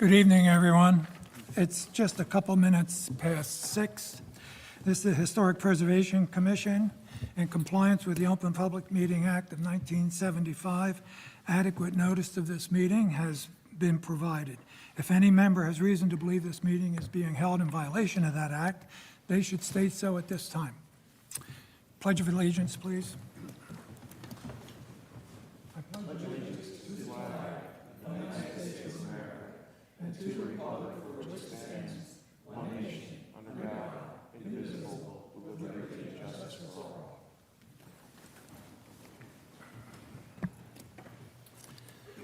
Good evening, everyone. It's just a couple minutes past 6. This is the Historic Preservation Commission. In compliance with the Open Public Meeting Act of 1975, adequate notice of this meeting has been provided. If any member has reason to believe this meeting is being held in violation of that act, they should state so at this time. Pledge of allegiance, please.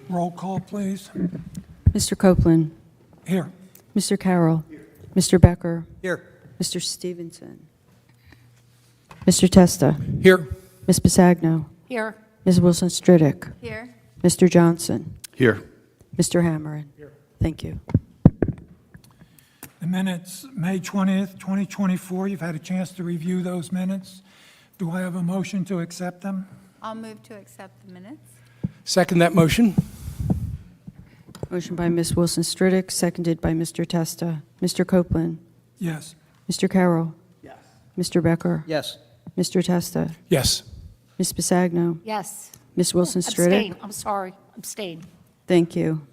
Roll call, please. Mr. Copeland. Here. Mr. Carroll. Mr. Becker. Here. Mr. Stevenson. Mr. Testa. Here. Ms. Bisagno. Here. Ms. Wilson-Stridick. Here. Mr. Johnson. Here. Mr. Hammerin. Thank you. The minutes, May 20th, 2024, you've had a chance to review those minutes. Do I have a motion to accept them? I'll move to accept the minutes. Second that motion. Motion by Ms. Wilson-Stridick, seconded by Mr. Testa. Mr. Copeland. Yes. Mr. Carroll. Yes. Mr. Becker. Yes. Mr. Testa. Yes. Ms. Bisagno. Yes. Ms. Wilson-Stridick. Abstain. I'm sorry. Abstain. Thank you.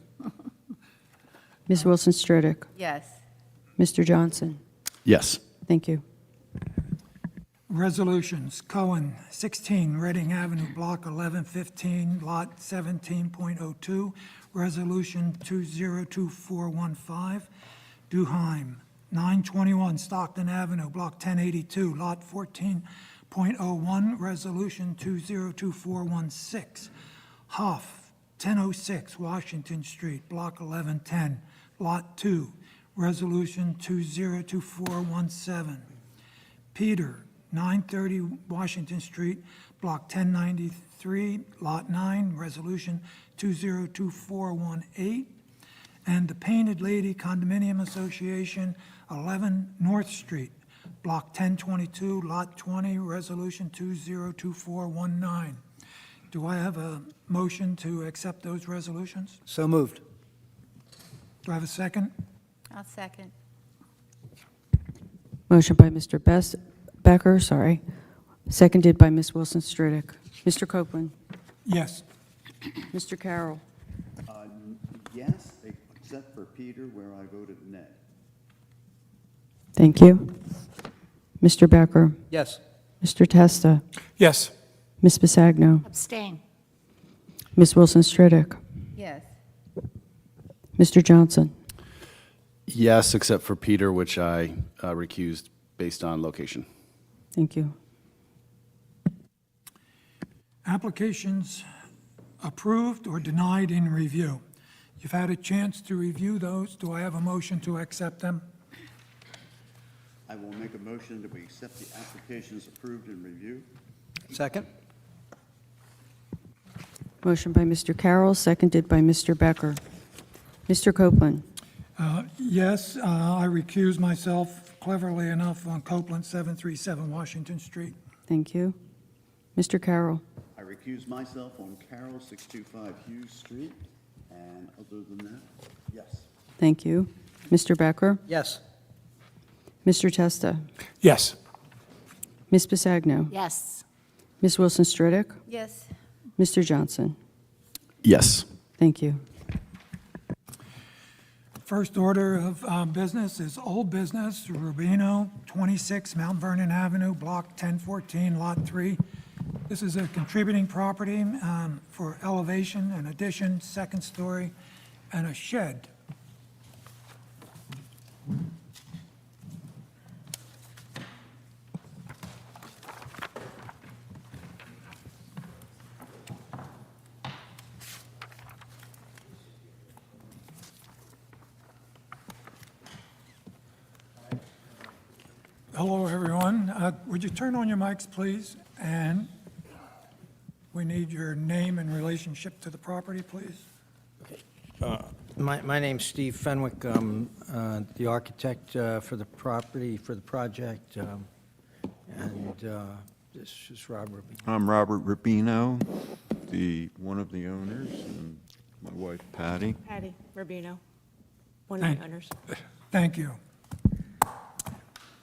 Ms. Wilson-Stridick. Yes. Mr. Johnson. Yes. Thank you. Resolutions, Cohen, 16 Reading Avenue, Block 1115, Lot 17.02, Resolution 202415. Duheim, 921 Stockton Avenue, Block 1082, Lot 14.01, Resolution 202416. Huff, 1006 Washington Street, Block 1110, Lot 2, Resolution 202417. Peter, 930 Washington Street, Block 1093, Lot 9, Resolution 202418. And the Painted Lady Condominium Association, 11 North Street, Block 1022, Lot 20, Resolution 202419. Do I have a motion to accept those resolutions? So moved. Do I have a second? I'll second. Motion by Mr. Becker, seconded by Ms. Wilson-Stridick. Mr. Copeland. Yes. Mr. Carroll. Yes, except for Peter, where I voted nay. Thank you. Mr. Becker. Yes. Mr. Testa. Yes. Ms. Bisagno. Abstain. Ms. Wilson-Stridick. Yes. Mr. Johnson. Yes, except for Peter, which I recused based on location. Thank you. Applications approved or denied in review. You've had a chance to review those. Do I have a motion to accept them? I will make a motion that we accept the applications approved in review. Second. Motion by Mr. Carroll, seconded by Mr. Becker. Mr. Copeland. Yes, I recuse myself cleverly enough on Copeland, 737 Washington Street. Thank you. Mr. Carroll. I recuse myself on Carroll, 625 Hughes Street, and other than that, yes. Thank you. Mr. Becker. Yes. Mr. Testa. Yes. Ms. Bisagno. Yes. Ms. Wilson-Stridick. Yes. Mr. Johnson. Yes. Thank you. First order of business is old business, Rubino, 26 Mount Vernon Avenue, Block 1014, Lot 3. This is a contributing property for elevation, an addition, second story, and a shed. Hello, everyone. Would you turn on your mics, please? And we need your name and relationship to the property, please. My name's Steve Fenwick. I'm the architect for the property, for the project, and this is Robert. I'm Robert Rubino, one of the owners, and my wife Patty. Patty Rubino. one of the owners. Thank you.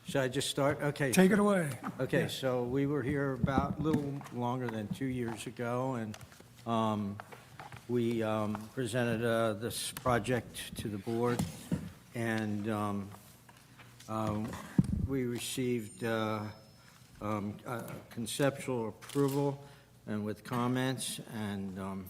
Should I just start? Okay. Take it away. Okay, so we were here about a little longer than 2 years ago, and we presented this project to the board, and we received conceptual approval and with comments, and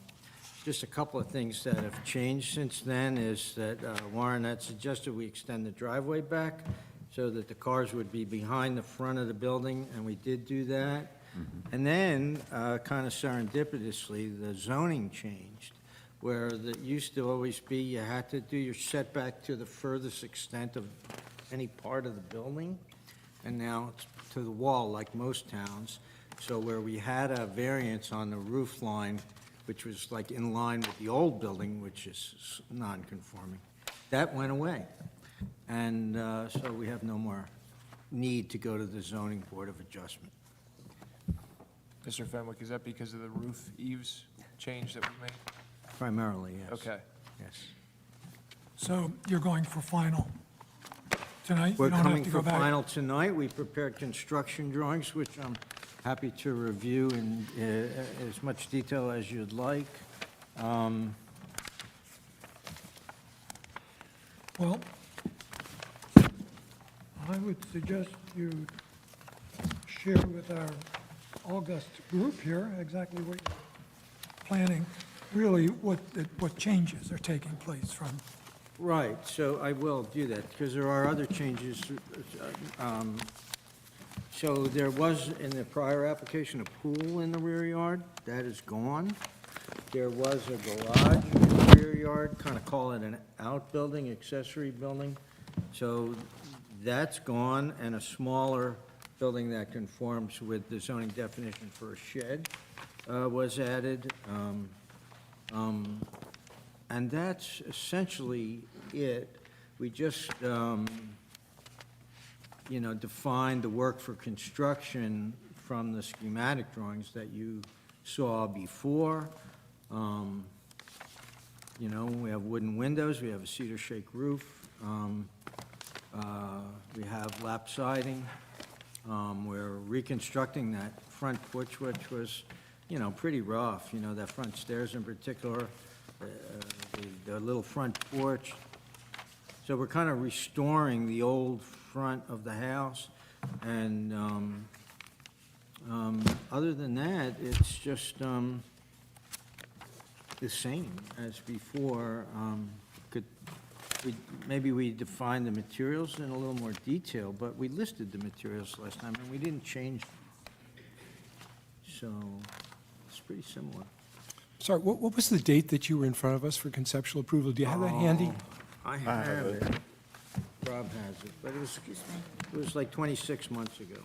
just a couple of things that have changed since then is that Warren had suggested we extend the driveway back so that the cars would be behind the front of the building, and we did do that. And then, kind of serendipitously, the zoning changed, where it used to always be you had to do your setback to the furthest extent of any part of the building, and now it's to the wall, like most towns. So where we had a variance on the roof line, which was like in line with the old building, which is non-conforming, that went away. And so we have no more need to go to the zoning board of adjustment. Mr. Fenwick, is that because of the roof eaves change that we made? Primarily, yes. Okay. Yes. So you're going for final tonight? We're You don't have coming to for go back. final tonight. We prepared construction drawings, which I'm happy to review in as much detail as you'd like. Well, I would suggest you share with our August group here exactly what you're planning, really what changes are taking place from, Right, so I will do that, because there are other changes. So there was, in the prior application, a pool in the rear yard. That is gone. There was a garage in the rear yard, kind of call it an outbuilding, accessory building. So that's gone, and a smaller building that conforms with the zoning definition for a shed was added. And that's essentially it. We just, defined the work for construction from the schematic drawings that you saw before. We have wooden windows, we have a cedar shake roof, we have lap siding. We're reconstructing that front porch, which was, pretty rough, that front stairs in particular, the little front porch. So we're kind of restoring the old front of the house, and other than that, it's just the same as before. Maybe we defined the materials in a little more detail, but we listed the materials last time, and we didn't change them. So it's pretty similar. Sorry, what was the date that you were in front of us for conceptual approval? Do you have that handy? I have it. Rob has it, but it was like 26 months ago.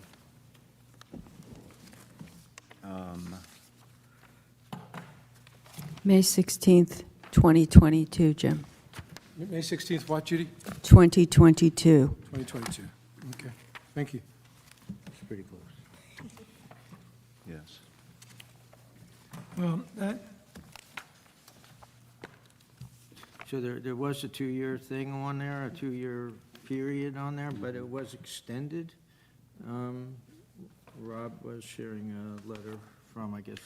May 16th, 2022, Jim. May 16th, what, Judy? 2022. 2022. Okay, thank you. It's pretty close. Yes. well, that, So there was a 2-year thing on there, a 2-year period on there, but it was extended. Rob was sharing a letter from, I guess,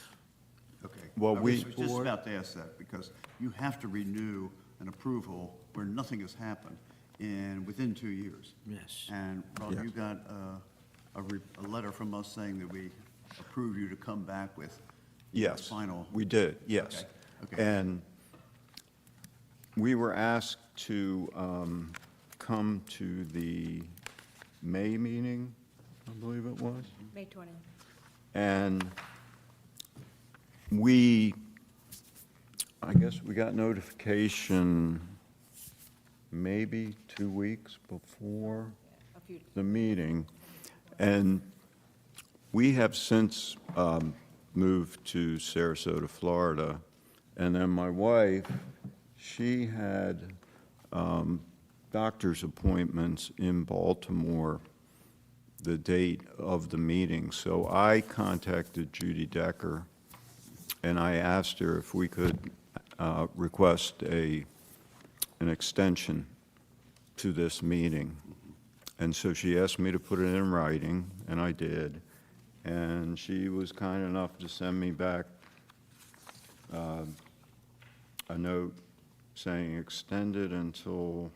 Okay. Well, I we- was just about to ask that, because you have to renew an approval where nothing has happened within 2 years. yes. And Rob, Yes. you got a letter from us saying that we approve you to come back with Yes. final. We did, yes. Okay. And we were asked to come to the May meeting, I believe it was. May 20th. And I guess we got notification maybe 2 weeks before the meeting. And we have since moved to Sarasota, Florida. And then my wife, she had doctor's appointments in Baltimore the date of the meeting. So I contacted Judy Decker, and I asked her if we could request an extension to this meeting. And so she asked me to put it in writing, and I did. And she was kind enough to send me back a note saying extended until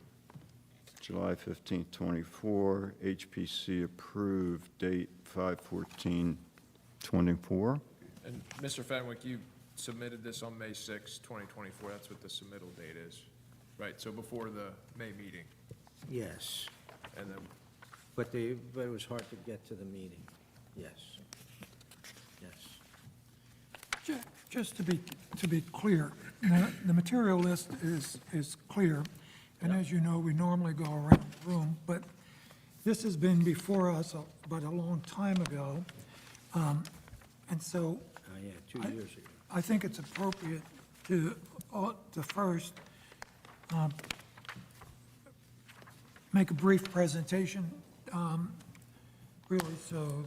July 15th, 24, HPC approved, date 5/14/24. And Mr. Fenwick, you submitted this on May 6, 2024. That's what the submittal date is, right? So before the May meeting. Yes, And then, but it was hard to get to the meeting. Yes. Yes. Just to be clear, the material list is clear, and as you know, we normally go around the room, but this has been before us, but a long time ago, and so Yeah, 2 years ago. I think it's appropriate to first make a brief presentation, really, so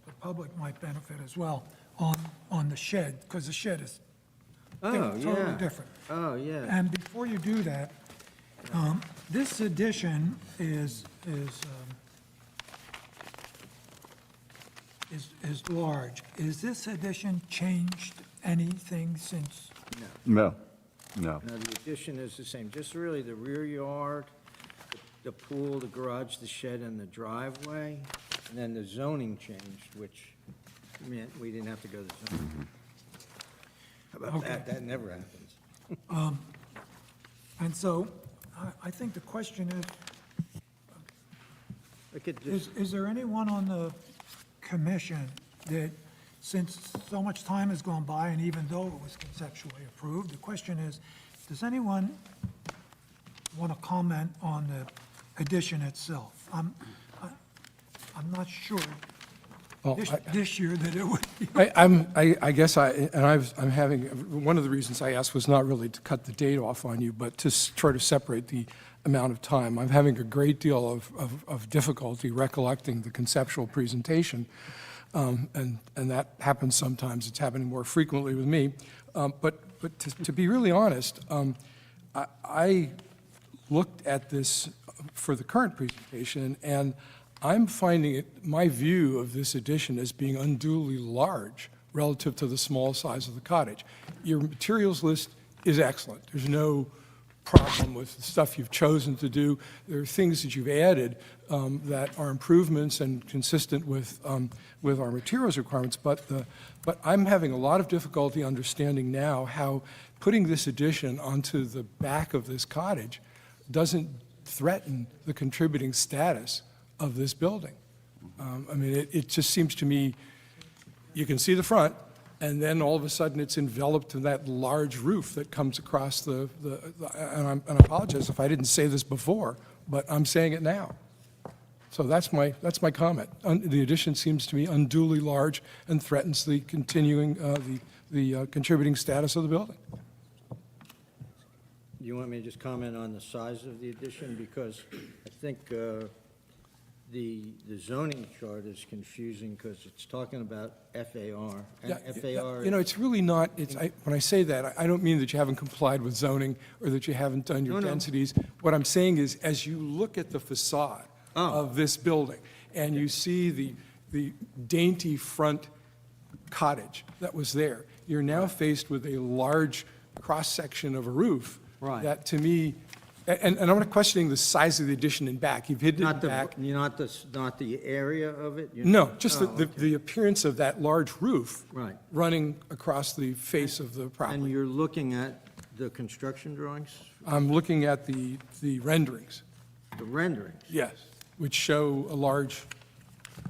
the public might benefit as well, on the shed, because the shed is Oh, totally yeah. different. Oh, yeah. And before you do that, this addition is large. Is this addition changed anything since? No, no. Now, the addition is the same, just really the rear yard, the pool, the garage, the shed, and the driveway, and then the zoning changed, which meant we didn't have to go to the zoning. How about Okay. that? That never happens. And so I think the question I could just, is there anyone on the commission that, since so much time has gone by, and even though it was conceptually approved, the question is, does anyone want to comment on the addition itself? I'm not sure Well, this year that it would be. I guess I'm having, one of the reasons I asked was not really to cut the date off on you, but to try to separate the amount of time. I'm having a great deal of difficulty recollecting the conceptual presentation, and that happens sometimes. It's happening more frequently with me. But to be really honest, I looked at this for the current presentation, and I'm finding my view of this addition as being unduly large relative to the small size of the cottage. Your materials list is excellent. There's no problem with the stuff you've chosen to do. There are things that you've added that are improvements and consistent with our materials requirements, but I'm having a lot of difficulty understanding now how putting this addition onto the back of this cottage doesn't threaten the contributing status of this building. I mean, it just seems to me, you can see the front, and then all of a sudden it's enveloped in that large roof that comes across and I apologize if I didn't say this before, but I'm saying it now. So that's my comment. The addition seems to me unduly large and threatens the continuing, the contributing status of the building. you want me to just comment on the size of the addition? Because I think the zoning chart is confusing because it's talking about FAR. And FAR, You know, it's really not, when I say that, I don't mean that you haven't complied with zoning or that you haven't done your No, no. densities. What I'm saying is, as you look at the facade of this building, and you see the dainty front cottage that was there, you're now faced with a large cross-section of a roof. Right. That, to me, and I'm not questioning the size of the addition in back. You've hidden it not in the, back. not the area of it? No, just Oh, okay. the appearance of that large roof. Right. Running across the face of the And property. you're looking at the construction drawings, I'm looking at the renderings, the renderings? yes, which show a large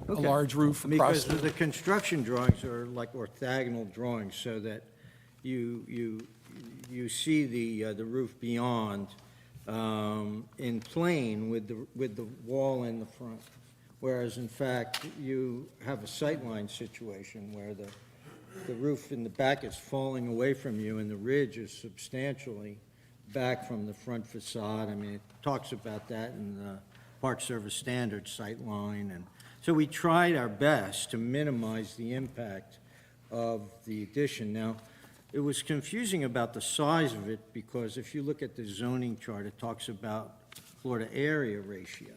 Okay. roof across. Because the construction drawings are like orthogonal drawings, so that you see the roof beyond in plane with the wall in the front. Whereas in fact, you have a sightline situation where the roof in the back is falling away from you and the ridge is substantially back from the front facade. I mean, it talks about that in the Park Service standard sightline. And so we tried our best to minimize the impact of the addition. Now, it was confusing about the size of it because if you look at the zoning chart, it talks about floor to area ratio.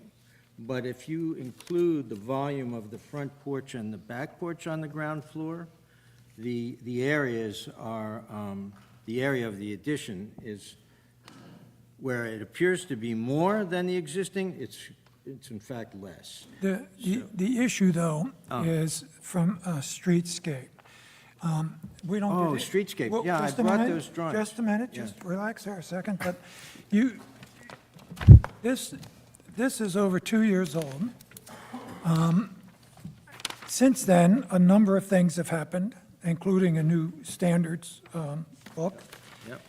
But if you include the volume of the front porch and the back porch on the ground floor, the areas are, the area of the addition is, where it appears to be more than the existing, it's in fact less. The issue, though, is from streetscape. We don't. Oh, get it- streetscape. Well, Yeah, I just a brought minute, those drawings. Just a minute, Yeah. just relax there a second, but this is over 2 years old. Since then, a number of things have happened, including a new standards book. Yep.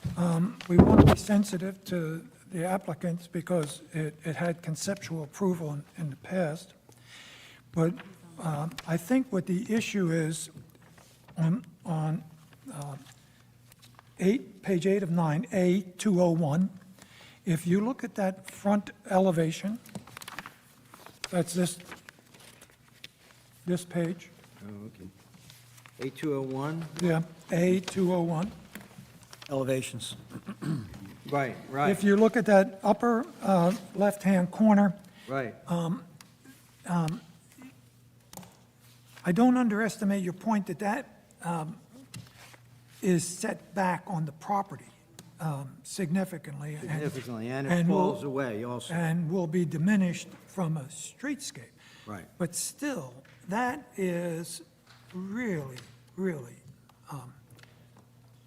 We want to be sensitive to the applicants because it had conceptual approval in the past. But I think what the issue is on page 8 of 9, A201, if you look at that front elevation, that's this page, Oh, okay. A201? yeah, A201. Elevations. Right, right, If you look at that upper left-hand corner, right. I don't underestimate your point that is set back on the property significantly. Significantly, and it and will- falls away also. And will be diminished from a streetscape. Right. But still, that is really, really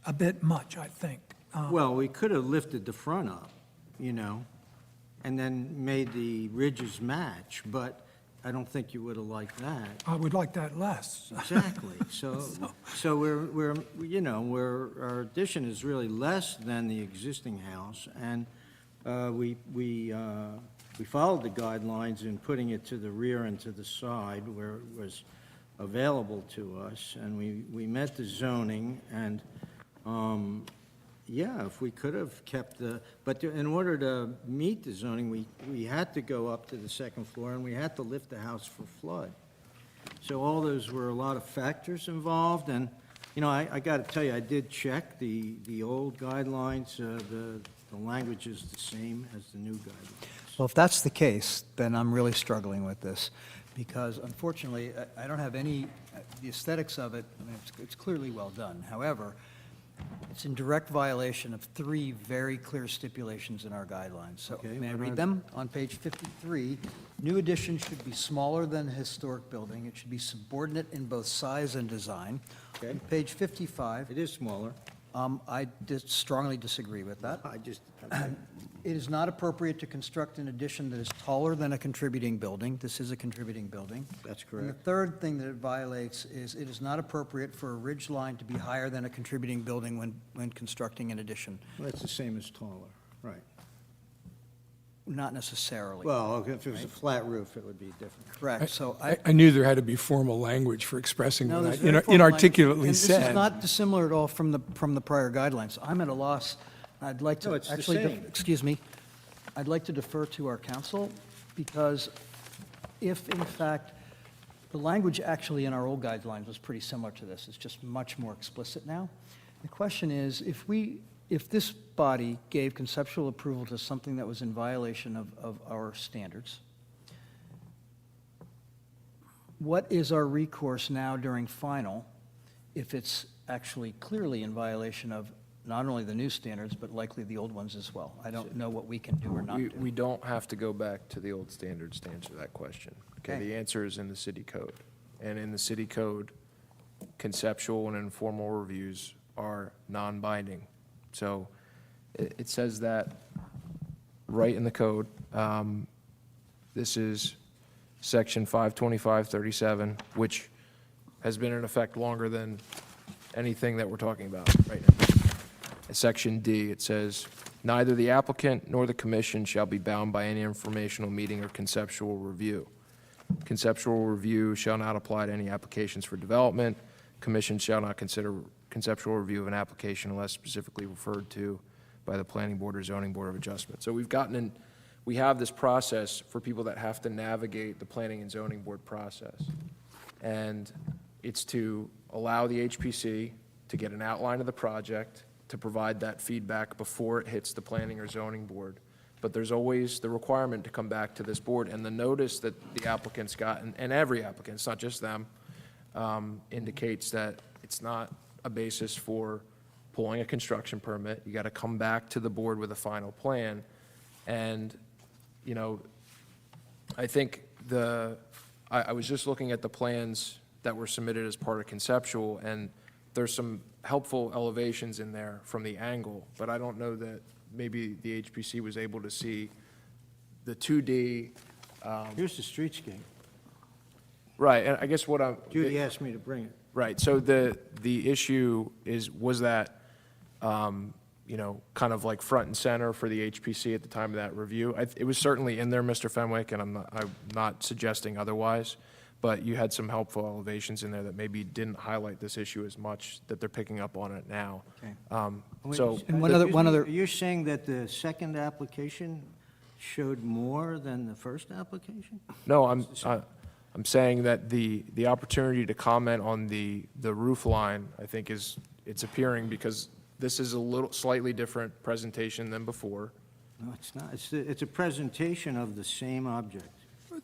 a bit much, I think. Well, we could have lifted the front up, you know, and then made the ridges match, but I don't think you would have liked that. I would like that less. Exactly, so we're, you know, our addition is really less than the existing house, and we followed the guidelines in putting it to the rear and to the side where it was available to us, and we met the zoning, and, yeah, if we could have kept but in order to meet the zoning, we had to go up to the second floor, and we had to lift the house for flood. So all those were a lot of factors involved, and, you know, I got to tell you, I did check the old guidelines, the language is the same as the new guidelines. Well, if that's the case, then I'm really struggling with this, because unfortunately, I don't have any, the aesthetics of it, I mean, it's clearly well done. However, it's in direct violation of 3 very clear stipulations in our guidelines. So Okay, may I what read are- them? On page 53, new addition should be smaller than a historic building. It should be subordinate in both size and design. Okay. On page 55, It is smaller. I strongly disagree with that. I just, It is not appropriate to construct an addition that is taller than a contributing building. This is a contributing building. That's And the correct. third thing that it violates is it is not appropriate for a ridge line to be higher than a contributing building when constructing an addition. Well, it's the same as taller, right. Not necessarily. Well, okay, if it was a flat roof, it would be different. Correct, so I knew there had to be formal language for expressing No, what there's I very formal language. inarticulately And said. this is not dissimilar at all from the prior guidelines. I'm at a loss. I'd like No, to, it's the actually, same. excuse me, I'd like to defer to our counsel, because if, in fact, the language actually in our old guidelines was pretty similar to this, it's just much more explicit now. The question is, if this body gave conceptual approval to something that was in violation of our standards, what is our recourse now during final if it's actually clearly in violation of not only the new standards, but likely the old ones as well? I don't know what we can do or not do. We don't have to go back to the old standards to answer that question. Okay, Okay. the answer is in the city code. And in the city code, conceptual and informal reviews are non-binding. So it says that right in the code. This is section 52537, which has been in effect longer than anything that we're talking about right now. In section D, it says, "Neither the applicant nor the commission shall be bound by any informational meeting or conceptual review. Conceptual review shall not apply to any applications for development. Commission shall not consider conceptual review of an application unless specifically referred to by the planning board or zoning board of adjustment." So we have this process for people that have to navigate the planning and zoning board process. And it's to allow the HPC to get an outline of the project, to provide that feedback before it hits the planning or zoning board, but there's always the requirement to come back to this board, and the notice that the applicants got, and every applicant, it's not just them, indicates that it's not a basis for pulling a construction permit. You got to come back to the board with a final plan. And, you know, I think I was just looking at the plans that were submitted as part of conceptual, and there's some helpful elevations in there from the angle, but I don't know that maybe the HPC was able to see the 2D. Here's the streetscape. Right, and I guess what I'm. Judy asked me to bring it. Right, so the issue was that, you know, kind of like front and center for the HPC at the time of that review. It was certainly in there, Mr. Fenwick, and I'm not suggesting otherwise, but you had some helpful elevations in there that maybe didn't highlight this issue as much, that they're picking up on it now. Okay. So, And one other- You're saying that the second application showed more than the first application? no, I'm saying that the opportunity to comment on the roof line, I think it's appearing because this is a little slightly different presentation than before. No, it's not. It's a presentation of the same object.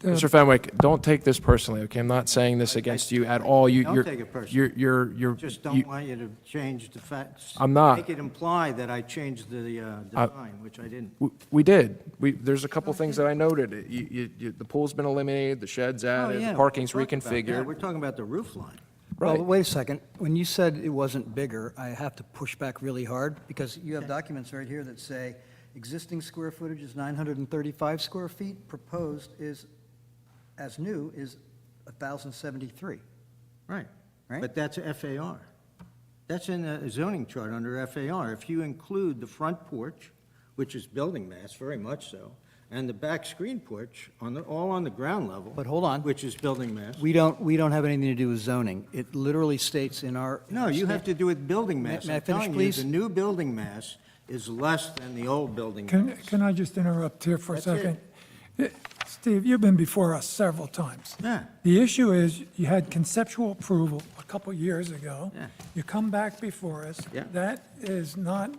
Mr. Fenwick, don't take this personally, okay? I'm not saying this against you at all. Don't take it personally. You're. Just don't want you to change the facts. I'm not. Make it imply that I changed the design, which I didn't. We did. There's a couple things that I noted. The pool's been eliminated, the shed's Oh, added, yeah, the parking's we're talking about that. reconfigured. We're talking about the roof line. Well, Right. wait a second. When you said it wasn't bigger, I have to push back really hard, because you have documents right here that say existing square footage is 935 square feet, proposed is, as new, is 1,073. Right. Right? But that's FAR. That's in a zoning chart under FAR. If you include the front porch, which is building mass, very much so, and the back screen porch, all on the ground level. But hold on. Which is building mass. We don't have anything to do with zoning. It literally states in our. No, you have to do with building mass. May I I'm finish, telling you, please? the new building mass is less than the old building Can, mass. can I just interrupt here for a That's it. second? Steve, you've been before us several times. Yeah. The issue is, you had conceptual approval a couple years ago. Yeah. You come back before us. Yeah. That is not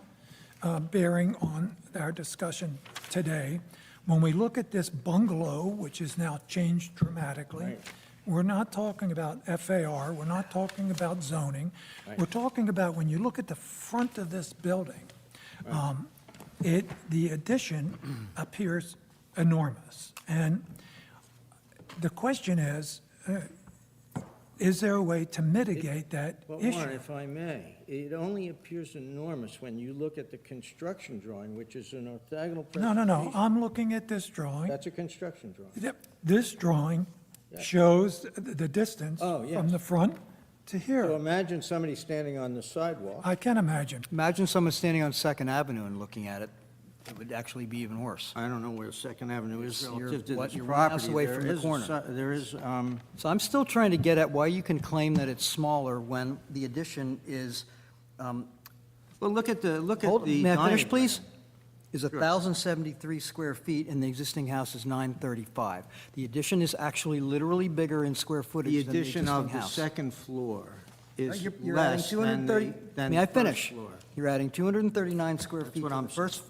bearing on our discussion today. When we look at this bungalow, which is now changed dramatically, Right. we're not talking about FAR, we're not talking about zoning. We're talking about, when you look at the front of this building, the addition appears enormous. And the question is there a way to mitigate that Well, issue? Warren, if I may, it only appears enormous when you look at the construction drawing, which is an orthogonal No, no, presentation. no, I'm looking at this drawing. That's a construction drawing. Yep, this drawing shows the distance Oh, yes. from the front to So here. imagine somebody standing on the sidewalk. I can imagine. Imagine someone standing on Second Avenue and looking at it. It would actually be even worse. I don't know where Second Avenue is You're- relative to what, this you're one house property. away There from the is a corner. There is, So I'm still trying to get at why you can claim that it's smaller when the addition is, well, look at the may I finish, diagram. please? Is 1,073 square feet, and the existing house is 935. The addition is actually literally bigger in square The footage than the addition existing of the house. second floor is You're adding less than 230, than may I the first finish? floor. You're adding 239 square feet what to I'm the first.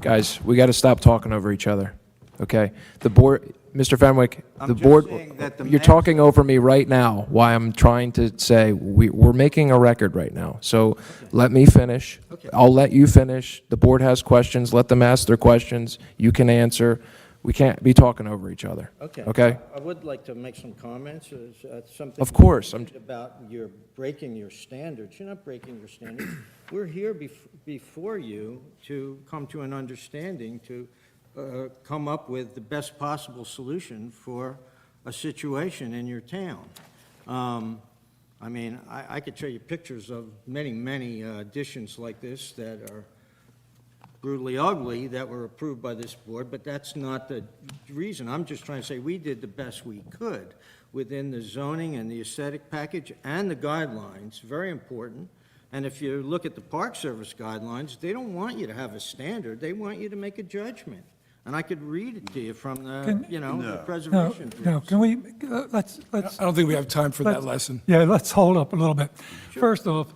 Guys, we got to stop talking over each other, okay? The board, Mr. Fenwick, I'm the just board, saying that the you're max- talking over me right now, why I'm trying to say, we're making a record right now. So let me finish. Okay. I'll let you finish. The board has questions, let them ask their questions. You can answer. We can't be talking over each other. Okay. Okay? I would like to make some comments, something. Of course, you mentioned about you're breaking your standards. You're not breaking your standards. We're here before you to come to an understanding, to come up with the best possible solution for a situation in your town. I mean, I could show you pictures of many, many additions like this that are brutally ugly that were approved by this board, but that's not the reason. I'm just trying to say we did the best we could within the zoning and the aesthetic package and the guidelines, very important. And if you look at the Park Service guidelines, they don't want you to have a standard, they want you to make a judgment. And I could read it to you from the, Can- the No, preservation no, rules. can we, let's. I don't think we have time for that let's- lesson. Yeah, let's hold up a little bit. First off,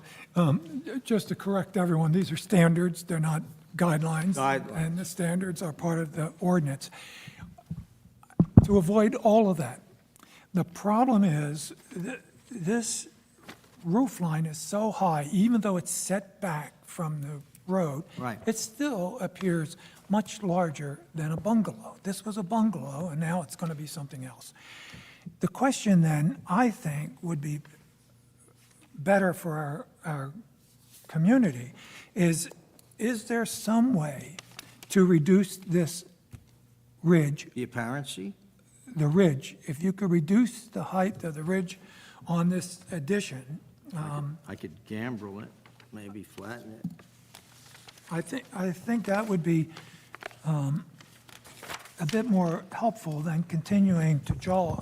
just to correct everyone, these are standards, they're not guidelines. Guidelines. And the standards are part of the ordinance. To avoid all of that, the problem is this roof line is so high, even though it's set back from the road. Right. It still appears much larger than a bungalow. This was a bungalow, and now it's going to be something else. The question then, I think, would be better for our community is there some way to reduce this ridge, The apparency? the ridge? If you could reduce the height of the ridge on this addition, I could gambrel it, maybe flatten it. I think that would be a bit more helpful than continuing to jaw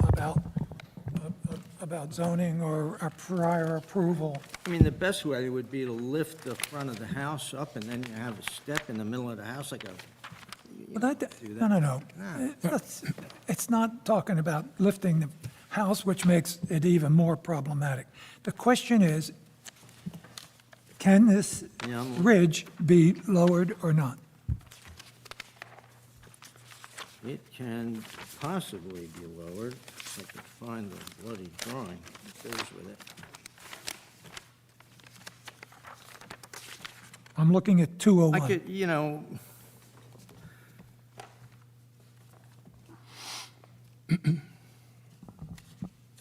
about zoning or a prior approval. I mean, the best way would be to lift the front of the house up, and then you have a step in the middle of the house, like a, But no. It's not talking about lifting the house, which makes it even more problematic. The question is, can this Yeah, ridge be lowered or not? it can possibly be lowered. If I can find the bloody drawing that goes with it. I'm looking at I 201. could, you know,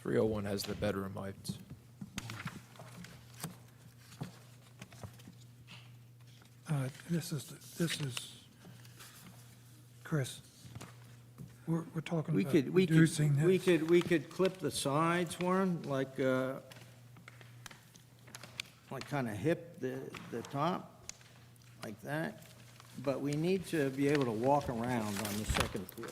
.301 has the bedroom heights. This is, Chris, we're talking we about could, we reducing could, this. we could clip the sides, Warren, like kind of hip the top, like that. But we need to be able to walk around on the second floor.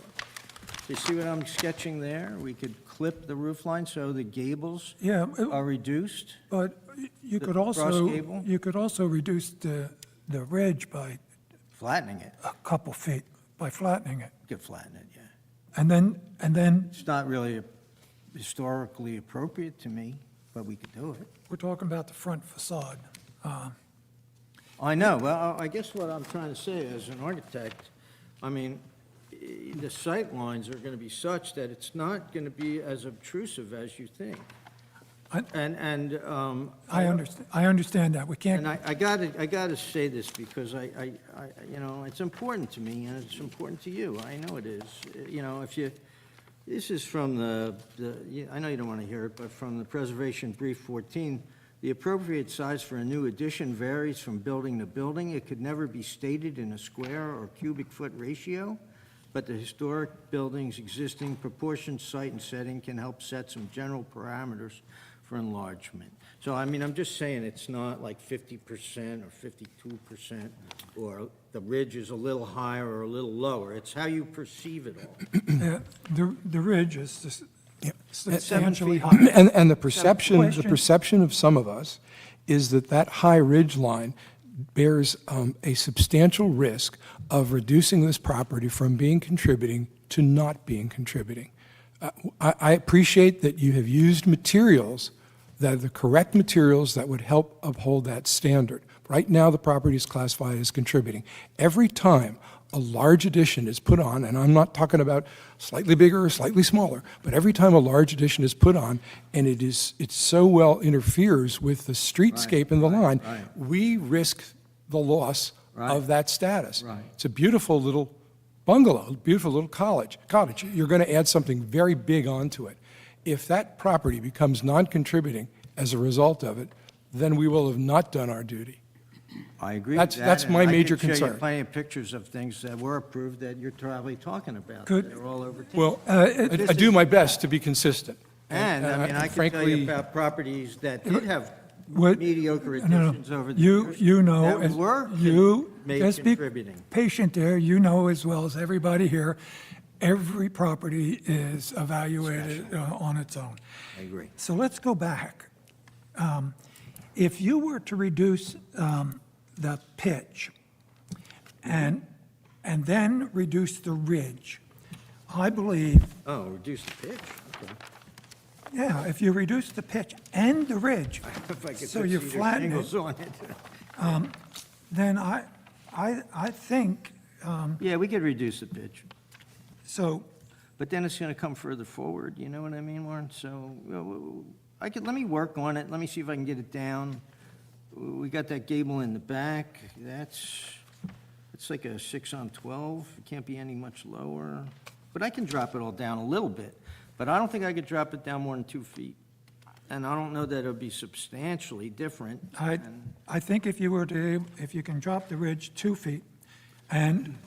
You see what I'm sketching there? We could clip the roof line so the gables Yeah, are reduced. but you the could cross also, gable? you could also reduce the ridge by Flattening it. a couple feet, by flattening it. You could flatten it, yeah. And then It's not really historically appropriate to me, but we could do it. we're talking about the front facade. I know, well, I guess what I'm trying to say as an architect, I mean, the sight lines are going to be such that it's not going to be as obtrusive as you think. I- I understand that. We can't, And I gotta say this because you know, it's important to me and it's important to you. I know it is. You know, this is from I know you don't want to hear it, but from the Preservation Brief 14, the appropriate size for a new addition varies from building to building. It could never be stated in a square or cubic foot ratio, but the historic building's existing proportion, site, and setting can help set some general parameters for enlargement. So, I mean, I'm just saying it's not like 50% or 52%, or the ridge is a little higher or a little lower. It's how you perceive it all. the ridge is just substantially 7 feet. high. And the perception Question. of some of us is that high ridge line bears a substantial risk of reducing this property from being contributing to not being contributing. I appreciate that you have used materials that are the correct materials that would help uphold that standard. Right now, the property is classified as contributing. Every time a large addition is put on, and I'm not talking about slightly bigger or slightly smaller, but every time a large addition is put on, and it so well interferes with the streetscape and the line, right. we risk the loss Right. of that status. Right. It's a beautiful little bungalow, beautiful little cottage. You're going to add something very big onto it. If that property becomes non-contributing as a result of it, then we will have not done our duty. I agree That's- that's my major I can show concern. you plenty of pictures of things that were approved that you're probably talking about. Good. They're all over town. Well, I do my best to be consistent. And, I mean, I can tell frankly, you about properties that did have What- mediocre no, additions over the You, years. you know, That were made just be contributing. patient there. You know as well as everybody here, every property is evaluated on its own. I agree. So let's go back. If you were to reduce the pitch and then reduce the ridge, I believe, Oh, reduce the pitch, okay. yeah, if you reduce the pitch and the ridge, If I could so put you cedar flatten it, shingles on it. then I think, Yeah, we could reduce the pitch, so, but then it's gonna come further forward, you know what I mean, Warren? So, let me work on it, let me see if I can get it down. We got that gable in the back, it's like a 6 on 12, it can't be any much lower. But I can drop it all down a little bit, but I don't think I could drop it down more than 2 feet. And I don't know that it'll be substantially different. I think if you were to, if you can drop the ridge 2 feet and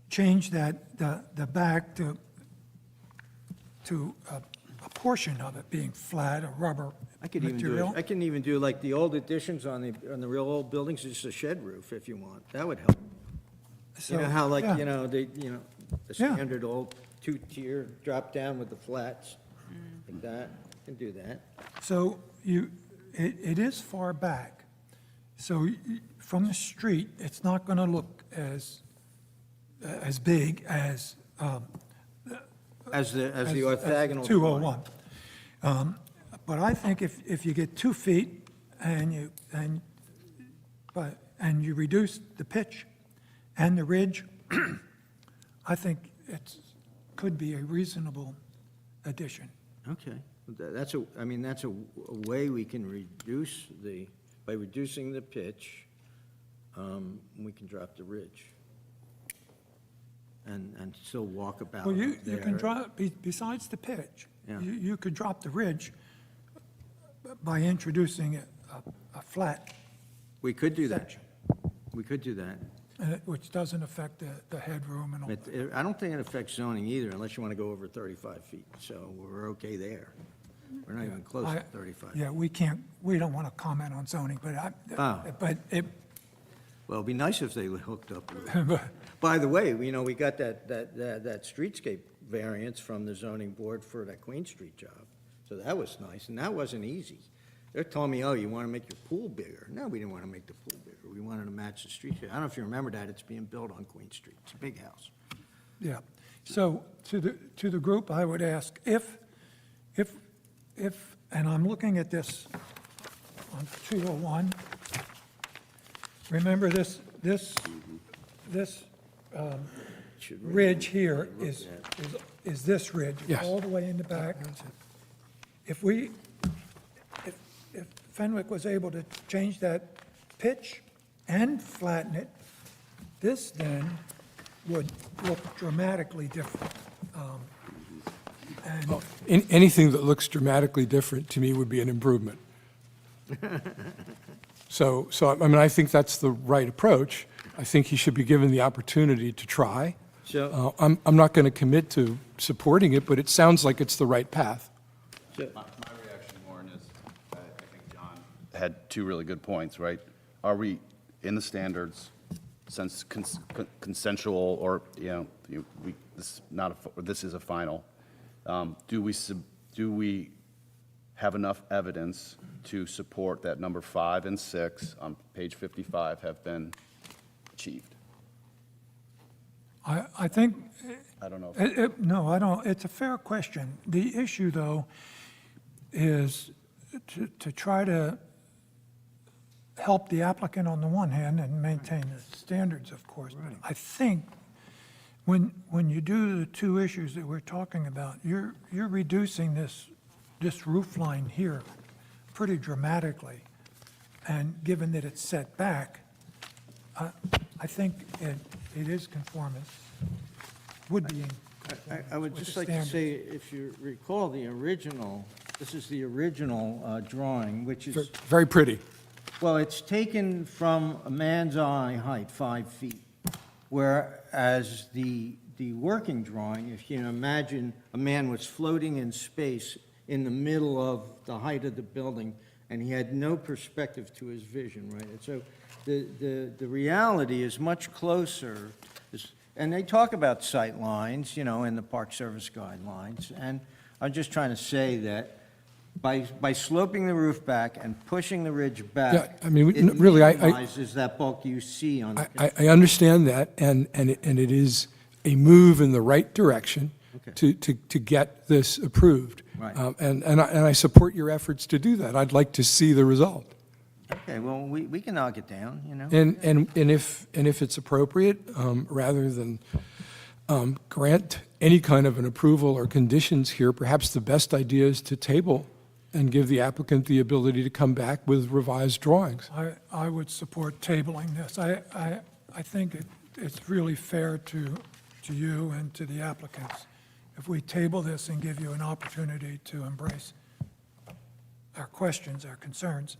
change that, the back to a portion of it being flat, a rubber I could even do it, material. I can even do like the old additions on the real old buildings, just a shed roof if you want. That would help. You know So, how like, yeah. the Yeah. standard old 2-tier drop down with the flats, like that, can do that. So it is far back. So from the street, it's not going to look as big as. As the orthogonal. 201. But I think if you get 2 feet and you reduce the pitch and the ridge, I think it could be a reasonable addition. Okay, that's a way we can reduce by reducing the pitch, we can drop the ridge. And still walk about Well, up you can there. drop, besides the pitch, Yeah. you could drop the ridge by introducing a flat We could do that, section, we could do that. which doesn't affect the headroom and all that. I don't think it affects zoning either, unless you want to go over 35 feet, so we're okay there. We're not even close to 35. Yeah, we don't want to comment on zoning, but Ah. but it, Well, it'd be nice if they hooked up. but By the way, we got that streetscape variance from the zoning board for that Queen Street job. So that was nice, and that wasn't easy. They're telling me, oh, you want to make your pool bigger? No, we didn't want to make the pool bigger. We wanted to match the street. I don't know if you remember that, it's being built on Queen Street. It's a big house. yeah. So to the group, I would ask if, and I'm looking at this on 201, remember this Should we- ridge here is this ridge. Yes. All the way in the back. If Fenwick was able to change that pitch and flatten it, this then would look dramatically different. And Anything that looks dramatically different to me would be an improvement. So, I mean, I think that's the right approach. I think he should be given the opportunity to try. So, I'm not going to commit to supporting it, but it sounds like it's the right path. My reaction, Warren, is, I think John had two really good points, right? Are we in the standards, since consensual, or, this is a final? Do we have enough evidence to support that number 5 and 6 on page 55 have been achieved? I think, I don't know. if- no, I don't, it's a fair question. The issue, though, is to try to help the applicant on the one hand and maintain the standards, of course. But I think when you do the two issues that we're talking about, you're reducing this roof line here pretty dramatically. And given that it's set back, I think it is conformance, would be. in I would with just the like to standards. say, if you recall the original, this is the original drawing, which is, Very pretty. well, it's taken from a man's eye height, 5 feet. Whereas the working drawing, if you imagine a man was floating in space in the middle of the height of the building, and he had no perspective to his vision, right? And so the reality is much closer, and they talk about sight lines, in the Park Service guidelines, and I'm just trying to say that by sloping the roof back and pushing the ridge back, Yeah, I mean, it really, I- minimizes that bulk you see on the I understand that, and it is a move in the right direction Okay. to get this approved. Right. And I support your efforts to do that. I'd like to see the result. Okay, well, we can knock it down, you know? And if it's appropriate, rather than grant any kind of an approval or conditions here, perhaps the best idea is to table and give the applicant the ability to come back with revised drawings. I would support tabling this. I think it's really fair to you and to the applicants if we table this and give you an opportunity to embrace our questions, our concerns.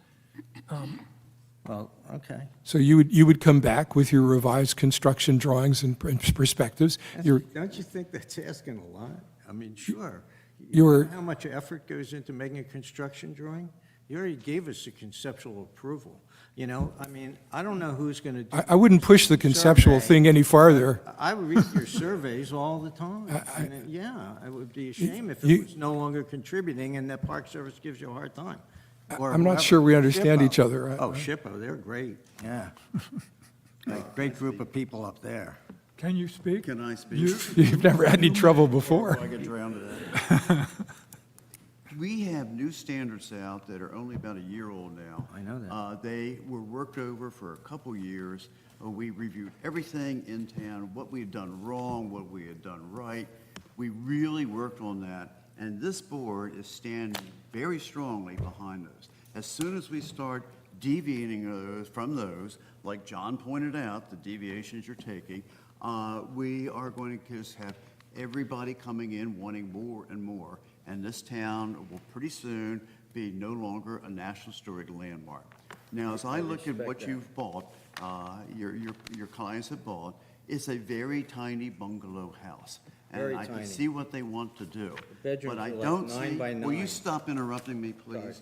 Well, okay. So you would come back with your revised construction drawings and perspectives. Your, Don't you think that's asking a lot? I mean, sure. Your- know how much effort goes into making a construction drawing? You already gave us a conceptual approval, you know? I mean, I don't know who's going to do. I wouldn't push the conceptual survey. thing any farther. I read your surveys all the time. Yeah, it would be a shame if You- it was no longer contributing and that Park Service gives you a hard time. Or I'm not whoever. sure we understand SHPO. each other. Oh, SHPO, they're great, yeah. Great group of people up there. Can you speak? Can I speak? You've never had any trouble before. I get drowned today. We have new standards out that are only about a year old now. I know that. They were worked over for a couple years. We reviewed everything in town, what we had done wrong, what we had done right. We really worked on that, and this board is standing very strongly behind those. As soon as we start deviating from those, like John pointed out, the deviations you're taking, we are going to just have everybody coming in wanting more and more. And this town will pretty soon be no longer a National Historic Landmark. Now, as I look at what you've bought, your clients have bought, it's a very tiny bungalow house. Very And I can tiny. see what they want to do. bedrooms But I are like don't 9 see, by will you 9. stop interrupting me, please?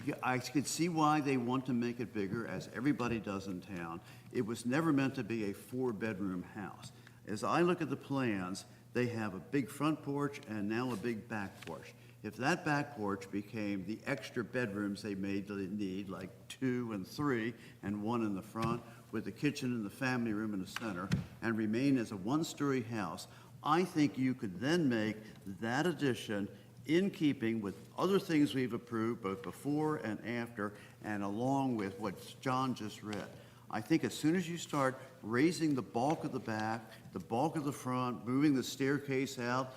Yeah, I could see why they want to make it bigger, as everybody does in town. It was never meant to be a 4-bedroom house. As I look at the plans, they have a big front porch and now a big back porch. If that back porch became the extra bedrooms they need, like 2 and 3, and 1 in the front, with the kitchen and the family room in the center, and remain as a 1-story house, I think you could then make that addition in keeping with other things we've approved, both before and after, and along with what John just read. I think as soon as you start raising the bulk of the back, the bulk of the front, moving the staircase out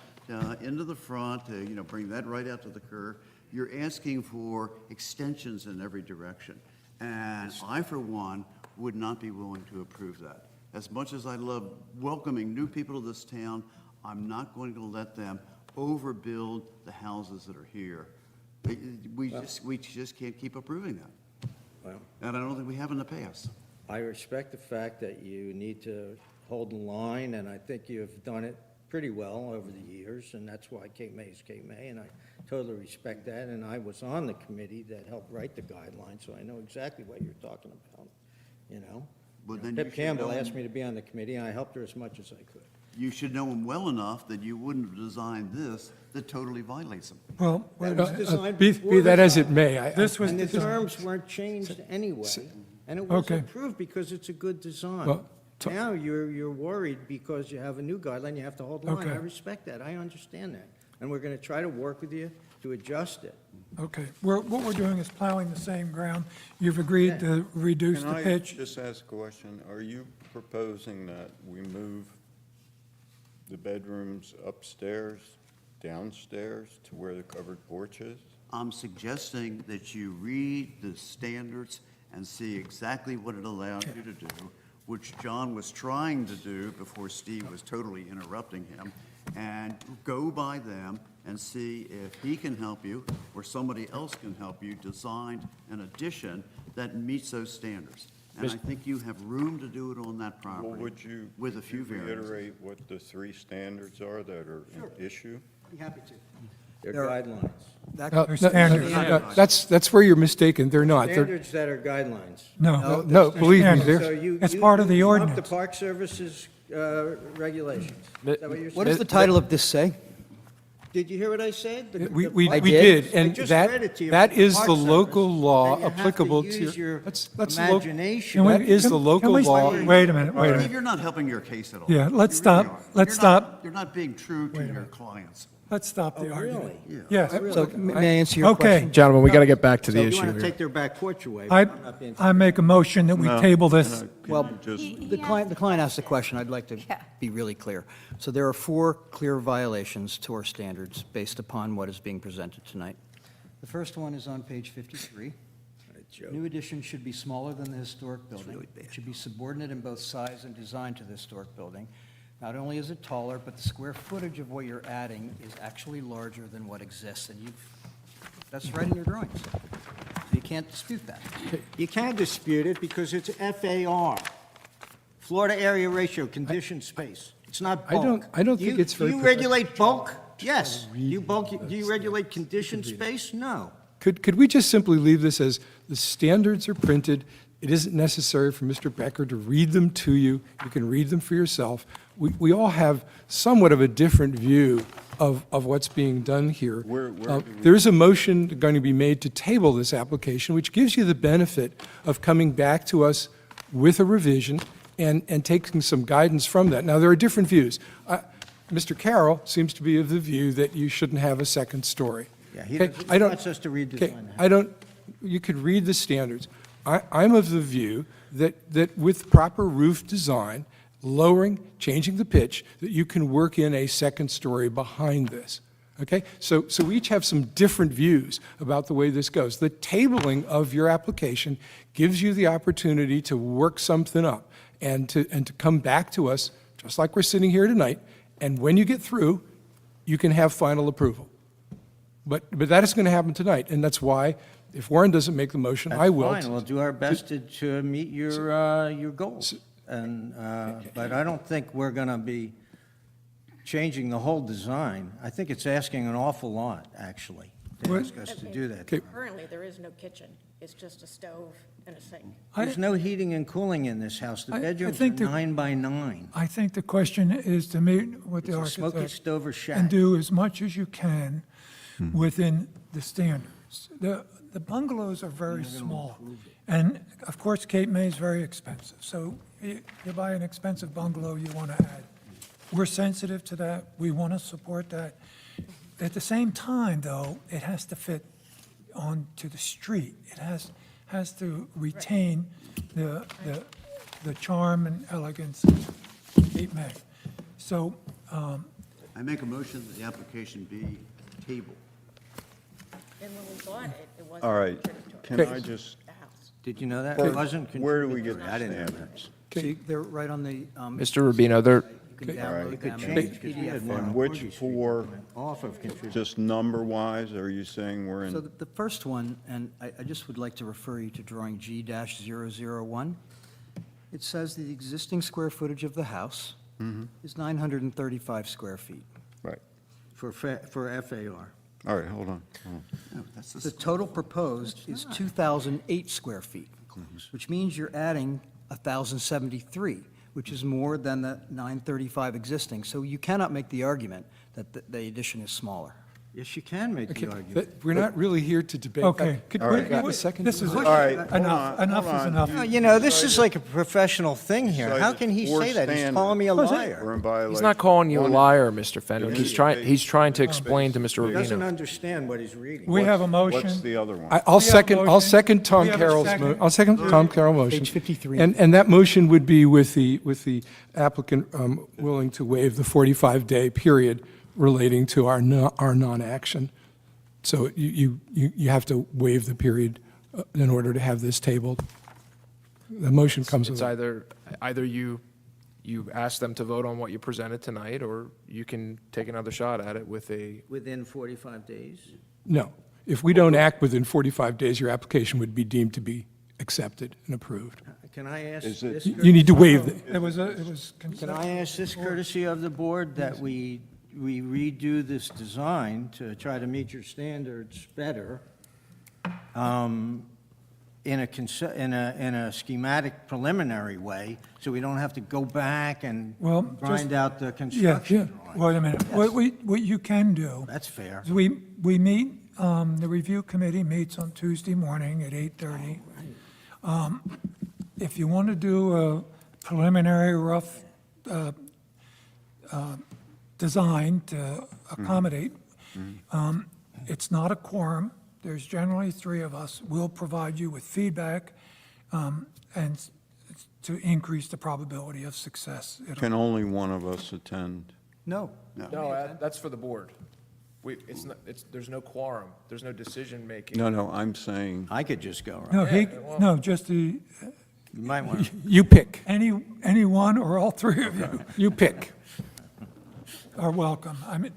into the front to, bring that right out to the curb, you're asking for extensions in every direction. And I, for one, would not be willing to approve that. As much as I love welcoming new people to this town, I'm not going to let them overbuild the houses that are here. We just can't keep approving that. Well, And I don't think we have in the past. I respect the fact that you need to hold the line, and I think you've done it pretty well over the years, and that's why Cape May is Cape May, and I totally respect that. And I was on the committee that helped write the guidelines, so I know exactly what you're talking about, you know? But then Pip you should Campbell know- asked me to be on the committee, and I helped her as much as I could. You should know them well enough that you wouldn't have designed this that totally violates them. Well, That was designed Be before that the as it guidelines. may, this was And the designed- terms weren't changed anyway, and it was Okay. approved because it's a good design. Well, Now you're worried because you have a new guideline, you have to hold the line. Okay. I respect that, I understand that. And we're going to try to work with you to adjust it. Okay, what we're doing is plowing the same ground. You've agreed to reduce Can the I pitch. just ask a question? Are you proposing that we move the bedrooms upstairs, downstairs, to where the covered porch is? I'm suggesting that you read the standards and see exactly what it allows you to do, which John was trying to do before Steve was totally interrupting him, and go by them and see if he can help you or somebody else can help you design an addition that meets those standards. And I think you have room to do it on that Well, property would you with a few variances. reiterate what the 3 standards are that are in issue? Be happy to. They're There are- guidelines. They're standards. That's where you're mistaken. They're not. They're, Standards that are guidelines. No, no, believe me, standards. they're, So you. It's you- part of the you trumped ordinance. the Park Service's regulations. Is that what you're What saying? does the title of this say? Did you hear what I said? The- we, the we Park- we did. did, I and just read it to you that from the is Park the Service, local law and you have to applicable to use your, your that's imagination. That is the Can local we- law. Wait a minute, wait a Steve, minute. you're not helping your case at all. Yeah, let's You really stop. aren't. Let's You're not- stop. You're not being true to Wait a your minute. clients. let's stop the Oh, argument. really? Yes. So may I answer your Okay. question? Gentlemen, we got to get back to So the you issue want to here. take their back porch away? I, but I'm not being- I make a motion that we No, table this. no, can Well, you just- the client asked the question, I'd like to Yeah. be really clear. So there are 4 clear violations to our standards based upon what is being presented tonight. The first one is on page 53. New additions should be smaller than the historic building. It should be subordinate in both size and design to the historic building. Not only is it taller, but the square footage of what you're adding is actually larger than what exists, and that's right in your drawings. So you can't dispute that. You can dispute it because it's FAR, Florida Area Ratio, conditioned space. It's not bulk. I don't think it's very Do you regulate bulk? Yes. Do you regulate conditioned space? No. Could we just simply leave this as the standards are printed? It isn't necessary for Mr. Becker to read them to you. You can read them for yourself. We all have somewhat of a different view of what's being done here. Where do we- There is a motion going to be made to table this application, which gives you the benefit of coming back to us with a revision and taking some guidance from that. Now, there are different views. Mr. Carroll seems to be of the view that you shouldn't have a second story. Yeah, he Okay, doesn't- I he don't- wants us to redesign okay, the house. you could read the standards. I'm of the view that with proper roof design, lowering, changing the pitch, that you can work in a second story behind this. Okay? So we each have some different views about the way this goes. The tabling of your application gives you the opportunity to work something up and to come back to us, just like we're sitting here tonight, and when you get through, you can have final approval. But that is going to happen tonight, and that's why, if Warren doesn't make the motion, I will. That's fine, we'll do our best to meet your goals. And, but I don't think we're going to be changing the whole design. I think it's asking an awful lot, actually, to What- ask us to do that. Okay. Currently, there is no kitchen. It's just a stove and a sink. There's no heating and cooling in this house. The I bedrooms are think the- 9 by 9. I think the question is to meet with the It's a smoky architect stove or and shack. do as much as you can within the standards. The bungalows are very small, and of course, Cape May is very expensive, so you buy an expensive bungalow, you want to add. We're sensitive to that, we want to support that. At the same time, though, it has to fit onto the street. It has to retain the charm and elegance of Cape May. So, I make a motion that the application be tabled. And when we bought it, it wasn't. All right, contributory can I to just, the house. Did you know that? Where- It wasn't where do we get contributory. I didn't know that. standards? See, they're right on the. Mr. Rubino, there, You can All right. download You could them. change, because we had one And on which Porgy Street four- that went off of contributory. just number-wise, are you saying we're So in? the first one, and I just would like to refer you to drawing G-001. It says the existing square footage of the house is 935 square feet. Right, For FAR. all right, hold on. No, that's The total proposed is 2,008 square feet, which means you're adding 1,073, which is more than the 935 existing. So you cannot make the argument that the addition is smaller. Yes, you can make Okay, the argument. but we're not really here to debate. Okay. Could All we right. have a second? This is, All right, hold enough, on, enough hold is on. enough. You know, this is like a professional thing here. How Decided can he four say that? He's standards. calling me a We're liar. in violation. he's not calling you a One- liar, Mr. Fenwick. It He's is trying, a- he's trying to explain to Mr. He doesn't Rubino. understand what he's reading. We have a motion. What's the other one? I'll We have a second, I'll motion. second Tom We have a Carroll's, second. I'll second Tom Carroll's motion. Page 53. And that motion would be with the applicant willing to waive the 45-day period relating to our non-action. So you have to waive the period in order to have this tabled. The motion comes with It's it. either you ask them to vote on what you presented tonight, or you can take another shot at it with a, Within 45 days? No. If we don't act within 45 days, your application would be deemed to be accepted and approved. Can I ask Is it- this? You need to waive the, It was. Can I ask this courtesy of the board that we redo this design to try to meet your standards better in a schematic preliminary way, so we don't have to go back and Well, grind just- out the Yeah, construction drawings? wait a minute. What you can do That's fair. is we meet, the review committee meets on Tuesday morning at 8:30. If you want to do a preliminary rough design to accommodate It's not a quorum. There's generally three of us. We'll provide you with feedback and to increase the probability of success. Can only one of us attend? No. No, that's for the board. There's no quorum, there's no decision-making. No, I'm saying, I could just go, right? No, just the, You might want to. You pick. any one or all three of you You pick. are welcome. I mean,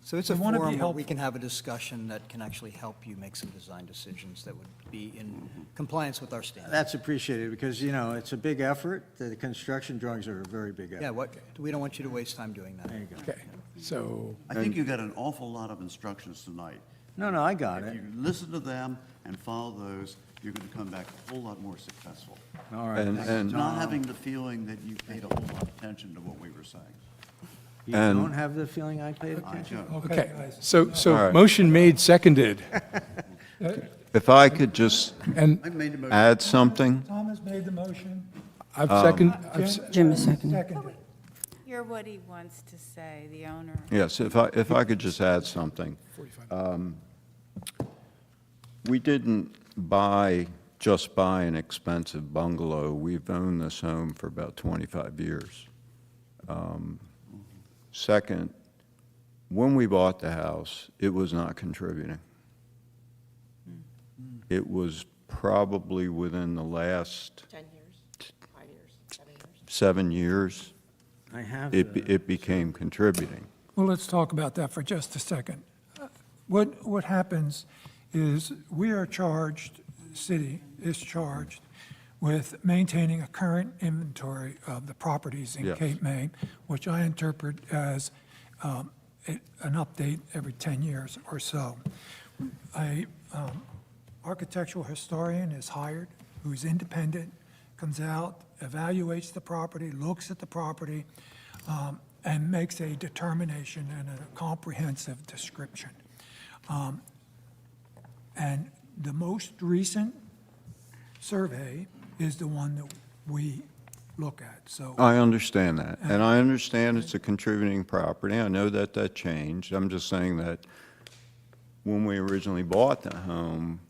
So it's a We wanna be forum where helpful. we can have a discussion that can actually help you make some design decisions that would be in compliance with our standards. That's appreciated, because, you know, it's a big effort. The construction drawings are a very big effort. Yeah, we don't want you to waste time doing that. There you go. Okay, so, I think you got an awful lot of instructions tonight. No, I got If it. you listen to them and follow those, you're going to come back a whole lot more successful. All right. and Not having the feeling that you paid a whole lot of attention to what we were saying. You and- don't have the feeling I paid I attention? do. okay, guys. so All right. motion made, seconded, if I could just and I made a motion. add something? Tom has made the motion. I've Jim is seconded. Seconded. You're what he wants to say, the owner. Yes, if I could just add something. We didn't just buy an expensive bungalow. We've owned this home for about 25 years. Second, when we bought the house, it was not contributing. It was probably within the last 10 years, 5 years, 7 years. 7 years, I have it became contributing. Well, let's talk about that for just a second. What happens is we are charged, city is charged with maintaining a current inventory of the properties in Yes. Cape May, which I interpret as an update every 10 years or so. A architectural historian is hired, who's independent, comes out, evaluates the property, looks at the property, and makes a determination and a comprehensive description. And the most recent survey is the one that we look at, so. I understand that, and I understand it's a contributing property. I know that changed. I'm just saying that when we originally bought the home,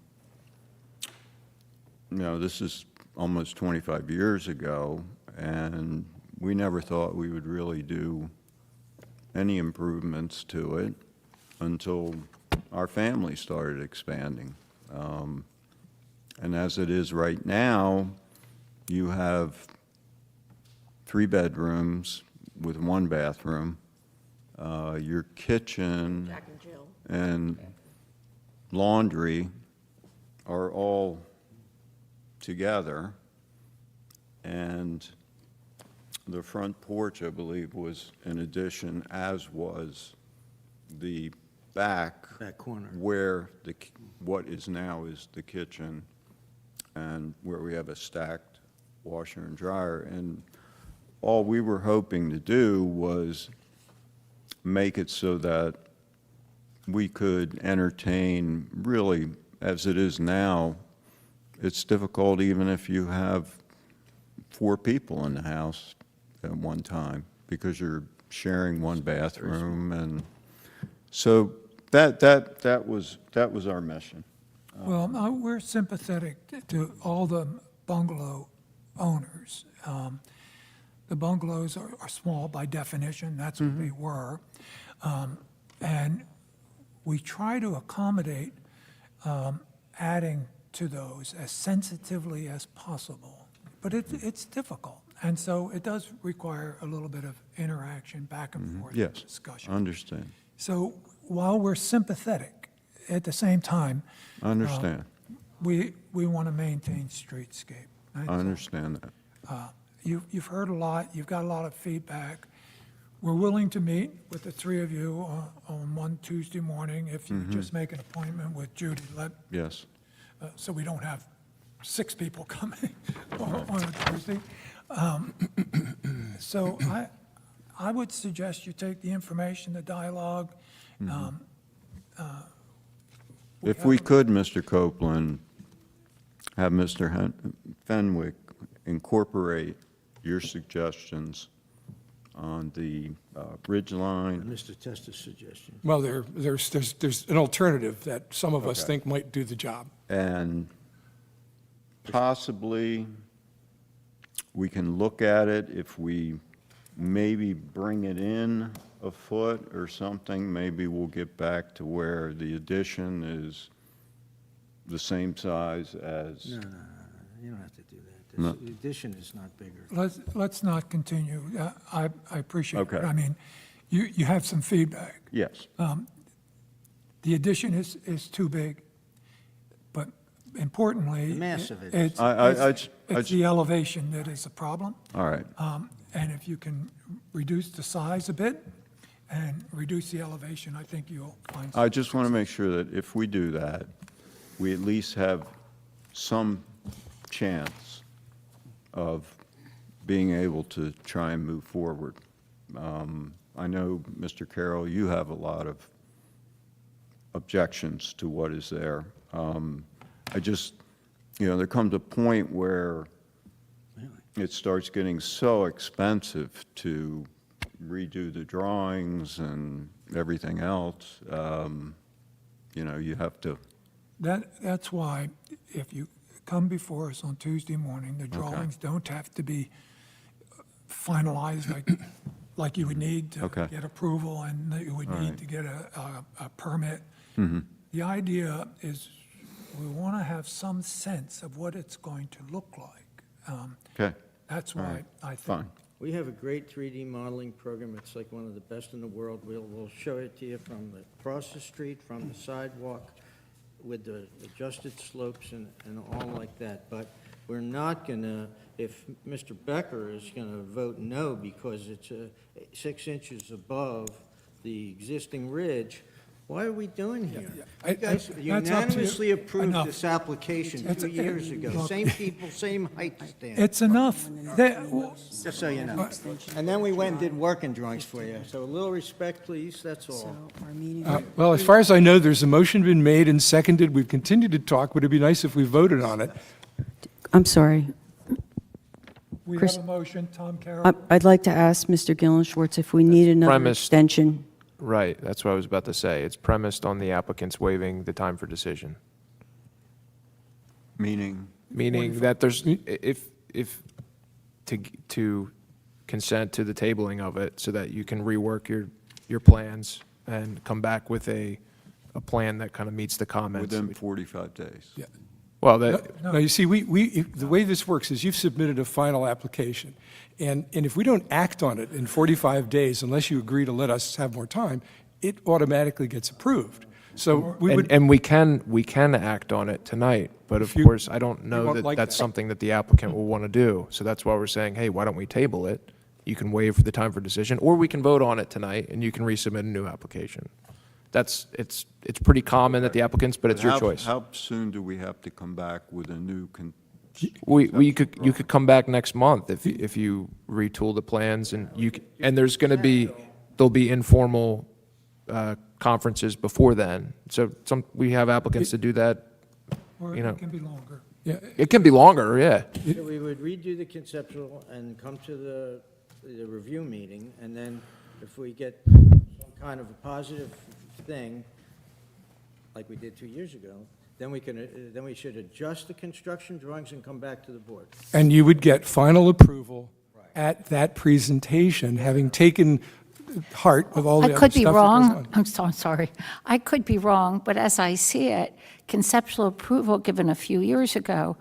you know, this is almost 25 years ago, and we never thought we would really do any improvements to it until our family started expanding. And as it is right now, you have 3 bedrooms with 1 bathroom. Your kitchen Jack and Jill. and laundry are all together. And the front porch, I believe, was an addition, as was the back That corner. where what is now is the kitchen, and where we have a stacked washer and dryer. And all we were hoping to do was make it so that we could entertain, really, as it is now, it's difficult even if you have 4 people in the house at one time, because you're sharing one bathroom. And so that was our mission. Well, we're sympathetic to all the bungalow owners. The bungalows are small by definition, that's what they were. And we try to accommodate adding to those as sensitively as possible. But it's difficult, and so it does require a little bit of interaction, back and forth, Yes, discussion. understand, So while we're sympathetic, at the same time, understand, we want to maintain streetscape. I understand that. You've heard a lot, you've got a lot of feedback. We're willing to meet with the 3 of you on one Tuesday morning. If you just make an appointment with Judy, Yes, so we don't have 6 people coming on a Tuesday. So I would suggest you take the information, the dialogue. if we could, Mr. Copeland, have Mr. Fenwick incorporate your suggestions on the ridge line. Mr. Testa's suggestion. Well, there's an alternative that some of us Okay. think might do the job. And possibly, we can look at it if we maybe bring it in a foot or something, maybe we'll get back to where the addition is the same size as. No, you don't have to do that. No. The addition is not bigger. Let's not continue. I appreciate it. Okay. I mean, you have some feedback. Yes, The addition is too big, but importantly. The mass of it. It's I- the elevation that is a problem. all right. And if you can reduce the size a bit and reduce the elevation, I think you'll find. I just want to make sure that if we do that, we at least have some chance of being able to try and move forward. I know, Mr. Carroll, you have a lot of objections to what is there. I just, there comes a point where it starts getting so expensive to redo the drawings and everything else. You have to, That's why if you come before us on Tuesday morning, the drawings don't have to be finalized like you would need to Okay. get approval and that you would All need right. to get a permit. Mm-hmm. The idea is we want to have some sense of what it's going to look like. okay, That's all why right, I think. fine. We have a great 3D modeling program. It's like one of the best in the world. We'll show it to you from across the street, from the sidewalk, with the adjusted slopes and all like that. But we're not gonna, if Mr. Becker is gonna vote no because it's 6 inches above the existing ridge, why are we doing here? I- You guys that's up to you. unanimously approved Enough. this application It's- 2 years ago. look. Same people, same height standard. It's enough. Just so you know. And then we went and did working drawings for you. So a little respect, please, that's all. So our meeting, Well, as far as I know, there's a motion been made and seconded. We've continued to talk. Would it be nice if we voted on it? I'm sorry. We Chris- have a motion, Tom Carroll. I'd like to ask Mr. Gillen Schwartz if we need another premised- extension. Right, that's what I was about to say. It's premised on the applicant's waiving the time for decision, Meaning, meaning that there's, if, to consent to the tabling of it so that you can rework your plans and come back with a plan that kind of meets the comments. within 45 days. Yeah. Well, that, No, you see, the way this works is you've submitted a final application, and if we don't act on it in 45 days, unless you agree to let us have more time, it automatically gets approved. So we would, and we can act on it tonight, but of If you- course, I don't know won't that like that's that. something that the applicant will want to do. So that's why we're saying, hey, why don't we table it? You can waive the time for decision, or we can vote on it tonight and you can resubmit a new application. It's pretty common that the applicants, but it's your How- choice. How soon do we have to come back with a new, You could come back next month if you retool the plans and and there'll be informal conferences before then. So we have applicants to do that. Or you know. it can be longer. yeah, It can be longer, yeah. So we would redo the conceptual and come to the review meeting, and then if we get some kind of a positive thing, like we did 2 years ago, then we should adjust the construction drawings and come back to the board. and you would get final approval at that presentation, having taken heart of all the I other could stuff be that goes wrong, on. I'm so sorry. I could be wrong, but as I see it, conceptual approval given a few years ago,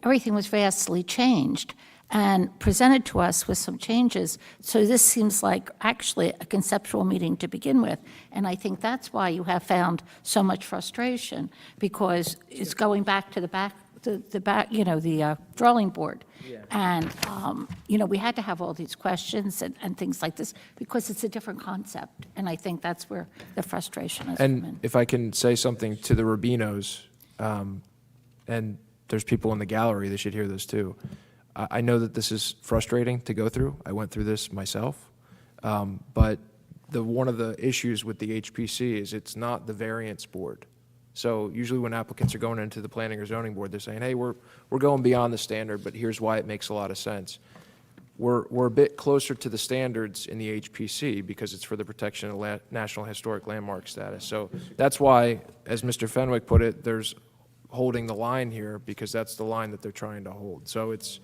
everything was vastly changed and presented to us with some changes. So this seems like actually a conceptual meeting to begin with. And I think that's why you have found so much frustration, because it's going back to the drawing board. And, we had to have all these questions and things like this because it's a different concept. And I think that's where the frustration has come in. And if I can say something to the Rubinos, and there's people in the gallery, they should hear this too. I know that this is frustrating to go through. I went through this myself. But one of the issues with the HPC is it's not the variance board. So usually when applicants are going into the planning or zoning board, they're saying, hey, we're going beyond the standard, but here's why it makes a lot of sense. we're a bit closer to the standards in the HPC because it's for the protection of National Historic Landmark status. So that's why, as Mr. Fenwick put it, there's holding the line here because that's the line that they're trying to hold. So it's,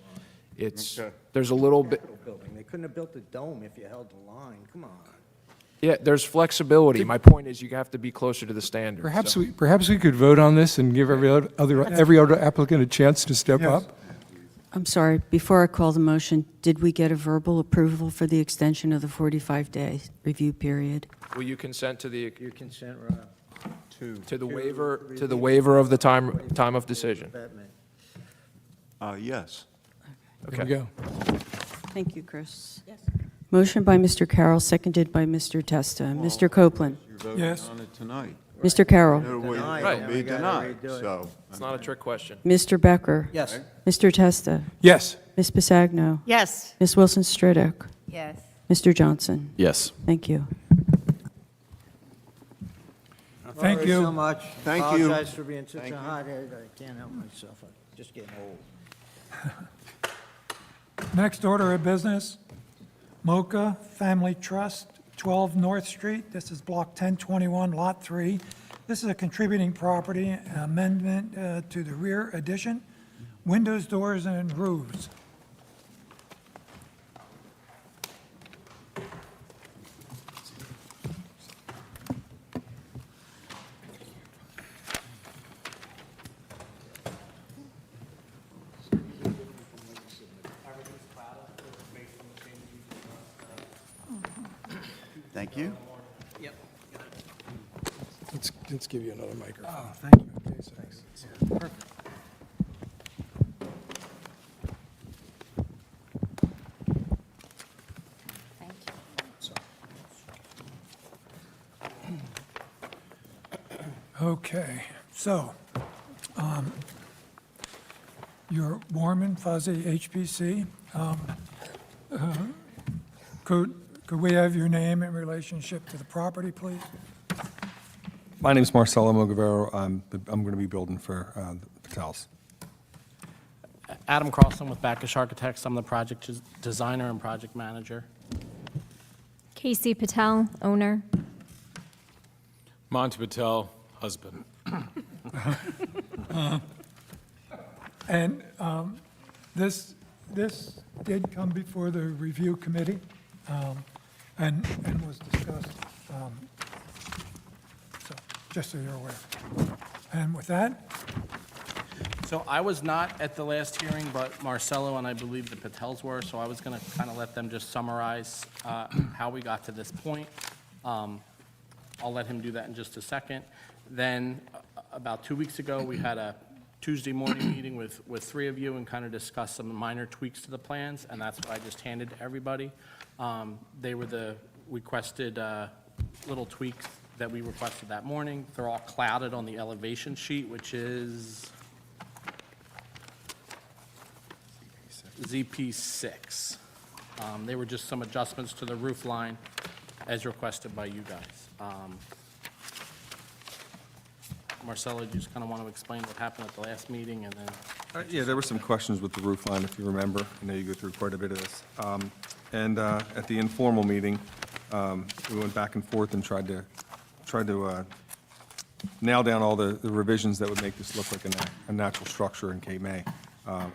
Okay. there's a little bit, Building. They couldn't have built a dome if you held the line. Come on. yeah, there's flexibility. My point is you have to be closer to the standards. Perhaps So- perhaps we could vote on this and give every other applicant a chance to step Yes. up? I'm sorry, before I call the motion, did we get a verbal approval for the extension of the 45-day review period? Will you consent to the, Your consent, Rob? to the waiver of the time of decision? Batman. Yes. There we go. Thank you, Chris. Yes. Motion by Mr. Carroll, seconded by Mr. Testa. Mr. Copeland? You're voting Yes. on it tonight. Mr. Carroll? Denied, It'll we be gotta denied, redo it. so. It's not a trick question. Mr. Becker? Yes. Mr. Testa? Yes. Ms. Bisagno? Yes. Ms. Wilson-Stridick? Yes. Mr. Johnson? Yes. Thank you. Thank Sorry so you. much. Thank you. Apologize for being such Thank a you. hothead. I can't help myself. I'm just getting old. Next order of business, Mocha Family Trust, 12 North Street. This is Block 1021, Lot 3. This is a contributing property amendment to the rear addition, windows, doors, and roofs. Thank you. Let's give you another microphone. Oh, thank you. Okay, thanks. Thank you. Okay, so, you're warm and fuzzy, HPC. Could we have your name in relationship to the property, please? My name's Marcelo Mogavero. I'm going to be building for the Patels. Adam Carlson with Backus Architects. I'm the project designer and project manager. Casey Patel, owner. Monty Patel, husband. And this did come before the review committee and was discussed, so just so you're aware. And with that, So I was not at the last hearing, but Marcelo and I believe the Patels were, so I was going to kind of let them just summarize how we got to this point. I'll let him do that in just a second. Then, about 2 weeks ago, we had a Tuesday morning meeting with three of you and kind of discussed some minor tweaks to the plans, and that's what I just handed to everybody. They were the requested little tweaks that we requested that morning. They're all clouded on the elevation sheet, which is ZP6. They were just some adjustments to the roof line as requested by you guys. Marcelo, do you just kind of want to explain what happened at the last meeting and then? Yeah, there were some questions with the roof line, if you remember. I know you go through quite a bit of this. And at the informal meeting, we went back and forth and tried to nail down all the revisions that would make this look like a natural structure in Cape May.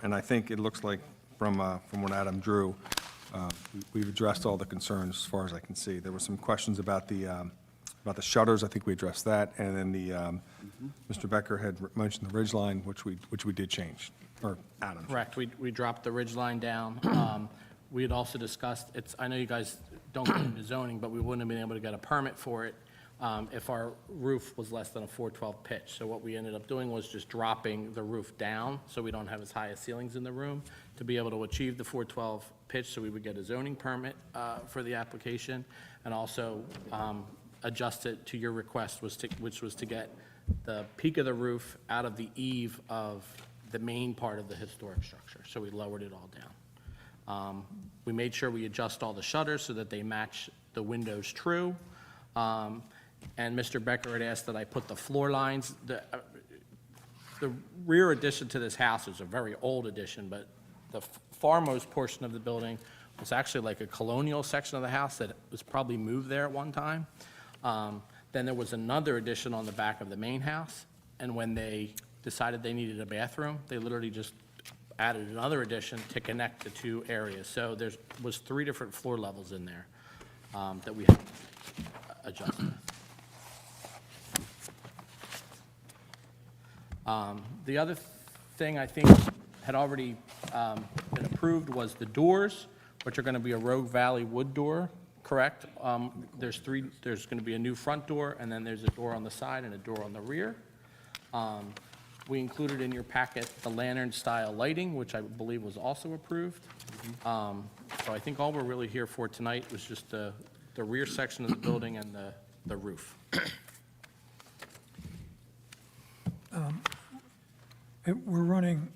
And I think it looks like, from what Adam drew, we've addressed all the concerns as far as I can see. There were some questions about the shutters. I think we addressed that. And then Mr. Becker had mentioned the ridge line, which we did change, or Adam. Correct, we dropped the ridge line down. We had also discussed, I know you guys don't get into zoning, but we wouldn't have been able to get a permit for it if our roof was less than a 412 pitch. So what we ended up doing was just dropping the roof down, so we don't have as high as ceilings in the room, to be able to achieve the 412 pitch, so we would get a zoning permit for the application, and also adjust it to your request, which was to get the peak of the roof out of the eave of the main part of the historic structure, so we lowered it all down. We made sure we adjust all the shutters so that they match the windows true. And Mr. Becker had asked that I put the floor lines. The rear addition to this house is a very old addition, but the farmost portion of the building It's actually like a colonial section of the house that was probably moved there at one time. Then there was another addition on the back of the main house, and when they decided they needed a bathroom, they literally just added another addition to connect the two areas. So there was 3 different floor levels in there that we had adjusted. The other thing I think had already been approved was the doors, which are going to be a Rogue Valley wood door, correct? There's going to be a new front door, and then there's a door on the side and a door on the rear. We included in your packet the lantern-style lighting, which I believe was also approved. So I think all we're really here for tonight was just the rear section of the building and the roof. We're running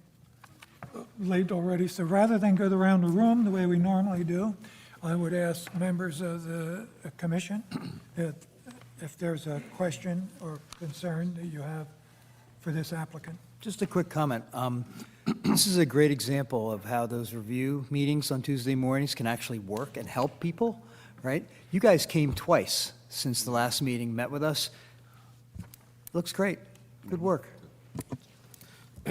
late already, so rather than go around the room the way we normally do, I would ask members of the commission if there's a question or concern that you have for this applicant. Just a quick comment. This is a great example of how those review meetings on Tuesday mornings can actually work and help people, right? You guys came twice since the last meeting, met with us. Looks great. Good work.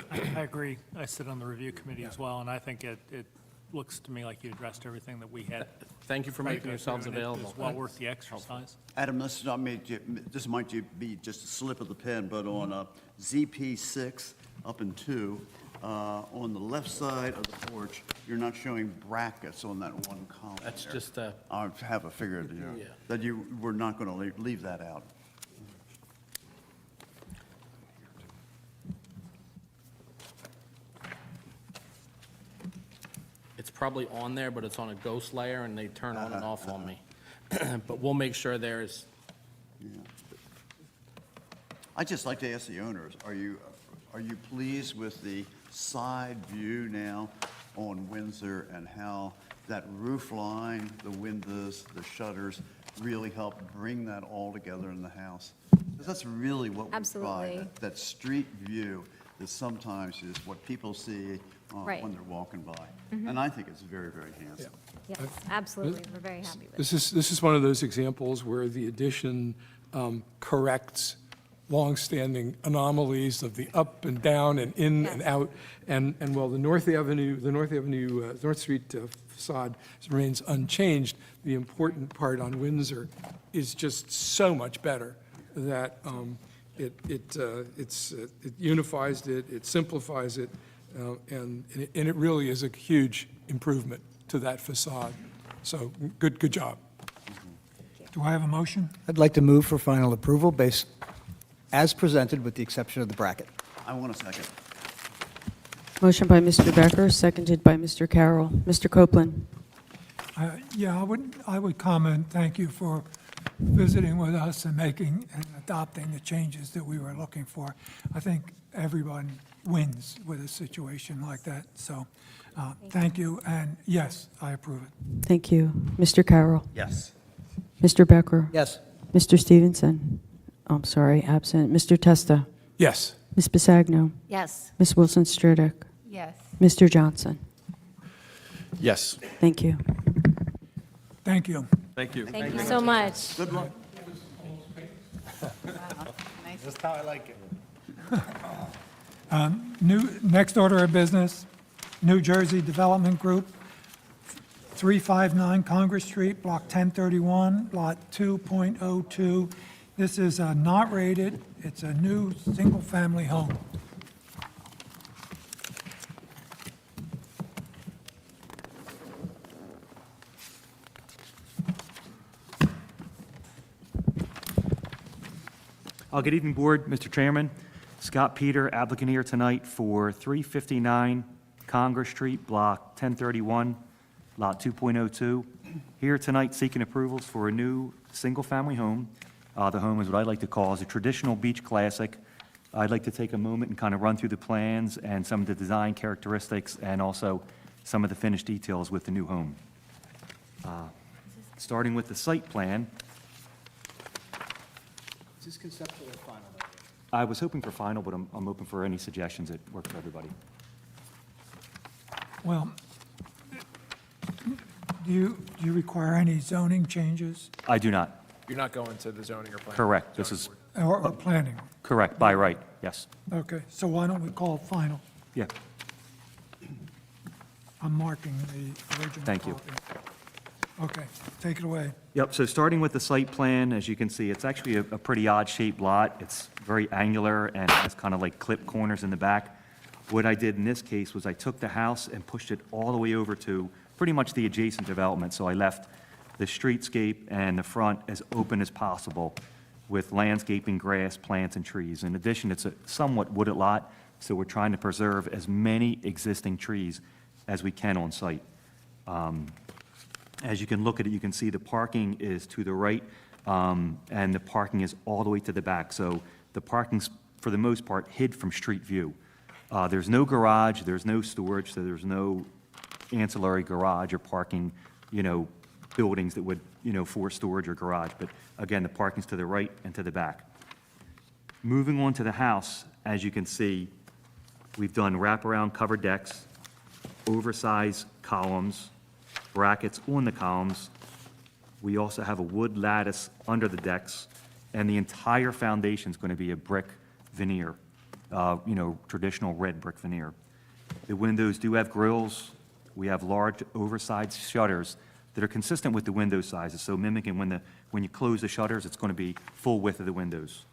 I agree. I sit on the review committee as well, and I think it looks to me like you addressed everything that we had. Thank you for making yourselves available. It's well worth the exercise. Adam, this might be just a slip of the pen, but on ZP 6 up in 2, on the left side of the porch, you're not showing brackets on that one column. That's there. just I have a figure that you were not going to leave that out. It's probably on there, but it's on a ghost layer, and they turn on and off on me. But we'll make sure there's, I'd just like to ask the owners, are you pleased with the side view now on Windsor and how that roof line, the windows, the shutters really help bring that all together in the house? Because that's really what we Absolutely. provide, that street view that sometimes is what people see Right. when they're walking by. And I think it's very, very handsome. Yes, absolutely. We're very happy with it. This is one of those examples where the addition corrects longstanding anomalies of the up and down and in and out. And while the North Street facade remains unchanged, the important part on Windsor is just so much better that it unifies it, it simplifies it, and it really is a huge improvement to that facade. So good job. Do I have a motion? I'd like to move for final approval based, as presented, with the exception of the bracket. I want a second. Motion by Mr. Becker, seconded by Mr. Carroll. Mr. Copeland? Yeah, I would comment, thank you for visiting with us and making and adopting the changes that we were looking for. I think everyone wins with a situation like that, so thank you, and yes, I approve it. Thank you. Mr. Carroll? Yes. Mr. Becker? Yes. Mr. Stevenson? I'm sorry, absent. Mr. Testa? Yes. Ms. Bisagno? Yes. Ms. Wilson-Stridick? Yes. Mr. Johnson? Yes. Thank you. Thank you. Thank you. Thank you so much. Good luck. Nice. Just how I like it. Next order of business, New Jersey Development Group, 359 Congress Street, Block 1031, Lot 2.02. This is not rated. It's a new single-family home. Good evening, Board, Mr. Chairman. Scott Peter, applicant here tonight for 359 Congress Street, Block 1031, Lot 2.02. Here tonight seeking approvals for a new single-family home. The home is what I like to call is a traditional beach classic. I'd like to take a moment and kind of run through the plans and some of the design characteristics and also some of the finished details with the new home. Starting with the site plan. Is this conceptual or final? I was hoping for final, but I'm open for any suggestions that work for everybody. Well, Do you require any zoning changes I do not. You're not going to the zoning or planning? Correct. This is or planning? correct, by right, yes. Okay, so why don't we call it final? Yeah, I'm marking the original Thank you. copy. Okay, take it away. Yep, so starting with the site plan, as you can see, it's actually a pretty odd-shaped lot. It's very angular and has kind of like clip corners in the back. What I did in this case was I took the house and pushed it all the way over to pretty much the adjacent development. So I left the streetscape and the front as open as possible with landscaping, grass, plants, and trees. In addition, it's a somewhat wooded lot, so we're trying to preserve as many existing trees as we can on site. As you can look at it, you can see the parking is to the right, and the parking is all the way to the back. So the parking's, for the most part, hid from street view. There's no garage, there's no storage, so there's no ancillary garage or parking, buildings that would, for storage or garage. But again, the parking's to the right and to the back. Moving on to the house, as you can see, we've done wraparound covered decks, oversized columns, brackets on the columns. We also have a wood lattice under the decks, and the entire foundation is going to be a brick veneer, traditional red brick veneer. The windows do have grills. We have large oversized shutters that are consistent with the window sizes, so mimicking when you close the shutters, it's going to be full width of the windows.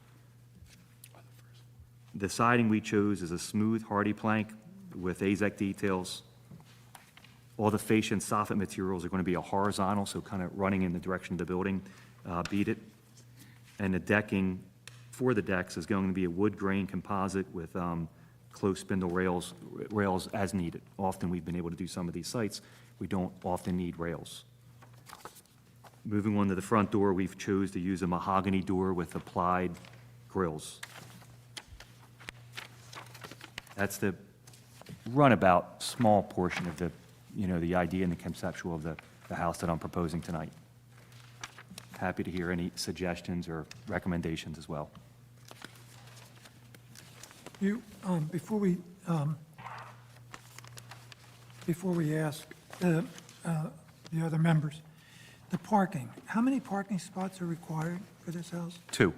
The siding we chose is a smooth hardy plank with AZEK details. All the fascia and soffit materials are going to be a horizontal, so kind of running in the direction of the building, beat it. And the decking for the decks is going to be a wood grain composite with close spindle rails as needed. Often we've been able to do some of these sites, we don't often need rails. Moving on to the front door, we've chose to use a mahogany door with applied grills. That's the runabout small portion of the the idea and the conceptual of the house that I'm proposing tonight. Happy to hear any suggestions or recommendations as well. Before we ask the other members, the parking, how many parking spots are required for this house? 2.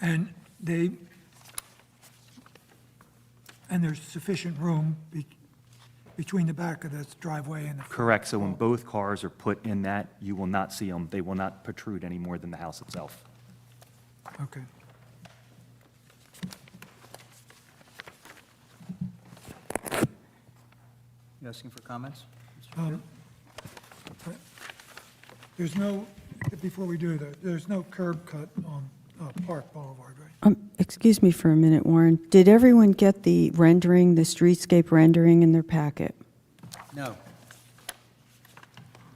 And there's sufficient room between the back of this driveway and the front? Correct, so when both cars are put in that, you will not see them. They will not protrude any more than the house itself. Okay. You asking for comments? There's no, before we do that, there's no curb cut on Park Boulevard, right? Excuse me for a minute, Warren. Did everyone get the rendering, the streetscape rendering in their packet? No.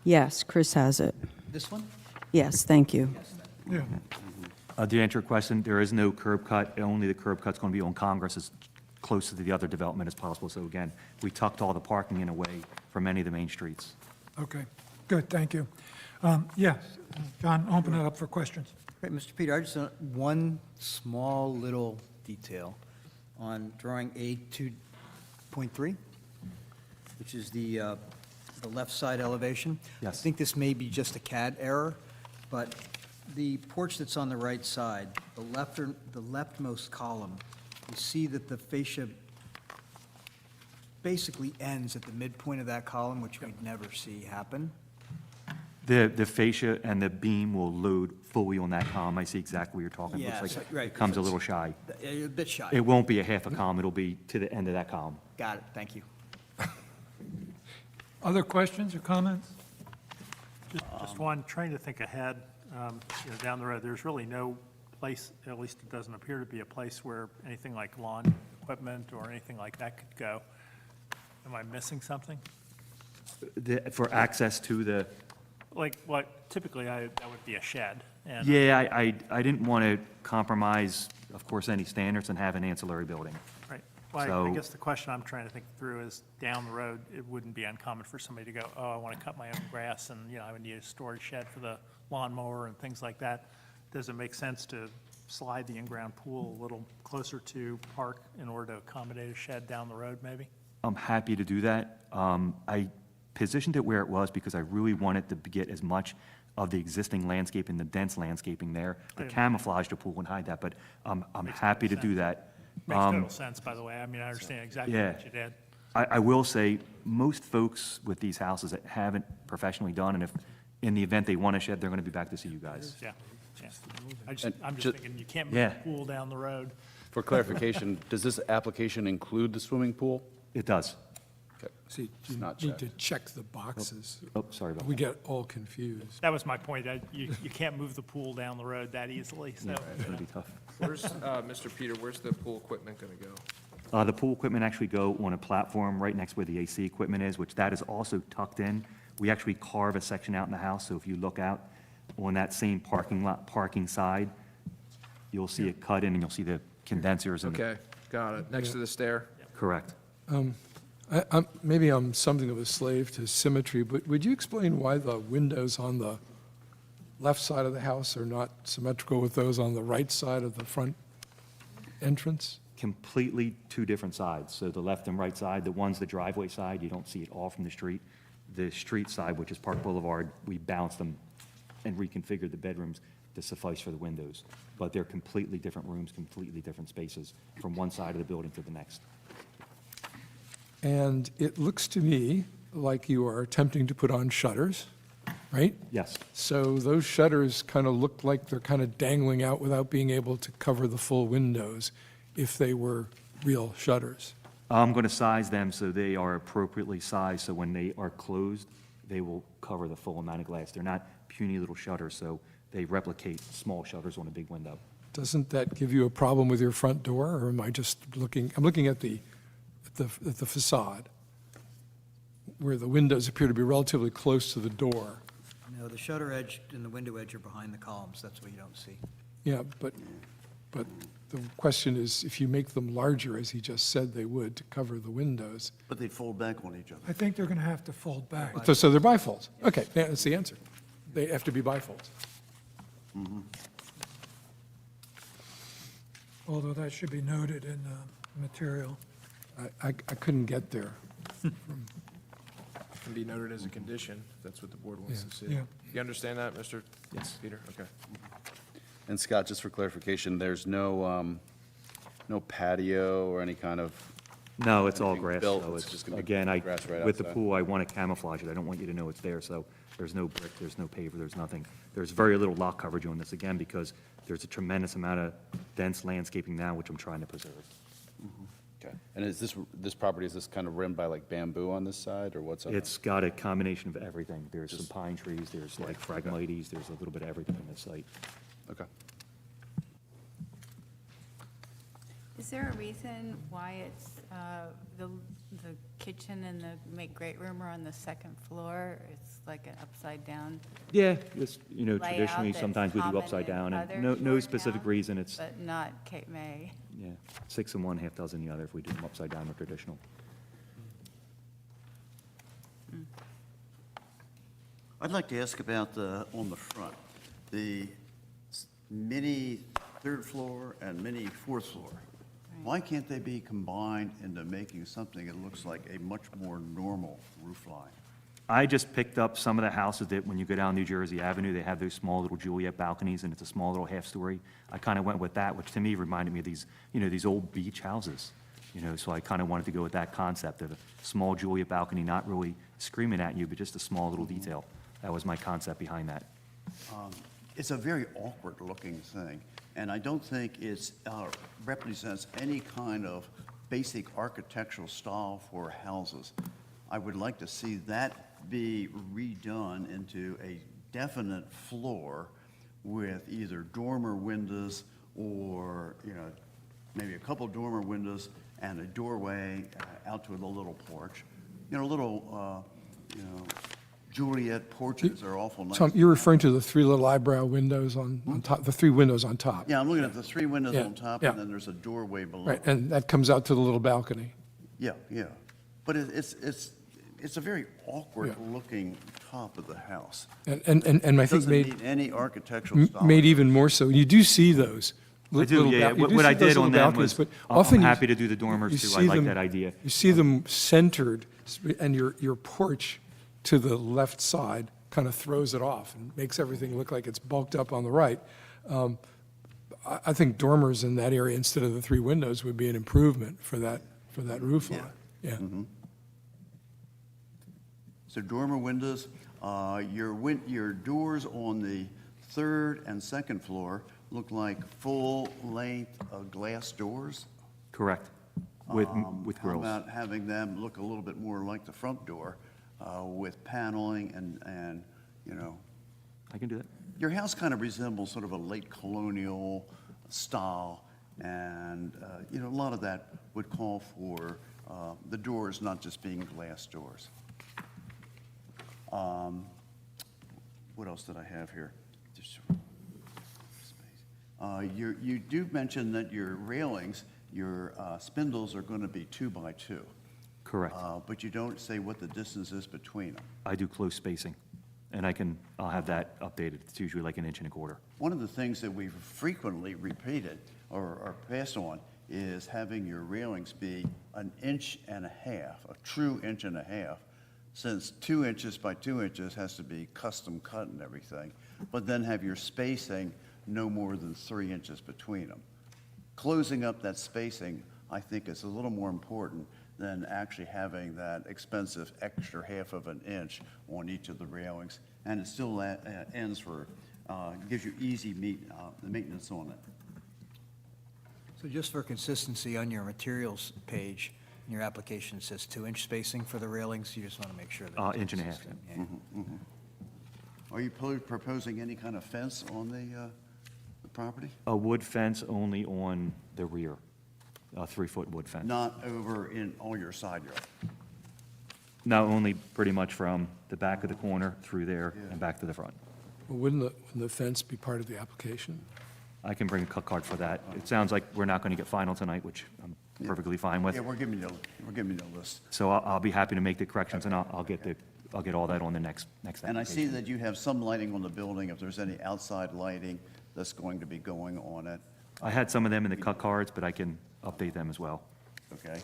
Yes, Chris has it. This one? Yes, thank you. Yeah. To answer your question, there is no curb cut. Only the curb cut's going to be on Congress as close to the other development as possible. So again, we tucked all the parking in away from any of the main streets. Okay, good, thank you. Yes, John, open it up for questions. Great, Mr. Peter, I just want one small little detail on drawing A2.3, which is the left side elevation. Yes. I think this may be just a CAD error, but the porch that's on the right side, the leftmost column, you see that the fascia basically ends at the midpoint of that column, which we'd never see happen. The fascia and the beam will load fully on that column. I see exactly what you're talking about. Yeah, Looks like so- right, it comes a it's- little shy. A bit shy. It won't be a half a column, it'll be to the end of that column. Got it, thank you. Other questions or comments? Just one, trying to think ahead, down the road, there's really no place, at least it doesn't appear to be a place where anything like lawn equipment or anything like that could go. Am I missing something? For access to the, Like, typically, that would be a shed. And yeah, I didn't want to compromise, of course, any standards and have an ancillary building. Right. Well, I So- guess the question I'm trying to think through is, down the road, it wouldn't be uncommon for somebody to go, oh, I want to cut my own grass, and, I would need a storage shed for the lawnmower and things like that. Does it make sense to slide the in-ground pool a little closer to Park in order to accommodate a shed down the road, maybe? I'm happy to do that. I positioned it where it was because I really wanted to get as much of the existing landscaping, the dense landscaping there, to camouflage the pool and hide that, but I'm happy to do that. Makes total sense, by the way. I mean, I understand exactly Yeah. what you did. I will say, most folks with these houses that haven't professionally done, and if, in the event they want a shed, they're going to be back to see you guys. Yeah, yeah. I'm ju- just thinking, you can't move Yeah. the pool down the road. For clarification, does this application include the swimming pool? It does. Okay. See, It's you not need to checked. check the boxes. Oh, sorry about We that. get all confused. That was my point. You can't move the pool down the road that easily, so. It's going to be tough. Where's, Mr. Peter, where's the pool equipment going to go? The pool equipment actually go on a platform right next where the AC equipment is, which that is also tucked in. We actually carve a section out in the house, so if you look out on that same parking side, you'll see it cut in and you'll see the condensers and. Okay, got it. Next to the stair? Correct. Maybe I'm something of a slave to symmetry, but would you explain why the windows on the left side of the house are not symmetrical with those on the right side of the front entrance? Completely two different sides. So the left and right side, the one's the driveway side, you don't see it all from the street. The street side, which is Park Boulevard, we balanced them and reconfigured the bedrooms to suffice for the windows. But they're completely different rooms, completely different spaces from one side of the building to the next. And it looks to me like you are attempting to put on shutters, right? Yes. So those shutters kind of look like they're kind of dangling out without being able to cover the full windows if they were real shutters. I'm going to size them so they are appropriately sized, so when they are closed, they will cover the full amount of glass. They're not puny little shutters, so they replicate small shutters on a big window. Doesn't that give you a problem with your front door, or am I just looking, I'm looking at the facade, where the windows appear to be relatively close to the door. No, the shutter edge and the window edge are behind the columns, that's what you don't see. Yeah, but the question is, if you make them larger, as he just said they would, to cover the windows. But they'd fold back on each other. I think they're going to have to fold back. So they're bifolds. Okay, yeah, that's the answer. They have to be bifolds. Although that should be noted in the material. I couldn't get there. Can be noted as a condition, if that's what the board wants to see. Yeah. You understand that, Mr. Peter? Okay. And Scott, just for clarification, there's no patio or any kind of, No, it's all Anything grass. built, so it's it's- just gonna be Again, grass right with the outside. pool, I want to camouflage it. I don't want you to know it's there, so there's no brick, there's no paver, there's nothing. There's very little lot coverage on this, again, because there's a tremendous amount of dense landscaping now, which I'm trying to preserve. okay. And is this property, is this kind of rimmed by like bamboo on this side, or what's on? It's got a combination of everything. There's some pine trees, there's like phragmites, there's a little bit of everything on this site. Okay. Is there a reason why it's, the kitchen and the make great room are on the second floor? It's like an upside down, Yeah, it's, layout traditionally, that's sometimes we do common upside in down, other and no shore specific towns, reason. It's, but not Cape May. yeah, 6 in one, half dozen the other if we do them upside down or traditional. I'd like to ask about on the front, the mini third floor and mini fourth floor. Why can't they be combined into making something that looks like a much more normal roof line? I just picked up some of the houses that, when you go down New Jersey Avenue, they have those small little Juliet balconies, and it's a small little half-story. I kind of went with that, which to me reminded me of these, these old beach houses. So I kind of wanted to go with that concept of a small Juliet balcony, not really screaming at you, but just a small little detail. That was my concept behind that. It's a very awkward-looking thing, and I don't think it represents any kind of basic architectural style for houses. I would like to see that be redone into a definite floor with either dormer windows or, maybe a couple dormer windows and a doorway out to the little porch. Juliet porches are awful nice. Tom, you're referring to the three little eyebrow windows on top, the three windows on top. Yeah, I'm looking at the three windows Yeah, on top, yeah. and then there's a doorway below. Right, and that comes out to the little balcony. Yeah, yeah. But it's a very awkward-looking top of the house. And I think Doesn't made, need any architectural style. made even more so. You do see those. I do, little yeah. bal- you What I see those did on little them balconies, was, but I'm often you- happy to do the dormers you too. see I like them- that idea. You see them centered, and your porch to the left side kind of throws it off and makes everything look like it's bulked up on the right. I think dormers in that area instead of the 3 windows would be an improvement for that roof line. Yeah. So dormer windows, your doors on the 3rd and 2nd floor look like full-length glass doors? Correct, with grills. How about having them look a little bit more like the front door with paneling and, you know? I can do that. Your house kind of resembles sort of a late colonial style, and, you know, a lot of that would call for the doors not just being glass doors. What else did I have here? You do mention that your railings, your spindles are going to be 2 by 2. Correct. But you don't say what the distance is between them. I do close spacing, and I'll have that updated. It's usually like 1.25 inches. One of the things that we've frequently repeated or passed on is having your railings be 1.5 inches, a true 1.5 inches, since 2 inches by 2 inches has to be custom cut and everything, but then have your spacing no more than 3 inches between them. Closing up that spacing, I think, is a little more important than actually having that expensive extra 1/2 inch on each of the railings, and it still gives you easy maintenance on it. So just for consistency, on your materials page, in your application, it says 2-inch spacing for the railings. You just want to make sure that. 1.5 inches. Yeah. Are you proposing any kind of fence on the property? A wood fence only on the rear, a 3-foot wood fence. Not over in all your side yard? No, only pretty much from the back of the corner through there and back to the front. Well, wouldn't the fence be part of the application? I can bring a cut card for that. It sounds like we're not going to get final tonight, which I'm perfectly fine with. Yeah, we're giving you a list. So I'll be happy to make the corrections, and I'll get all that on the next application. And I see that you have some lighting on the building, if there's any outside lighting that's going to be going on it. I had some of them in the cut cards, but I can update them as well. Okay?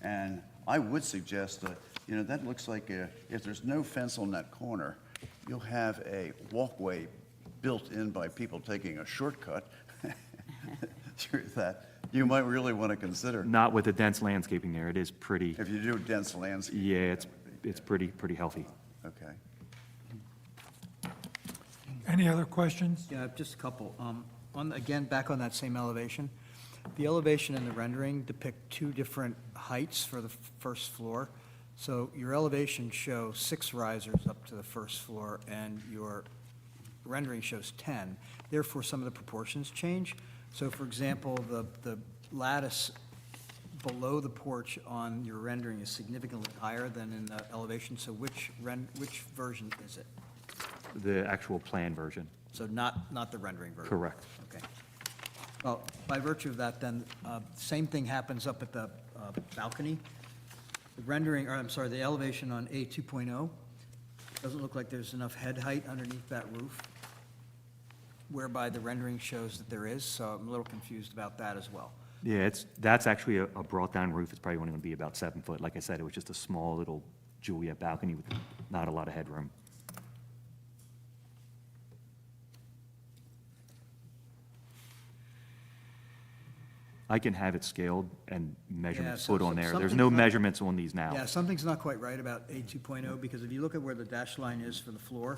And I would suggest that, you know, that looks like if there's no fence on that corner, you'll have a walkway built in by people taking a shortcut that you might really want to consider. Not with the dense landscaping there. It is pretty, If you do dense landscape. yeah, it's pretty healthy. Okay. Any other questions? Yeah, just a couple. Again, back on that same elevation, the elevation and the rendering depict 2 different heights for the first floor. So your elevation shows 6 risers up to the first floor, and your rendering shows 10. Therefore, some of the proportions change. So for example, the lattice below the porch on your rendering is significantly higher than in the elevation. So which version is it? The actual plan version. So not the rendering version? Correct. Okay. Well, by virtue of that, then, same thing happens up at the balcony. The rendering, or I'm sorry, the elevation on A 2.0, doesn't look like there's enough head height underneath that roof, whereby the rendering shows that there is, so I'm a little confused about that as well. Yeah, that's actually a brought-down roof. It's probably only going to be about 7 foot. Like I said, it was just a small little Juliet balcony with not a lot of headroom. I can have it scaled and measurements Yeah, put on there. There's something's no not- measurements on these now. Yeah, something's not quite right about A 2.0, because if you look at where the dash line is for the floor,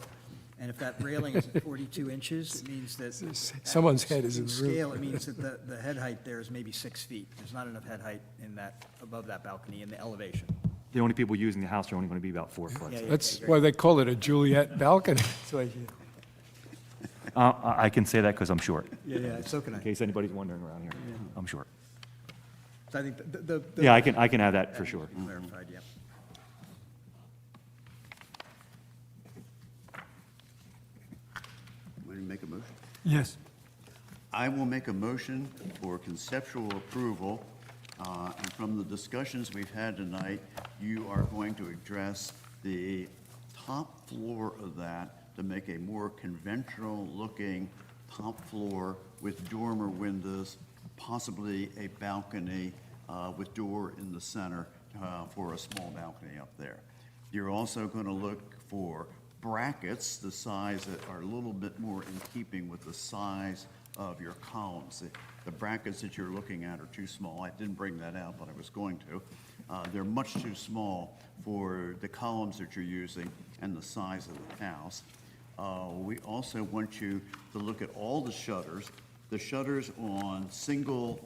and if that railing is at 42 inches, it means that. Someone's head is in the roof. Scale, it means that the head height there is maybe 6 feet. There's not enough head height in that, above that balcony in the elevation. The only people using the house are only going to be about 4 foot. Yeah, yeah. That's why they call it a Juliet balcony. I can say that because I'm short, Yeah, so can I. in case anybody's wondering around here. I'm short. So I think the. Yeah, I can have that for sure. Clarified, yeah. Want to make a motion? Yes. I will make a motion for conceptual approval, and from the discussions we've had tonight, you are going to address the top floor of that to make a more conventional-looking top floor with dormer windows, possibly a balcony with door in the center for a small balcony up there. You're also going to look for brackets, the size that are a little bit more in keeping with the size of your columns. The brackets that you're looking at are too small. I didn't bring that out, but I was going to. They're much too small for the columns that you're using and the size of the house. We also want you to look at all the shutters. The shutters on single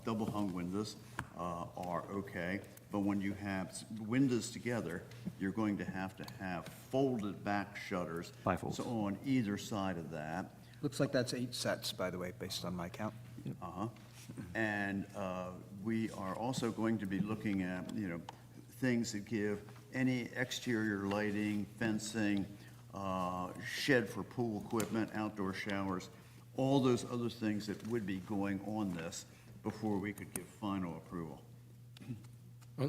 double-hung windows are okay, but when you have windows together, you're going to have folded back shutters. Bifolds. So on either side of that. Looks like that's 8 sets, by the way, based on my count. Uh-huh. And we are also going to be looking at, things that give any exterior lighting, fencing, shed for pool equipment, outdoor showers, all those other things that would be going on this before we could give final approval.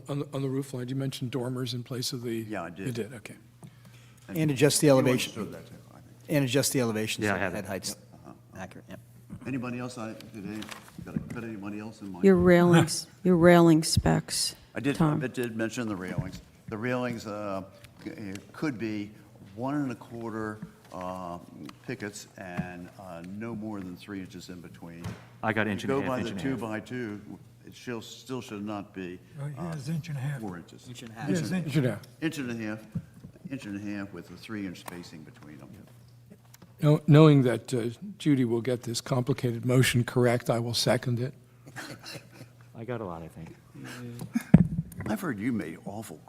On the roof line, you mentioned dormers in place of the... Yeah, I did. You did, okay. And adjust the You elevation. understood that too, I think. And adjust the elevation Yeah, so I have head it. height's accurate, yep. Anybody else, got to cut anybody else in mind? Your railing specs, I did Tom. mention the railings. The railings could be 1 1/4 pickets and no more than 3 inches in between. I got inch and a half, Go by inch the and a 2 half. by 2, it still should not be Here's inch and a half. 4 inches. Inch and a half. Here's inch. You should have. Inch and a half with a 3-inch spacing between them. Knowing that Judy will get this complicated motion correct, I will second it. I got a lot, I think. I've heard you made awful.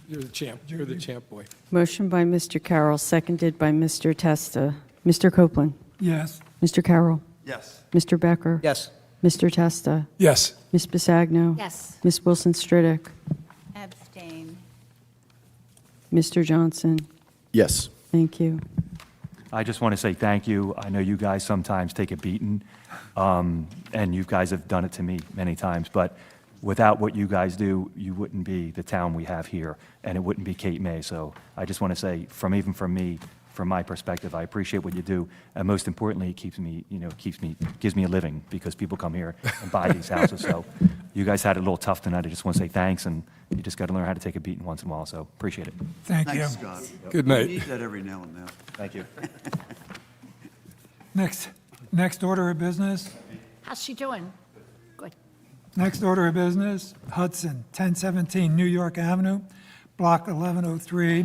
You're the champ. You're the champ boy. Motion by Mr. Carroll, seconded by Mr. Testa. Mr. Copeland? Yes. Mr. Carroll? Yes. Mr. Becker? Yes. Mr. Testa? Yes. Ms. Bisagno? Yes. Ms. Wilson Stridick? Abstain. Mr. Johnson? Yes. Thank you. I just want to say thank you. I know you guys sometimes take a beating, and you guys have done it to me many times, but without what you guys do, you wouldn't be the town we have here, and it wouldn't be Cape May. So I just want to say, from me, from my perspective, I appreciate what you do, and most importantly, it gives me a living, because people come here and buy these houses. So you guys had it a little tough tonight. I just want to say thanks, and you just got to learn how to take a beating once in a while, so appreciate it. Thank you. Thanks, Scott. Good night. We need that every now and then. Thank you. Next order of business. How's she doing? Good. Next order of business, Hudson, 1017 New York Avenue, Block 1103,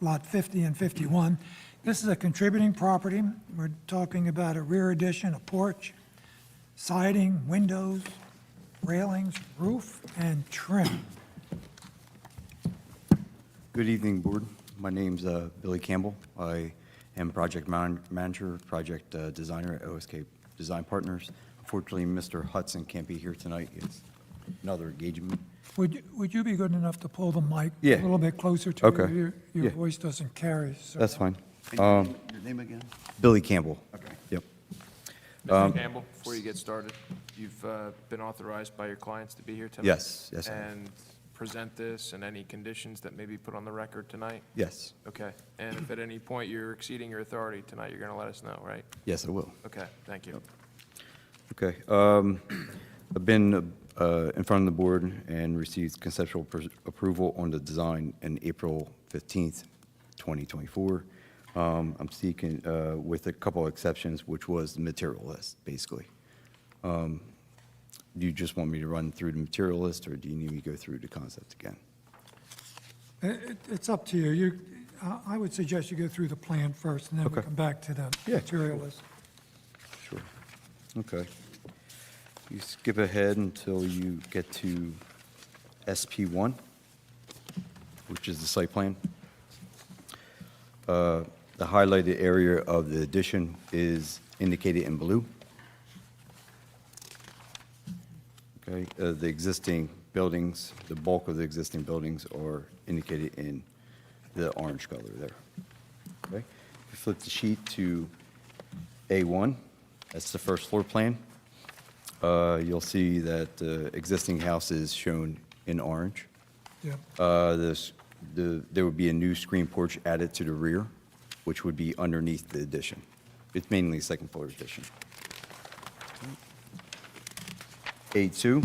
Lot 50 and 51. This is a contributing property. We're talking about a rear addition, a porch, siding, windows, railings, roof, and trim. Good evening, Board. My name's Billy Campbell. I am project manager, project designer at OSK Design Partners. Unfortunately, Mr. Hudson can't be here tonight. It's another engagement. Would you be good enough to pull the mic Yeah. a little bit closer to Okay. you? Your Yeah. voice doesn't carry. So. That's fine. Your name again? Billy Campbell. Okay. Yep. Mr. Campbell, before you get started, you've been authorized by your clients to be here tonight? Yes, yes, I have. And present this and any conditions that may be put on the record tonight? Yes. Okay. And if at any point you're exceeding your authority tonight, you're going to let us know, right? Yes, I will. Okay, thank you. Okay. I've been in front of the board and received conceptual approval on the design in April 15th, 2024. I'm seeking, with a couple of exceptions, which was the material list, basically. Do you just want me to run through the material list, or do you need me to go through the concept again? It's up to you. I would suggest you go through the plan first, and then we Okay. come back to the Yeah. material list. Sure. Okay. You skip ahead until you get to SP1, which is the site plan. The highlighted area of the addition is indicated in blue. Okay, the existing buildings, the bulk of the existing buildings are indicated in the orange color there. Okay, if you flip the sheet to A1, that's the first floor plan. You'll see that the existing house is shown in orange. Yep. There would be a new screen porch added to the rear, which would be underneath the addition. It's mainly a second floor addition. A2,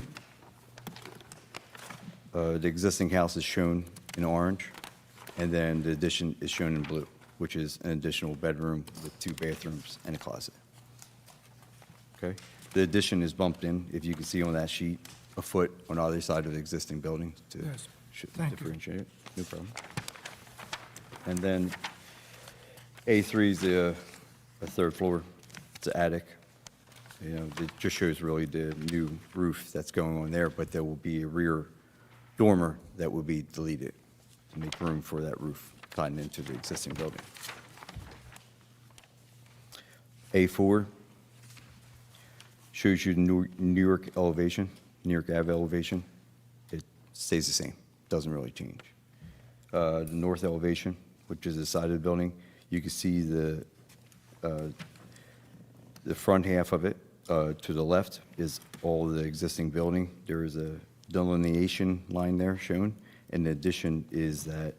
the existing house is shown in orange. And then the addition is shown in blue, which is an additional bedroom with 2 bathrooms and a closet. Okay? The addition is bumped in, if you can see on that sheet, a foot on either side of the existing building to Yes. Thank you. differentiate it. No problem. And then A3 is a third floor. It's an attic. You know, it just shows really the new roof that's going on there, but there will be a rear dormer that will be deleted to make room for that roof tied into the existing building. A4 shows you the New York elevation, New York Ave elevation. It stays the same, doesn't really change. The north elevation, which is the side of the building, you can see the front half of it. To the left is all the existing building. There is a delineation line there shown. And the addition is that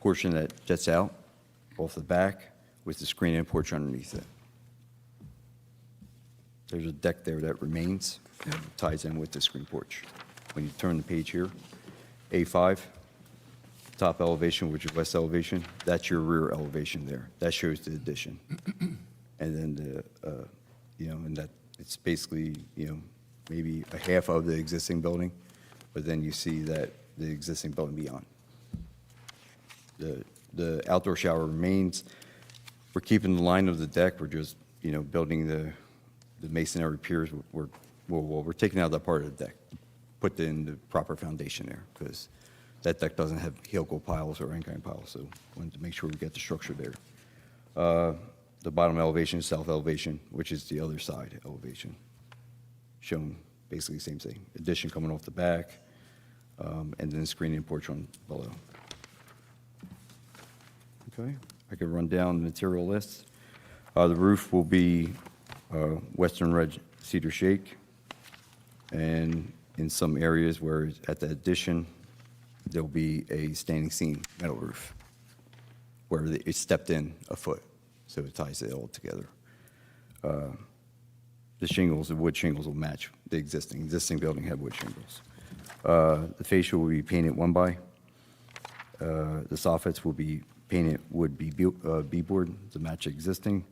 portion that jets out off the back with the screen-in porch underneath it. There's a deck there that remains, ties in with the screen porch. When you turn the page here, A5, top elevation, which is west elevation, that's your rear elevation there. That shows the addition. And then and that it's basically, maybe a half of the existing building, but then you see that the existing building beyond. The outdoor shower remains. We're keeping the line of the deck. We're just, building the masonry piers. We're taking out that part of the deck, put in the proper foundation there, because that deck doesn't have helical piles or any kind of piles, so wanted to make sure we get the structure there. The bottom elevation is south elevation, which is the other side elevation, shown basically the same thing. Addition coming off the back, and then screening porch on below. Okay, I could run down the material list. The roof will be western red cedar shake, and in some areas where at the addition, there'll be a standing seam metal roof, where it stepped in a foot, so it ties it all together. The shingles, the wood shingles will match the existing building had wood shingles. The fascia will be painted 1x. The soffits will be painted wood B-board to match existing.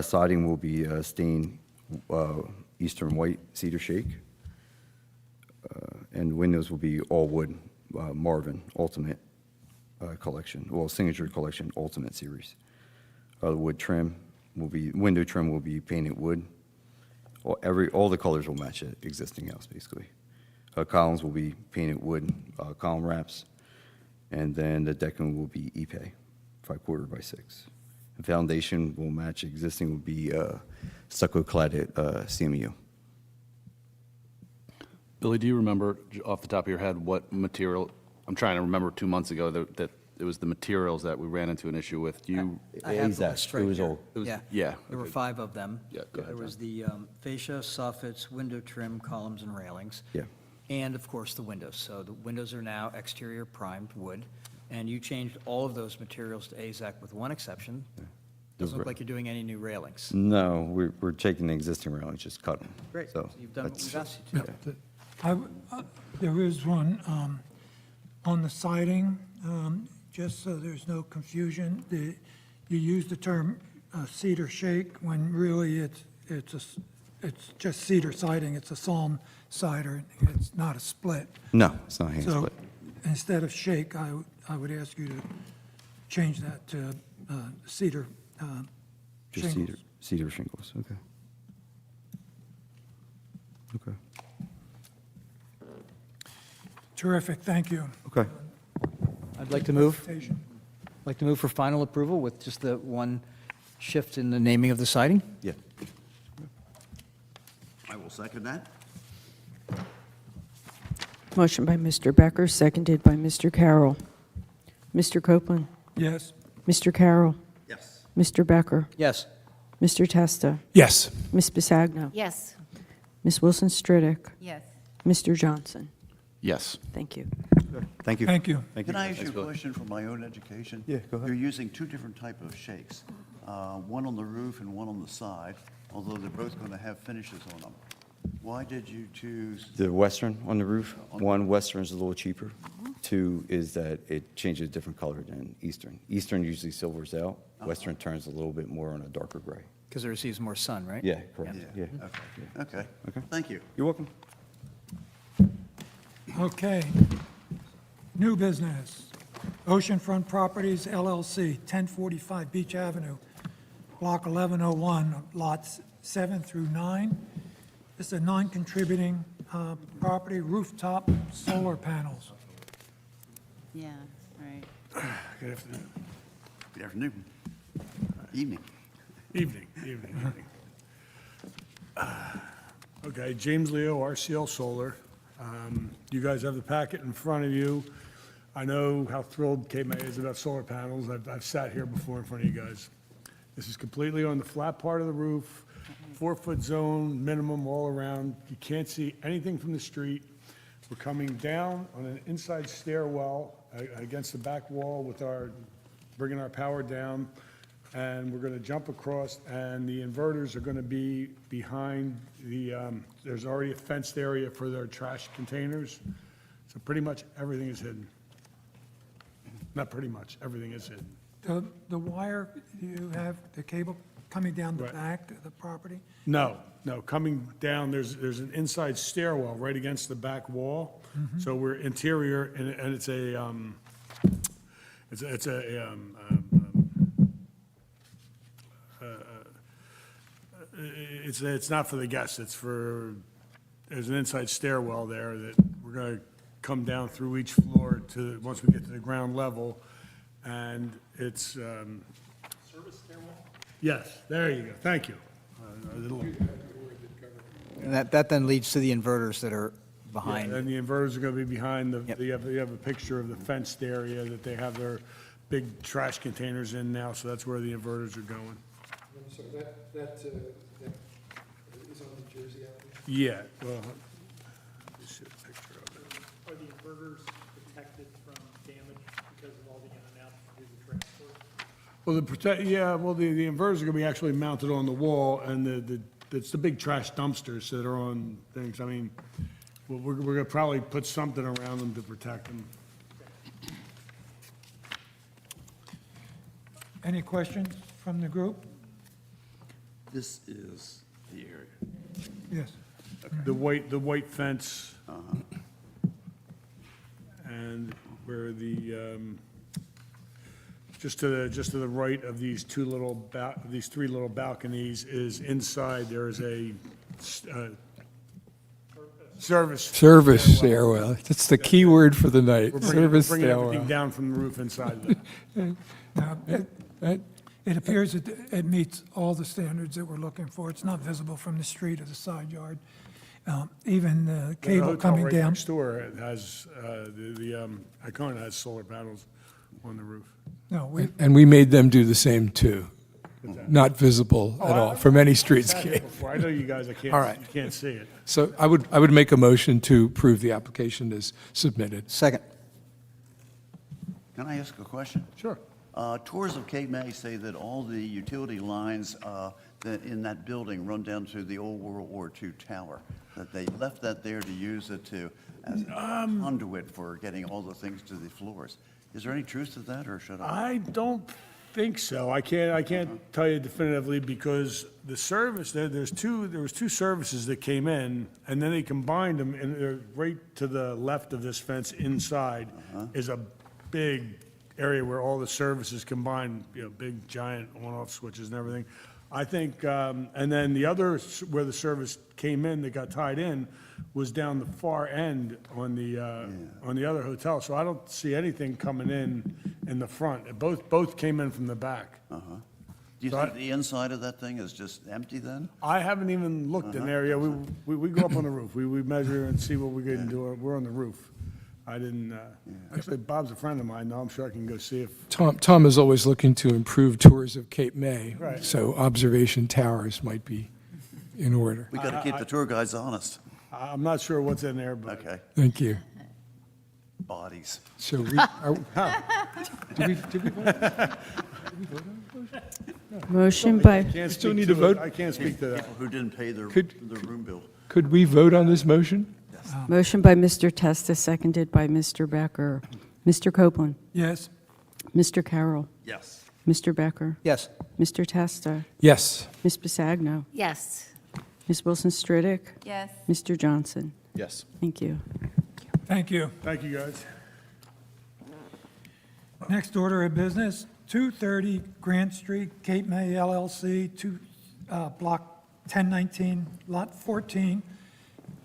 Siding will be stained eastern white cedar shake. And windows will be all wood Marvin Ultimate Collection, Signature Collection Ultimate Series. The window trim will be painted wood. All the colors will match the existing house, basically. Columns will be painted wood, column wraps, and then the decking will be Ipe, 5/4 by 6. The foundation will match existing, will be stucco-cladded CMU. Billy, do you remember off the top of your head what material, I'm trying to remember 2 months ago that it was the materials that we ran into an issue with. Do you? I have the list right It was here. all- Yeah. There were Okay. 5 of them. Yeah, go ahead, There was the fascia, soffits, window trim, columns, and railings. Yeah. And of course, the windows. So the windows are now exterior primed wood, and you changed all of those materials to AZAC with one exception. Doesn't look like you're doing any new railings. No, we're taking the existing railings, just cut them. Great. So You've done what that's- we've asked you to. There is one on the siding, just so there's no confusion. You use the term cedar shake when really it's just cedar siding. It's a Psalm cider. It's not a split. No, it's not hand So split. instead of shake, I would ask you to change that to cedar Just shingles. cedar shingles, okay. Okay, Terrific, thank you. okay. I'd like to move. Presentation. I'd like to move for final approval with just the one shift in the naming of the siding. Yeah. I will second that. Motion by Mr. Becker, seconded by Mr. Carroll. Mr. Copeland? Yes. Mr. Carroll? Yes. Mr. Becker? Yes. Mr. Testa? Yes. Ms. Bisagno? Yes. Ms. Wilson Stridick? Yes. Mr. Johnson? Yes. Thank you. Thank you. Thank you. Thank you. Can I ask you a question for my own education? Yeah, go ahead. You're using 2 different type of shakes, one on the roof and one on the side, although they're both going to have finishes on them. Why did you choose? The western on the roof, one, western is a little cheaper. Two is that it changes a different color than eastern. Eastern usually silvers out, western turns a little bit more on a darker gray. Because it receives more sun, right? Yeah, correct, yeah. Okay. Okay. Thank you. You're welcome. Okay. New business. Oceanfront Properties LLC, 1045 Beach Avenue, Block 1101, lots 7 through 9. This is a non-contributing property, rooftop solar panels. Yeah, right. Good afternoon. Good afternoon. Evening. Evening. Okay, James Leo, RCL Solar. You guys have the packet in front of you. I know how thrilled Cape May is about solar panels. I've sat here before in front of you guys. This is completely on the flat part of the roof, 4-foot zone minimum all around. You can't see anything from the street. We're coming down on an inside stairwell against the back wall with bringing our power down, and we're going to jump across, and the inverters are going to be behind there's already a fenced area for their trash containers, so pretty much everything is hidden. Not pretty much, everything is hidden. The wire, you have the cable coming down the Right. back of the property? No, coming down, there's an inside stairwell right against the back wall. So we're interior, and it's not for the guests, there's an inside stairwell there that we're gonna come down through each floor once we get to the ground level, and it's, Service stairwell? Yes, there you go, thank you. And that then leads to the inverters that are behind. And the inverters are going to be behind Yep. you have a picture of the fenced area that they have their big trash containers in now, so that's where the inverters are going. So that is on New Jersey Avenue? Yeah, well, let me see a picture of it. Are the inverters protected from damage because of all the in and out due to transport? Well, the inverters are going to be actually mounted on the wall, and it's the big trash dumpsters that are on things. I mean, we're going to probably put something around them to protect them. Any questions from the group? This is the area. Yes. The white fence, and where just to the right of these three little balconies is inside, there is a service. Service stairwell. That's the key word for the night. We're Service bringing everything stairwell. down from the roof inside of that. It appears that it meets all the standards that we're looking for. It's not visible from the street or the side yard. Even the The cable hotel coming right down. next door has, the Icona has solar panels on the roof. No, And we made them do the same too. Not visible at all from any I've sat here streetscape. before. I know you guys, All right. you can't see it. So I would make a motion to approve the application as submitted. Second. Can I ask a question? Sure. Tours of Cape May say that all the utility lines that in that building run down to the old World War II tower, that they left that there to use it as a conduit for getting all the things to the floors. Is there any truth to that, or should I? I don't think so. I can't tell you definitively because the service, there was two services that came in, and then they combined them, and they're right to the left of this fence inside is a big area where all the services combined, big giant on-off switches and everything. I think, and then the other, where the service came in that got tied in, was down the far end on the other hotel. So I don't see anything coming in the front. Both came in from the back. Do you think the inside of that thing is just empty then? I haven't even looked in there. Yeah, we go up on the roof. We measure and see what we can do. We're on the roof. I didn't, actually, Bob's a friend of mine, now I'm sure I can go see if, Tom is always looking to improve tours of Cape May. Right. So observation towers might be in order. We got to keep the tour guides honest. I'm not sure what's in there, but. Okay. Thank you. Bodies. So did we vote? Motion by, We still need to vote? I can't speak to that. People who didn't pay their room bill. Could we vote on this motion? motion by Mr. Testa, seconded by Mr. Becker. Mr. Copeland? Yes. Mr. Carroll? Yes. Mr. Becker? Yes. Mr. Testa? Yes. Ms. Bisagno? Yes. Ms. Wilson Stridick? Yes. Mr. Johnson? Yes. Thank you. Thank you. Thank you, guys. Next order of business, 230 Grant Street, Cape May LLC, Block 1019, Lot 14.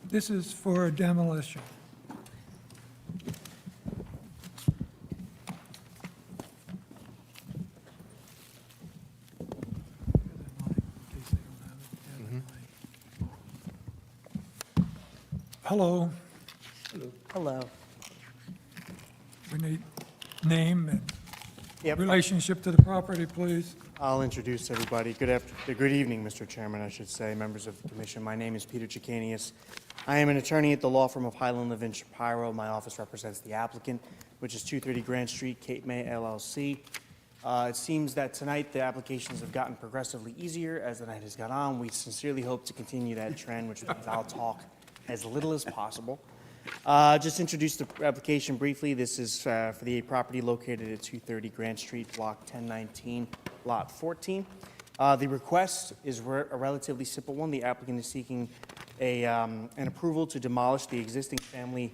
This is for a demolition. Hello. Hello. We need name and Yep. relationship to the property, please. I'll introduce everybody. Good evening, Mr. Chairman, I should say, members of the commission. My name is Peter Chicanius. I am an attorney at the law firm of Highland Levin Shapiro. My office represents the applicant, which is 230 Grant Street, Cape May LLC. It seems that tonight the applications have gotten progressively easier as the night has gone on. We sincerely hope to continue that trend, which means I'll talk as little as possible. Just introduce the application briefly. This is for the property located at 230 Grant Street, Block 1019, Lot 14. The request is a relatively simple one. The applicant is seeking an approval to demolish the existing family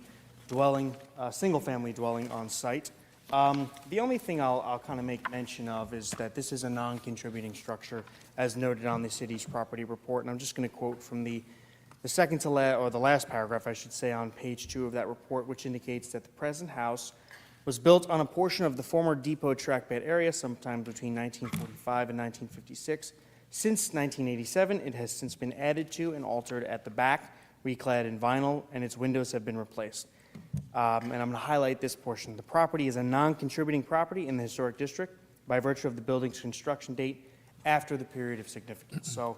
dwelling, single-family dwelling on site. The only thing I'll kind of make mention of is that this is a non-contributing structure, as noted on the city's property report, and I'm just going to quote from the second to or the last paragraph, I should say, on page 2 of that report, which indicates that the present house was built on a portion of the former depot track bed area sometime between 1945 and 1956. Since 1987, it has since been added to and altered at the back, reclad in vinyl, and its windows have been replaced. And I'm going to highlight this portion. The property is a non-contributing property in the historic district by virtue of the building's construction date after the period of significance. So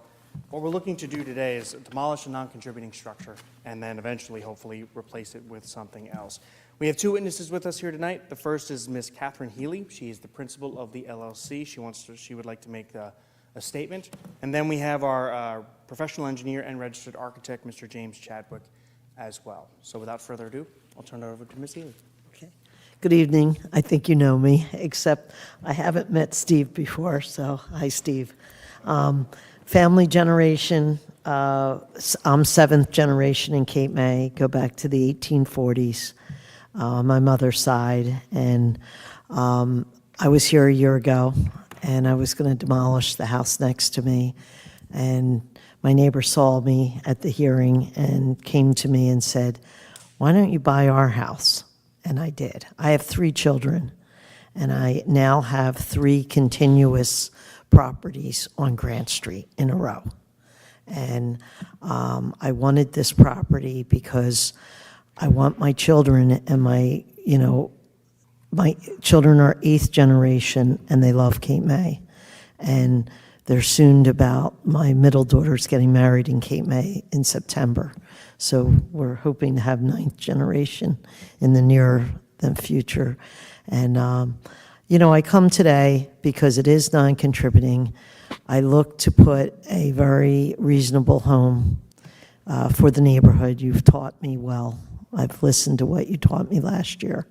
what we're looking to do today is demolish a non-contributing structure and then eventually, hopefully, replace it with something else. We have two witnesses with us here tonight. The first is Ms. Catherine Healy. She is the principal of the LLC. She would like to make a statement. And then we have our professional engineer and registered architect, Mr. James Chadwick, as well. So without further ado, I'll turn it over to Ms. Healy. Good evening. I think you know me, except I haven't met Steve before, so hi, Steve. Family generation, I'm seventh generation in Cape May, go back to the 1840s, my mother's side. And I was here a year ago, and I was going to demolish the house next to me. And my neighbor saw me at the hearing and came to me and said, "Why don't you buy our house?" And I did. I have 3 children, and I now have 3 continuous properties on Grant Street in a row. And I wanted this property because I want my children and my children are 8th generation and they love Cape May. And they're soon about, my middle daughter's getting married in Cape May in September. So we're hoping to have 9th generation in the near future. And I come today because it is non-contributing. I look to put a very reasonable home for the neighborhood. You've taught me well. I've listened to what you taught me last year.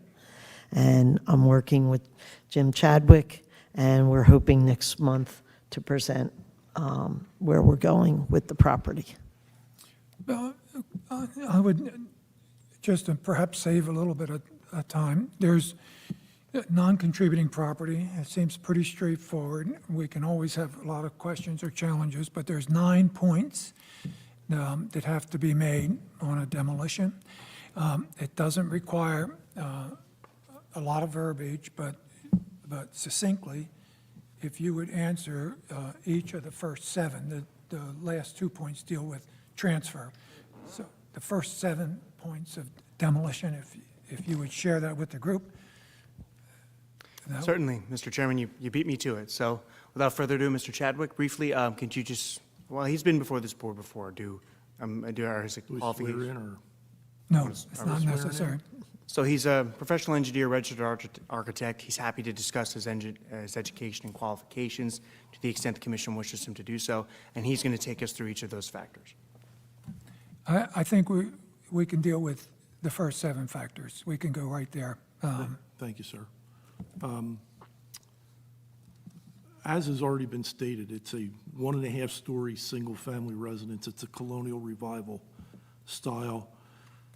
And I'm working with Jim Chadwick, and we're hoping next month to present where we're going with the property. I would, just to perhaps save a little bit of time, there's non-contributing property. It seems pretty straightforward. We can always have a lot of questions or challenges, but there's 9 points that have to be made on a demolition. It doesn't require a lot of verbiage, but succinctly, if you would answer each of the first 7, the last 2 points deal with transfer. So the first 7 points of demolition, if you would share that with the group. Certainly, Mr. Chairman, you beat me to it. So without further ado, Mr. Chadwick, briefly, could you just, well, he's been before this board before, do our qualifications? No, it's not necessary. So he's a professional engineer, registered architect. He's happy to discuss his education and qualifications to the extent the commission wishes him to do so, and he's going to take us through each of those factors. I think we can deal with the first 7 factors. We can go right there. Thank you, sir. As has already been stated, it's a 1.5-story, single-family residence. It's a colonial revival style.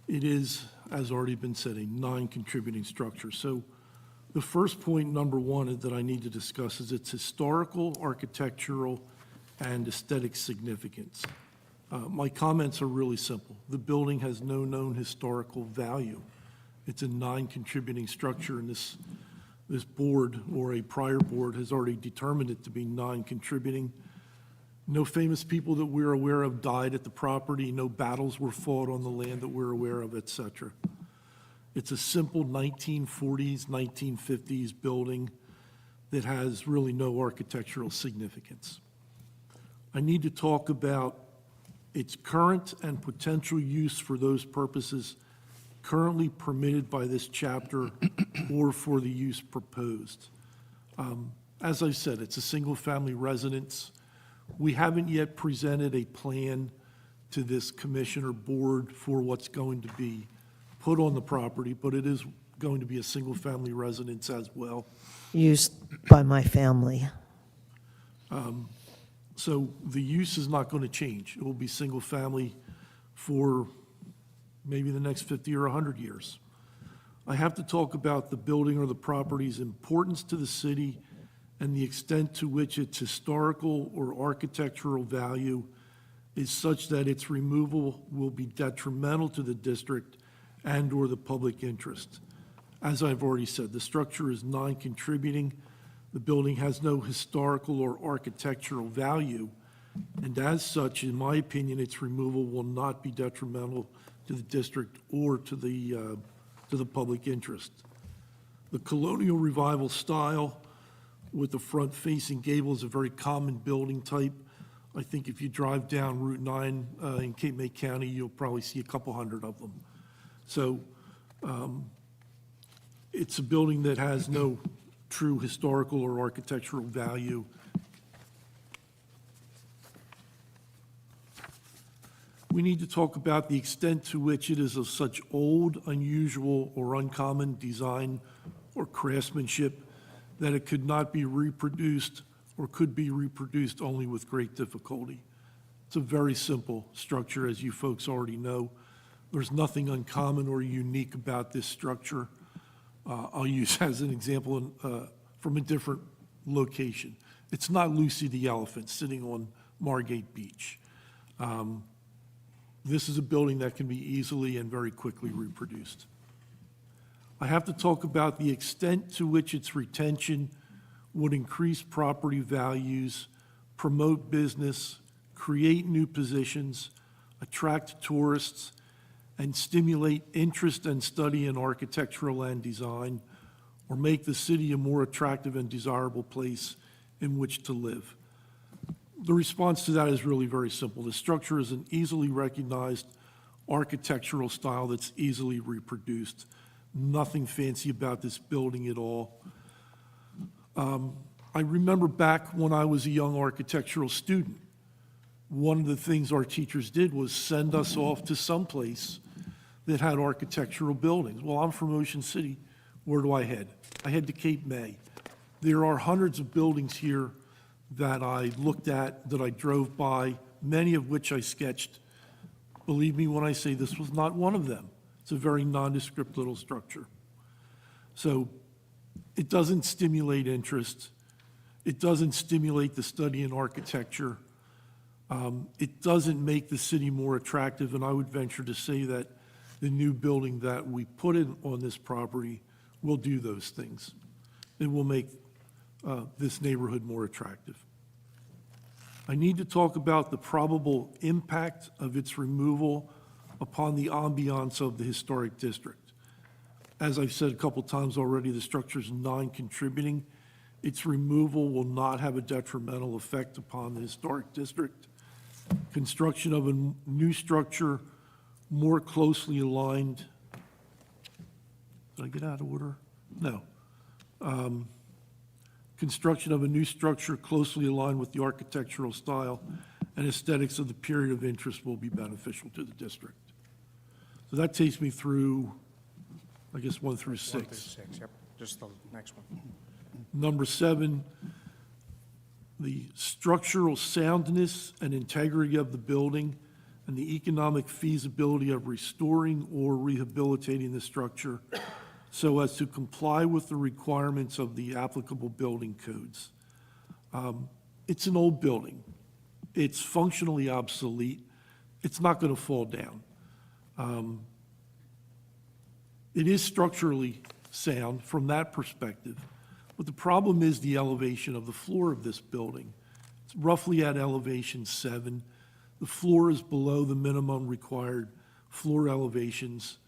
It is, as already been said, a non-contributing structure. So the first point, number 1, that I need to discuss is its historical, architectural, and aesthetic significance. My comments are really simple. The building has no known historical value. It's a non-contributing structure, and this board or a prior board has already determined it to be non-contributing. No famous people that we're aware of died at the property. No battles were fought on the land that we're aware of, et cetera. It's a simple 1940s, 1950s building that has really no architectural significance. I need to talk about its current and potential use for those purposes currently permitted by this chapter or for the use proposed. As I said, it's a single-family residence. We haven't yet presented a plan to this commission or board for what's going to be put on the property, but it is going to be a single-family residence as well. Used by my family. So the use is not going to change. It will be single-family for maybe the next 50 or 100 years. I have to talk about the building or the property's importance to the city and the extent to which its historical or architectural value is such that its removal will be detrimental to the district and/or the public interest. As I've already said, the structure is non-contributing. The building has no historical or architectural value, and as such, in my opinion, its removal will not be detrimental to the district or to the public interest. The colonial revival style with the front-facing gable is a very common building type. I think if you drive down Route 9 in Cape May County, you'll probably see a couple hundred of them. So it's a building that has no true historical or architectural value. We need to talk about the extent to which it is of such old, unusual, or uncommon design or craftsmanship that it could not be reproduced or could be reproduced only with great difficulty. It's a very simple structure, as you folks already know. There's nothing uncommon or unique about this structure. I'll use as an example from a different location. It's not Lucy the elephant sitting on Margate Beach. This is a building that can be easily and very quickly reproduced. I have to talk about the extent to which its retention would increase property values, promote business, create new positions, attract tourists, and stimulate interest and study in architectural and design, or make the city a more attractive and desirable place in which to live. The response to that is really very simple. The structure is an easily recognized architectural style that's easily reproduced. Nothing fancy about this building at all. I remember back when I was a young architectural student, one of the things our teachers did was send us off to someplace that had architectural buildings. Well, I'm from Ocean City. Where do I head? I head to Cape May. There are hundreds of buildings here that I looked at, that I drove by, many of which I sketched. Believe me when I say this was not one of them. It's a very nondescript little structure. So it doesn't stimulate interest. It doesn't stimulate the study in architecture. It doesn't make the city more attractive, and I would venture to say that the new building that we put in on this property will do those things. It will make this neighborhood more attractive. I need to talk about the probable impact of its removal upon the ambiance of the historic district. As I've said a couple times already, the structure is non-contributing. Its removal will not have a detrimental effect upon the historic district. Construction of a new structure more closely aligned Did I get out of order? No. Construction of a new structure closely aligned with the architectural style and aesthetics of the period of interest will be beneficial to the district. So that takes me through, I guess, 1 through 6. 1 through 6, yep, just the next one. Number 7, the structural soundness and integrity of the building and the economic feasibility of restoring or rehabilitating the structure so as to comply with the requirements of the applicable building codes. It's an old building. It's functionally obsolete. It's not going to fall down. It is structurally sound from that perspective, but the problem is the elevation of the floor of this building. It's roughly at elevation 7. The floor is below the minimum required floor elevations.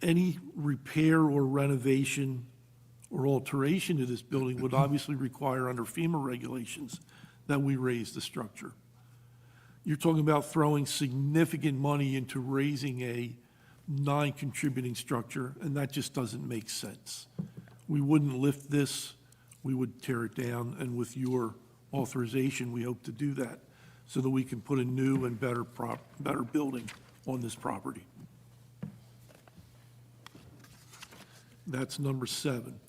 Any repair or renovation or alteration to this building would obviously require, under FEMA regulations, that we raise the structure. You're talking about throwing significant money into raising a non-contributing structure, and that just doesn't make sense. We wouldn't lift this, we would tear it down, and with your authorization, we hope to do that so that we can put a new and better building on this property. That's number 7.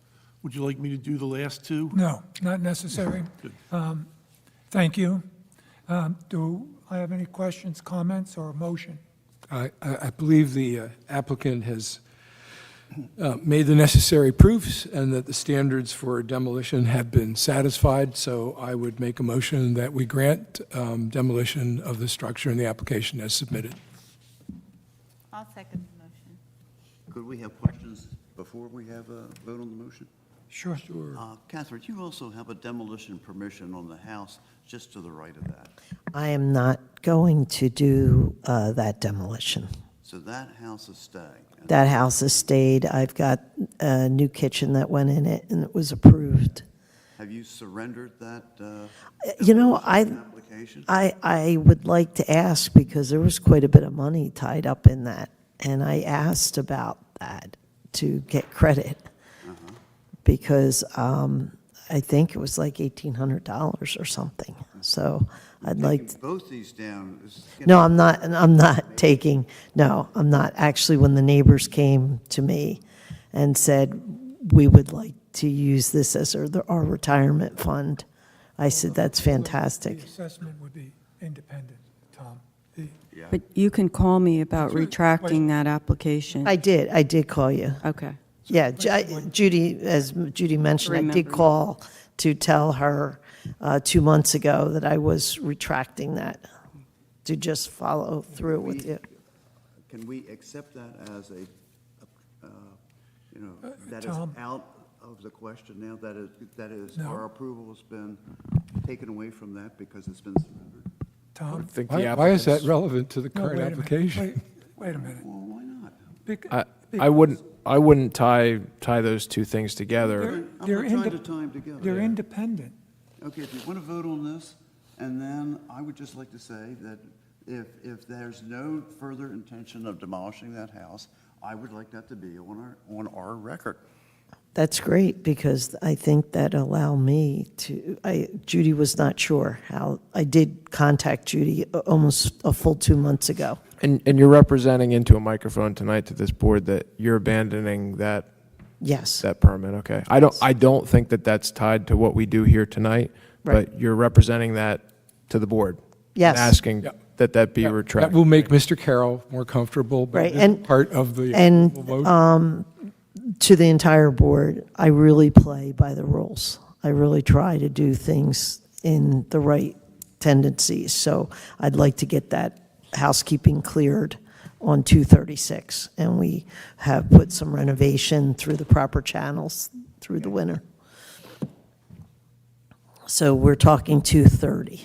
Would you like me to do the last 2? No, not necessary. Thank you. Do I have any questions, comments, or a motion? I believe the applicant has made the necessary proofs and that the standards for demolition have been satisfied, so I would make a motion that we grant demolition of the structure in the application as submitted. I'll second the motion. Could we have questions before we have a vote on the motion? Sure. Catherine, you also have a demolition permission on the house just to the right of that. I am not going to do that demolition. So that house is staying. And That house has stayed. I've got a new kitchen that went in it, and it was approved. have you surrendered that You know, application? I would like to ask, because there was quite a bit of money tied up in that, and I asked about that to get credit, because I think it was like $1,800 or something. So I'd like, Taking both these down is no, I'm not taking, no, I'm not. Actually, when the neighbors came to me and said, we would like to use this as our retirement fund, I said, that's fantastic. The assessment would be independent, Tom. But you can call me about retracting that application. I did call you. Okay. Yeah, Judy, as Judy mentioned, I did Remember. call to tell her 2 months ago that I was retracting that, to just follow through with you. Can we accept that as that is Tom? out of the question now? That is, No. our approval has been taken away from that because it's been surrendered? Tom? think Why the why is that applicant's- relevant to the No, current wait a minute. application? Wait a minute. Well, why not? I wouldn't tie those two things together. I'm They're not trying to indep- tie them together. They're independent. Okay, if you want to vote on this, and then I would just like to say that if there's no further intention of demolishing that house, I would like that to be on our record. That's great, because I think that allow me to, Judy was not sure how, I did contact Judy almost a full 2 months ago. And you're representing into a microphone tonight to this board that you're abandoning that Yes, that permit, okay? I don't think that that's tied to what we do here tonight, Right. but you're representing that to the board. Yes. And asking Yeah. that be That retracted. will make Mr. Carroll more comfortable, but Right, it isn't and- part of the and approval vote. to the entire board, I really play by the rules. I really try to do things in the right tendencies. So I'd like to get that housekeeping cleared on 236. And we have put some renovation through the proper channels through the winter. So we're talking 230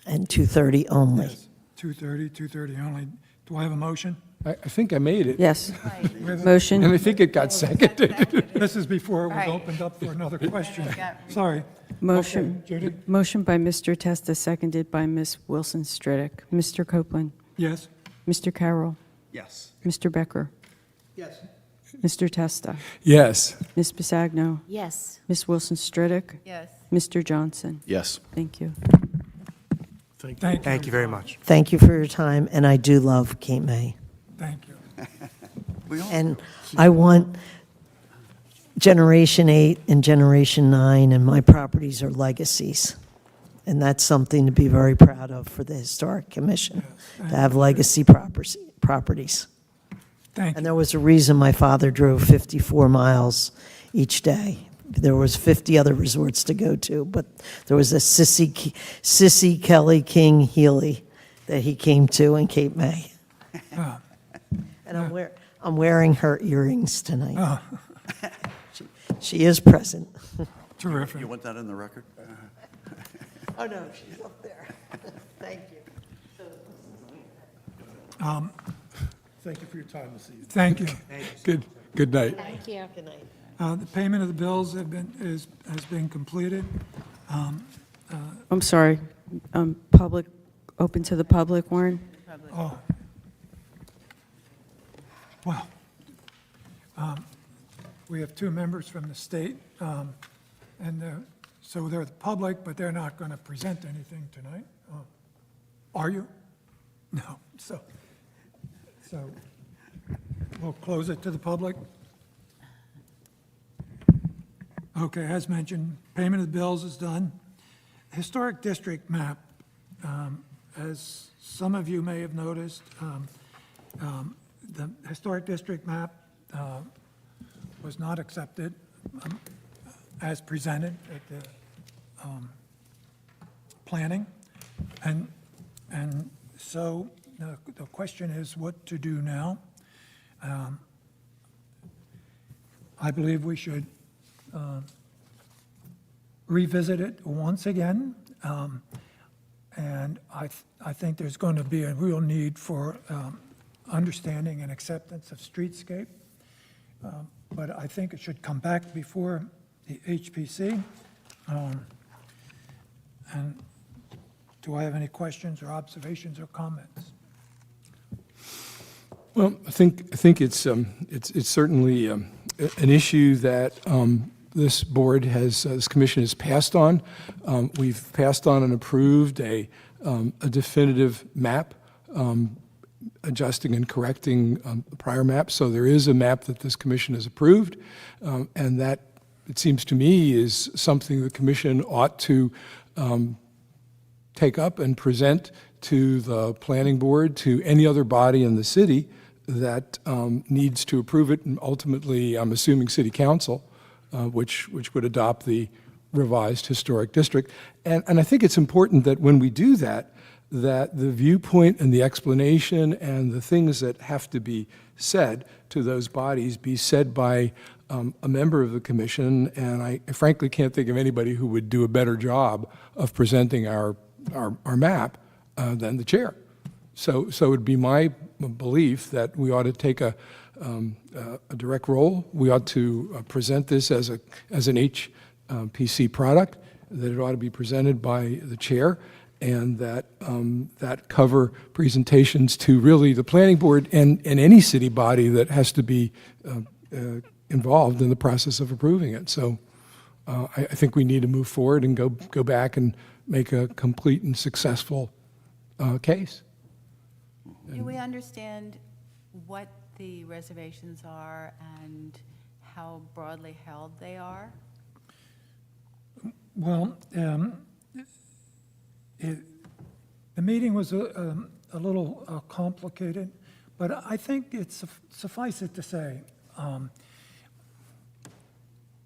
and 230 only. Yes, 230 only. Do I have a motion? I think I made it. Yes. And Motion? I think it got seconded. This is before it was Right. opened up for another question. got- Sorry. Motion. Okay, Judy? Motion by Mr. Testa, seconded by Ms. Wilson Stridick. Mr. Copeland? Yes? Mr. Carroll? Yes. Mr. Becker? Yes. Mr. Testa? Yes. Ms. Bisagno? Yes. Ms. Wilson Stridick? Yes. Mr. Johnson? Yes. Thank you. Thank you very much. Thank you for your time, and I do love Cape May. Thank you. And I want Generation 8 and Generation 9, and my properties are legacies. And that's something to be very proud of for the Historic Commission, to have legacy properties. Thank And there was a reason my father drove 54 miles each day. There was 50 other resorts to go to, but there was a Sissy Kelly King Healy that he came to in Cape May. Oh. And I'm wearing her earrings tonight. Oh, She is present. terrific. You want that in the record? Oh, no, she's up there. Thank you. Thank you for your time this evening. Thank you. Good night. Thank you. Good night. The payment of the bills has been completed. I'm sorry. Public, open to the public, Warren? Oh. Well, we have two members from the state, so they're the public, but they're not going to present anything tonight. Are you? No. So we'll close it to the public. Okay, as mentioned, payment of the bills is done. Historic district map, as some of you may have noticed, the historic district map was not accepted as presented at the planning. And so the question is what to do now. I believe we should revisit it once again. And I think there's going to be a real need for understanding and acceptance of streetscape. But I think it should come back before the HPC. And do I have any questions or observations or comments? Well, I think it's certainly an issue that this board has, this commission has passed on. We've passed on and approved a definitive map, adjusting and correcting the prior map. So there is a map that this commission has approved, and that, it seems to me, is something the commission ought to take up and present to the planning board, to any other body in the city that needs to approve it, and ultimately, I'm assuming, city council, which would adopt the revised historic district. And I think it's important that when we do that, that the viewpoint and the explanation and the things that have to be said to those bodies be said by a member of the commission. And I frankly can't think of anybody who would do a better job of presenting our map than the chair. So it would be my belief that we ought to take a direct role. We ought to present this as an HPC product, that it ought to be presented by the chair, and that that cover presentations to really the planning board and any city body that has to be involved in the process of approving it. So I think we need to move forward and go back and make a complete and successful case. Do we understand what the reservations are and how broadly held they are? Well, the meeting was a little complicated, but I think it's suffice it to say,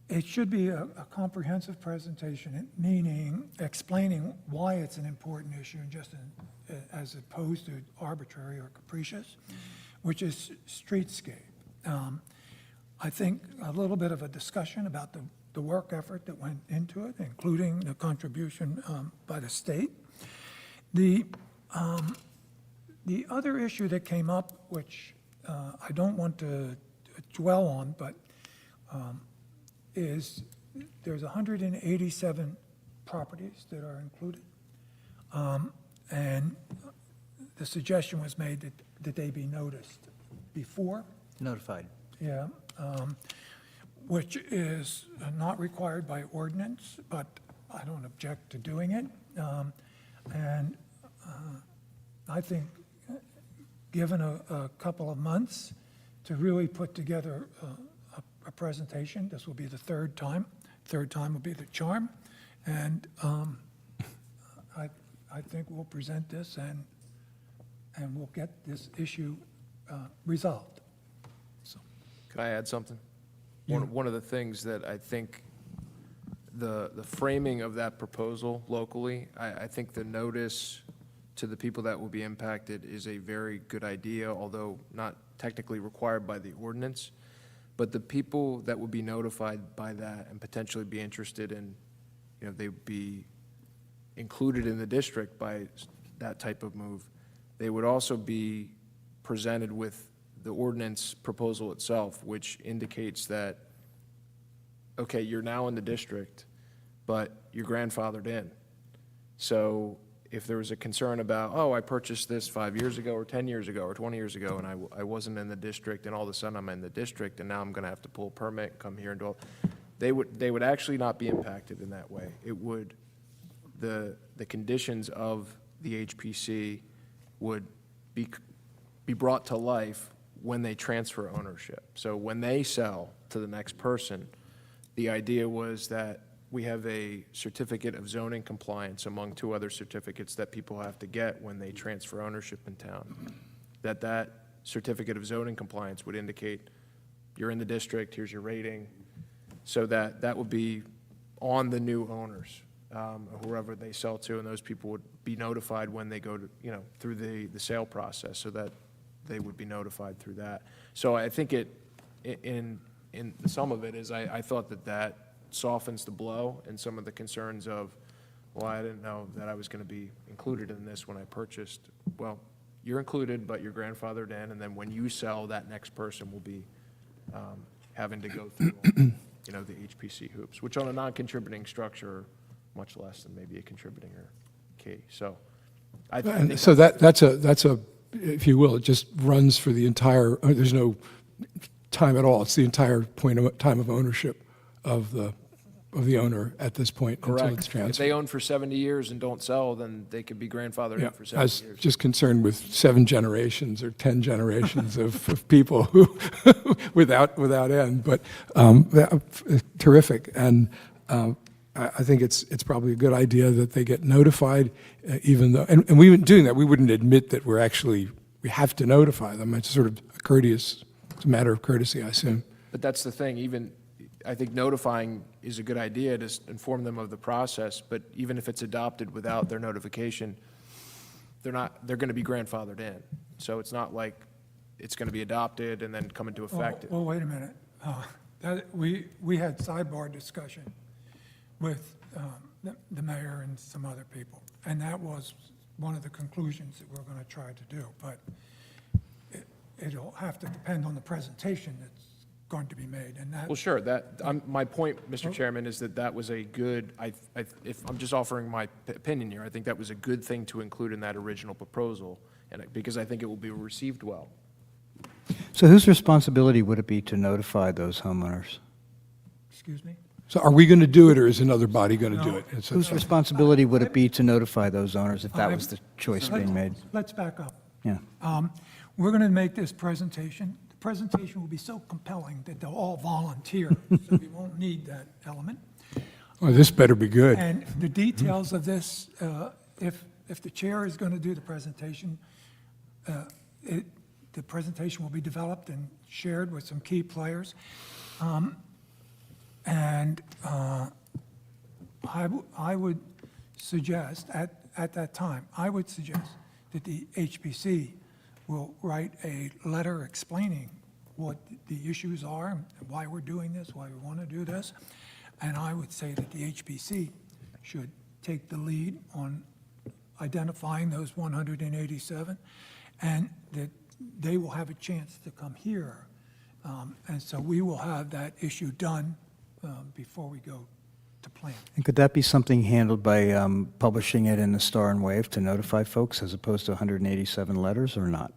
it should be a comprehensive presentation, meaning explaining why it's an important issue, and just as opposed to arbitrary or capricious, which is streetscape. I think a little bit of a discussion about the work effort that went into it, including the contribution by the state. The other issue that came up, which I don't want to dwell on, but is there's 187 properties that are included. And the suggestion was made that they be noticed before. Notified. Yeah, which is not required by ordinance, but I don't object to doing it. And I think, given a couple of months to really put together a presentation, this will be the third time. Third time will be the charm. And I think we'll present this and we'll get this issue resolved. Can I add something? One of the things that I think the framing of that proposal locally, I think the notice to the people that will be impacted is a very good idea, although not technically required by the ordinance. But the people that would be notified by that and potentially be interested in, they'd be included in the district by that type of move, they would also be presented with the ordinance proposal itself, which indicates that, okay, you're now in the district, but you're grandfathered in. So if there was a concern about, oh, I purchased this 5 years ago or 10 years ago or 20 years ago, and I wasn't in the district, and all of a sudden I'm in the district, and now I'm going to have to pull a permit, come here and do all, they would actually not be impacted in that way. It would, the conditions of the HPC would be brought to life when they transfer ownership. So when they sell to the next person, the idea was that we have a certificate of zoning compliance among two other certificates that people have to get when they transfer ownership in town. That certificate of zoning compliance would indicate you're in the district, here's your rating, so that would be on the new owners, whoever they sell to, and those people would be notified when they go to, through the sale process, so that they would be notified through that. So I think in some of it is I thought that softens the blow and some of the concerns of, well, I didn't know that I was going to be included in this when I purchased. Well, you're included, but you're grandfathered in, and then when you sell, that next person will be having to go through, the HPC hoops, which on a non-contributing structure, much less than maybe a contributing or key. So I think So that's a, if you will, it just runs for the entire, there's no time at all. It's the entire time of ownership of the owner at this point until it's correct. If transferred. they own for 70 years and don't sell, then they could be grandfathered Yeah, in for I 70 was years. just concerned with 7 generations or 10 generations of people who, without end, but terrific. And I think it's probably a good idea that they get notified, even though, and we wouldn't doing that, we wouldn't admit that we have to notify them. It's sort of it's a matter of courtesy, I assume. But that's the thing, I think notifying is a good idea to inform them of the process, but even if it's adopted without their notification, they're going to be grandfathered in. So it's not like it's going to be adopted and then come into effect. Well, wait a minute. We had sidebar discussion with the mayor and some other people, and that was one of the conclusions that we're going to try to do. But it'll have to depend on the presentation that's going to be made, and that. Well, sure, my point, Mr. Chairman, is that was a good, if I'm just offering my opinion here, I think that was a good thing to include in that original proposal, because I think it will be received well. So whose responsibility would it be to notify those homeowners? Excuse me? So are we going to do it, or is another body going to do it? Whose responsibility would it be to notify those owners if that was the choice being made? Let's back up. Yeah. We're going to make this presentation. The presentation will be so compelling that they'll all volunteer, so we won't need that element. Well, this better be good. And the details of this, if the chair is going to do the presentation, the presentation will be developed and shared with some key players. I would suggest, at that time, I would suggest that the HPC will write a letter explaining what the issues are, and why we're doing this, why we want to do this. And I would say that the HPC should take the lead on identifying those 187, and that they will have a chance to come here. And so we will have that issue done before we go to plan. And could that be something handled by publishing it in the Star and Wave to notify folks as opposed to 187 letters or not?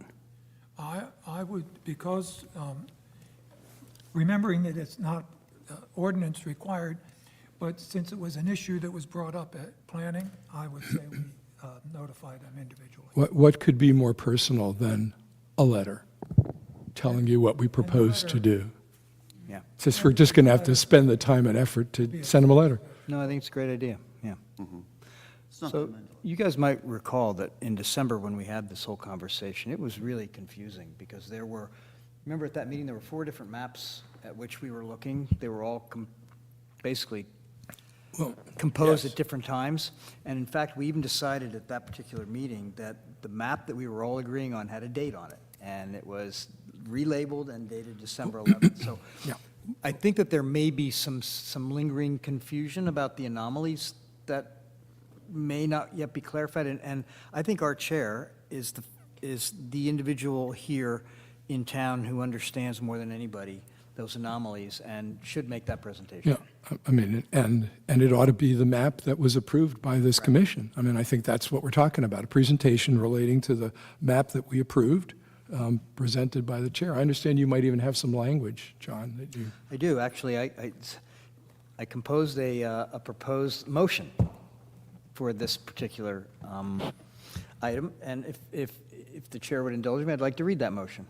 I would, because remembering that it's not ordinance required, but since it was an issue that was brought up at planning, I would say we notify them individually. What could be more personal than a letter telling you what we propose to do? Yeah. Just, we're just going to have to spend the time and effort to send them a letter. No, I think it's a great idea, yeah. It's not So that many. you guys might recall that in December, when we had this whole conversation, it was really confusing because there were, remember at that meeting, there were 4 different maps at which we were looking. They were all basically composed yes. at different times. And in fact, we even decided at that particular meeting that the map that we were all agreeing on had a date on it. And it was relabeled and dated December 11th. So Yeah. I think that there may be some lingering confusion about the anomalies that may not yet be clarified. And I think our chair is the individual here in town who understands more than anybody those anomalies and should make that presentation. Yeah, I mean, and it ought to be the map that was approved by this commission. I mean, I think that's what we're talking about, a presentation relating to the map that we approved, presented by the chair. I understand you might even have some language, John, that you... I do, actually. I composed a proposed motion for this particular item, and if the chair would indulge me, I'd like to read that motion.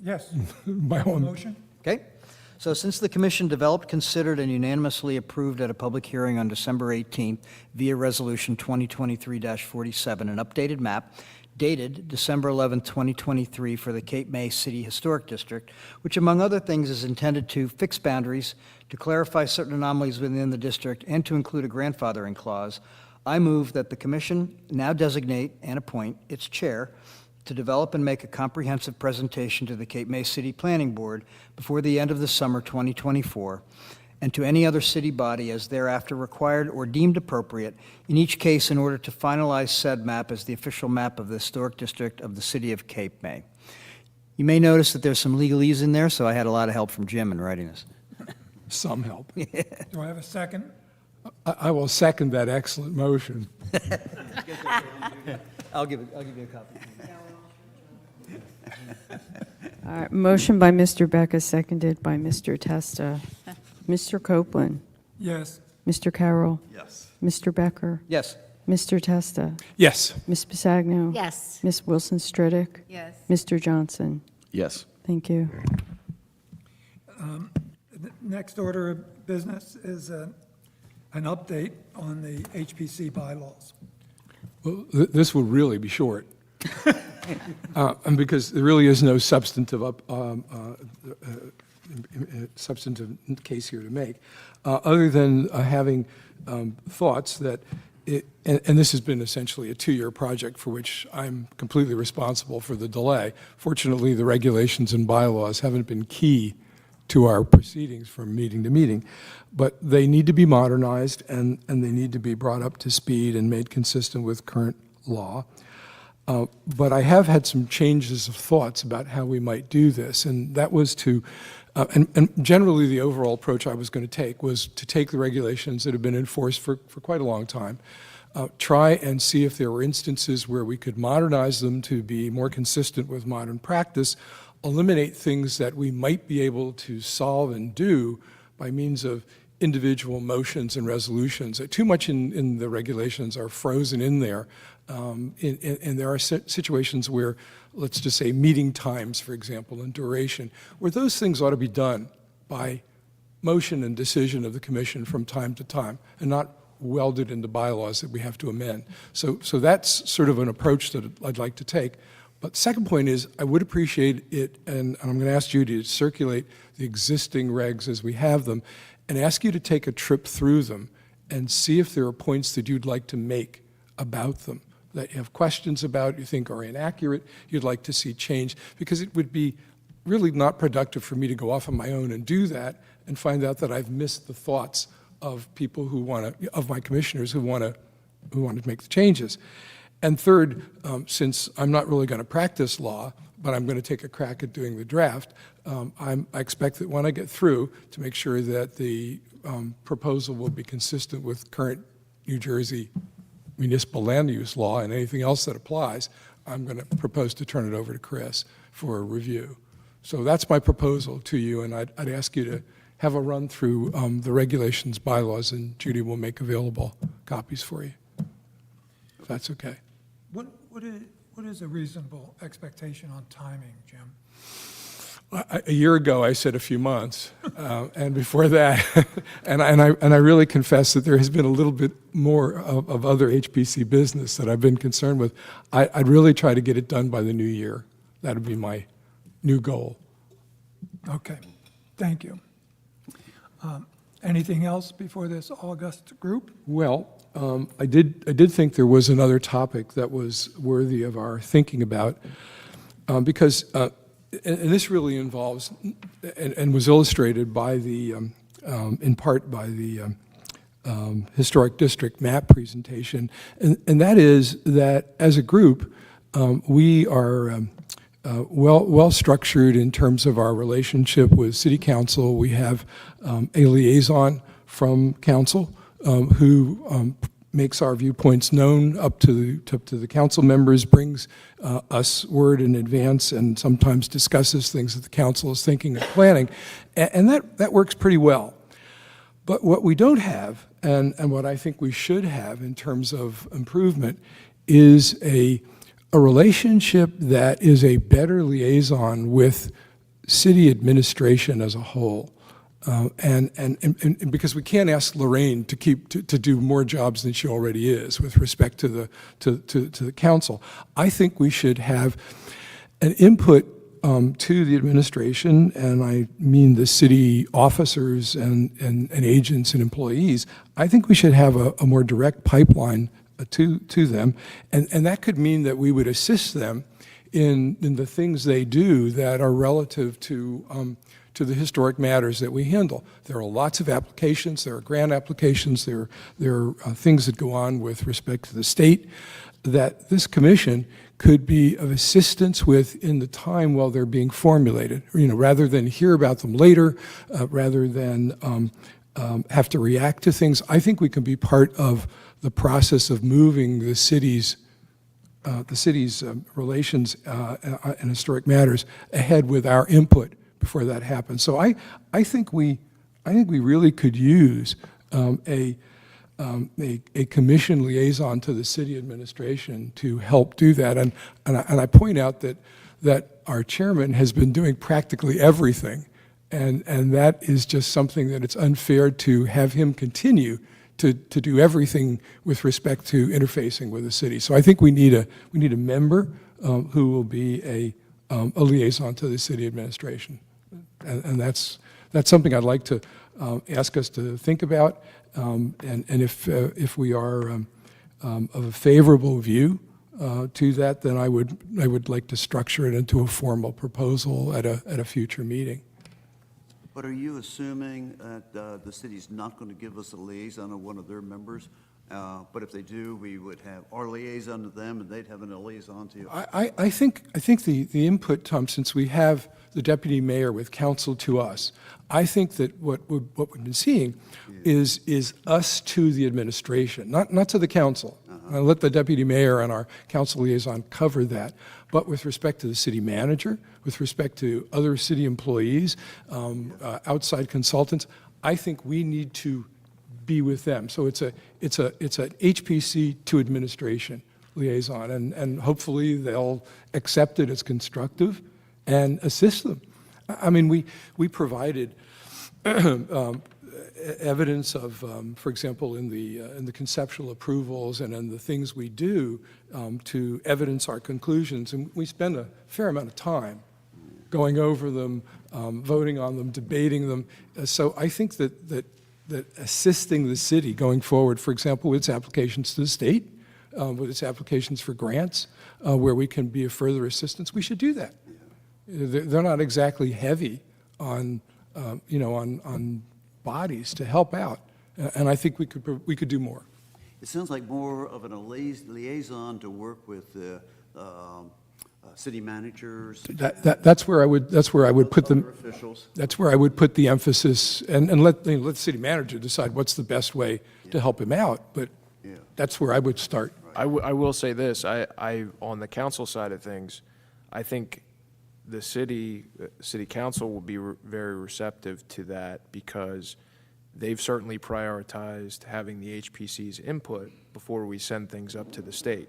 Yes. By all Motion? Okay? So since the commission developed, considered, and unanimously approved at a public hearing on December 18th via Resolution 2023-47, an updated map dated December 11th, 2023 for the Cape May City Historic District, which among other things is intended to fix boundaries, to clarify certain anomalies within the district, and to include a grandfathering clause, I move that the commission now designate and appoint its chair to develop and make a comprehensive presentation to the Cape May City Planning Board before the end of the summer 2024, and to any other city body as thereafter required or deemed appropriate, in each case in order to finalize said map as the official map of the Historic District of the City of Cape May. You may notice that there's some legalese in there, so I had a lot of help from Jim in writing this. Some help. Do I have a second? I will second that excellent motion. I'll give you a copy. All right, motion by Mr. Becca, seconded by Mr. Testa. Mr. Copeland? Yes. Mr. Carroll? Yes. Mr. Becker? Yes. Mr. Testa? Yes. Ms. Bisagno? Yes. Ms. Wilson Stridick? Yes. Mr. Johnson? Yes. Thank you. The next order of business is an update on the HPC bylaws. Well, this will really be short. And because there really is no substantive substantive case here to make, other than having thoughts that, and this has been essentially a 2-year project for which I'm completely responsible for the delay. Fortunately, the regulations and bylaws haven't been key to our proceedings from meeting to meeting, but they need to be modernized and they need to be brought up to speed and made consistent with current law. But I have had some changes of thoughts about how we might do this, and that was to, and generally the overall approach I was going to take was to take the regulations that have been enforced for quite a long time, try and see if there were instances where we could modernize them to be more consistent with modern practice, eliminate things that we might be able to solve and do by means of individual motions and resolutions. Too much in the regulations are frozen in there. And there are situations where, let's just say, meeting times, for example, and duration, where those things ought to be done by motion and decision of the commission from time to time, and not welded into bylaws that we have to amend. So that's sort of an approach that I'd like to take. But second point is, I would appreciate it, and I'm going to ask you to circulate the existing regs as we have them, and ask you to take a trip through them and see if there are points that you'd like to make about them, that you have questions about, you think are inaccurate, you'd like to see change, because it would be really not productive for me to go off on my own and do that and find out that I've missed the thoughts of people who want to, of my commissioners who want to make the changes. And third, since I'm not really going to practice law, but I'm going to take a crack at doing the draft, I expect that when I get through, to make sure that the proposal will be consistent with current New Jersey municipal land use law and anything else that applies, I'm going to propose to turn it over to Chris for a review. So that's my proposal to you, and I'd ask you to have a run through the regulations, bylaws, and Judy will make available copies for you, if that's okay. What is a reasonable expectation on timing, Jim? A year ago, I said a few months, and before that, and I really confess that there has been a little bit more of other HPC business that I've been concerned with. I'd really try to get it done by the new year. That would be my new goal. Okay, thank you. Anything else before this August group? Well, I did think there was another topic that was worthy of our thinking about, because and this really involves and was illustrated by the in part by the historic district map presentation, and that is that as a group we are well structured in terms of our relationship with City Council. We have a liaison from Council who makes our viewpoints known up to the council members, brings us word in advance, and sometimes discusses things that the council is thinking and planning, and that works pretty well. But what we don't have, and what I think we should have in terms of improvement, is a relationship that is a better liaison with city administration as a whole. And because we can't ask Lorraine to do more jobs than she already is with respect to the council. I think we should have an input to the administration, and I mean the city officers and agents and employees. I think we should have a more direct pipeline to them, and that could mean that we would assist them in the things they do that are relative to the historic matters that we handle. There are lots of applications, there are grant applications, there are things that go on with respect to the state that this commission could be of assistance with in the time while they're being formulated, rather than hear about them later, rather than have to react to things. I think we can be part of the process of moving the city's relations and historic matters ahead with our input before that happens. So I think we really could use a commission liaison to the city administration to help do that. And I point out that our chairman has been doing practically everything, and that is just something that it's unfair to have him continue to do everything with respect to interfacing with the city. So I think we need a member who will be a liaison to the city administration. And that's something I'd like to ask us to think about. And if we are of a favorable view to that, then I would like to structure it into a formal proposal at a future meeting. But are you assuming that the city's not going to give us a liaison of one of their members? But if they do, we would have our liaison to them, and they'd have a liaison to you. I think the input, Tom, since we have the deputy mayor with counsel to us, I think that what we've been seeing is us to the administration, not to the council. I'll let the deputy mayor and our council liaison cover that. But with respect to the city manager, with respect to other city employees, outside consultants, I think we need to be with them. So it's an HPC to administration liaison, and hopefully they'll accept it as constructive and assist them. I mean, we provided evidence of, for example, in the conceptual approvals and in the things we do to evidence our conclusions, and we spend a fair amount of time going over them, voting on them, debating them. So I think that assisting the city going forward, for example, with its applications to the state, with its applications for grants, where we can be of further assistance, we should do that. They're not exactly heavy on bodies to help out, and I think we could do more. It sounds like more of an liaison to work with the city managers. That's where I would put them. Officials. That's where I would put the emphasis, and let the city manager decide what's the best way to help him out. But that's where I would start. I will say this, I on the council side of things, I think the city council will be very receptive to that because they've certainly prioritized having the HPC's input before we send things up to the state.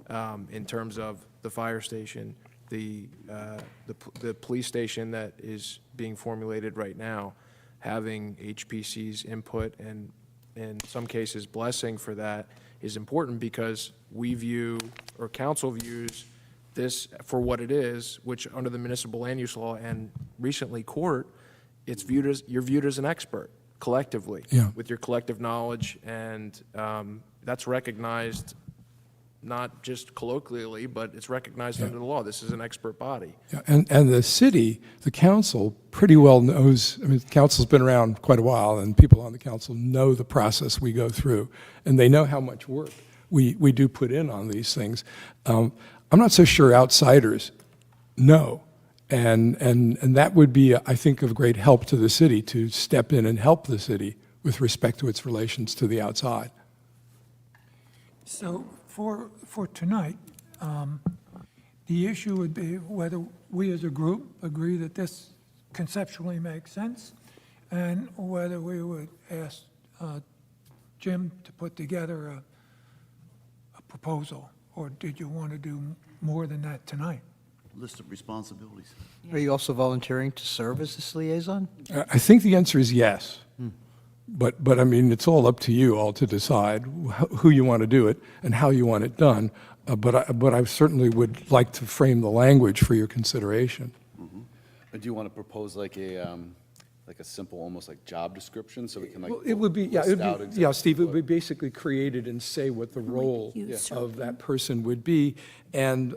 In terms of the fire station, the police station that is being formulated right now, having HPC's input and in some cases blessing for that is important because we view, or council views, this for what it is, which under the municipal land use law and recently court, you're viewed as an expert collectively with your collective knowledge, and that's recognized not just colloquially, but it's recognized under the law. This is an expert body. Yeah, and the city, the council, pretty well knows, I mean, the council's been around quite a while, and people on the council know the process we go through, and they know how much work we do put in on these things. I'm not so sure outsiders know, and that would be, I think, of great help to the city to step in and help the city with respect to its relations to the outside. So for tonight, the issue would be whether we as a group agree that this conceptually makes sense, and whether we would ask Jim to put together a proposal, or did you want to do more than that tonight? List of responsibilities. Are you also volunteering to serve as this liaison? I think the answer is yes. But I mean, it's all up to you all to decide who you want to do it and how you want it done. But I certainly would like to frame the language for your consideration. Do you want to propose like a simple, almost like job description, so we can like? Well, it would be, yeah, list out exactly Steve, it would what- be basically created and say what the role of that person would be. And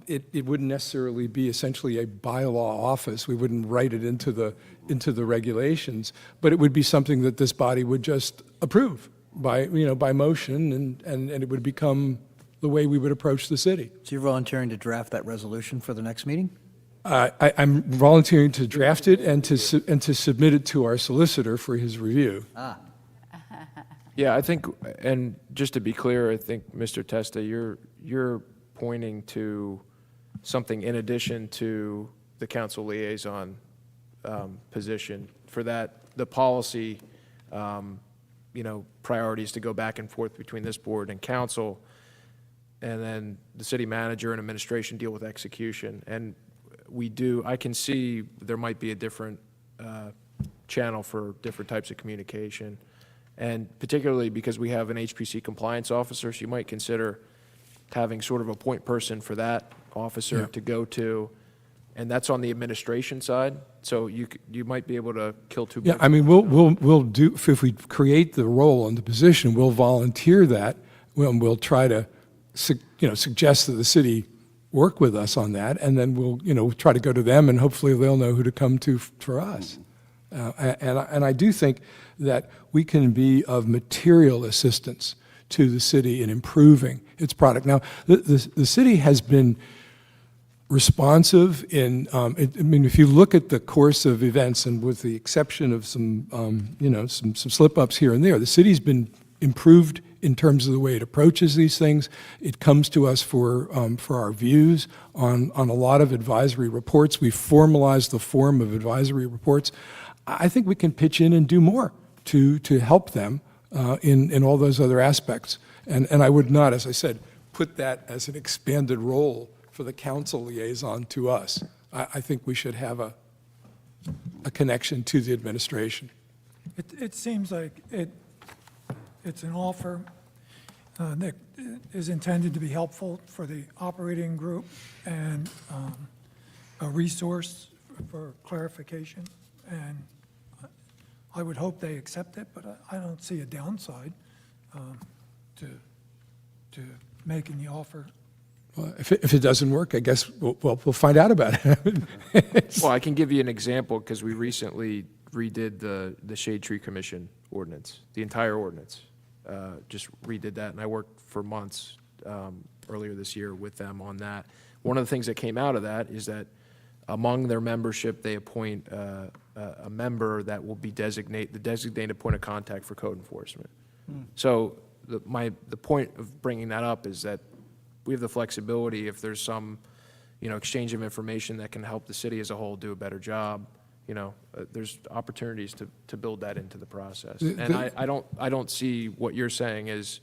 it wouldn't necessarily be essentially a bylaw office. We wouldn't write it into the regulations, but it would be something that this body would just approve by motion, and it would become the way we would approach the city. So you're volunteering to draft that resolution for the next meeting? I'm volunteering to draft it and to submit it to our solicitor for his review. Yeah, I think, and just to be clear, I think, Mr. Testa, you're pointing to something in addition to the council liaison position. For that, the policy, priorities to go back and forth between this board and council, and then the city manager and administration deal with execution. And I can see there might be a different channel for different types of communication. And particularly because we have an HPC compliance officer, so you might consider having sort of a point person for that officer to go to, and that's on the administration side. So you might be able to kill two birds. Yeah, I mean, we'll do, if we create the role and the position, we'll volunteer that. We'll try to, suggest that the city work with us on that, and then we'll, try to go to them, and hopefully they'll know who to come to for us. And I do think that we can be of material assistance to the city in improving its product. Now, the city has been responsive in, if you look at the course of events, and with the exception of some slip-ups here and there, the city's been improved in terms of the way it approaches these things. It comes to us for our views on a lot of advisory reports. We've formalized the form of advisory reports. I think we can pitch in and do more to help them in all those other aspects. And I would not, as I said, put that as an expanded role for the council liaison to us. I think we should have a connection to the administration. It seems like it's an offer that is intended to be helpful for the operating group and a resource for clarification. And I would hope they accept it, but I don't see a downside to making the offer. Well, if it doesn't work, I guess we'll find out about it. Well, I can give you an example, because we recently redid the Shade Tree Commission ordinance, the entire ordinance. Just redid that, and I worked for months earlier this year with them on that. One of the things that came out of that is that among their membership, they appoint a member that will be the designated point of contact for code enforcement. So the point of bringing that up is that we have the flexibility if there's some exchange of information that can help the city as a whole do a better job. There's opportunities to build that into the process. And I don't see what you're saying is,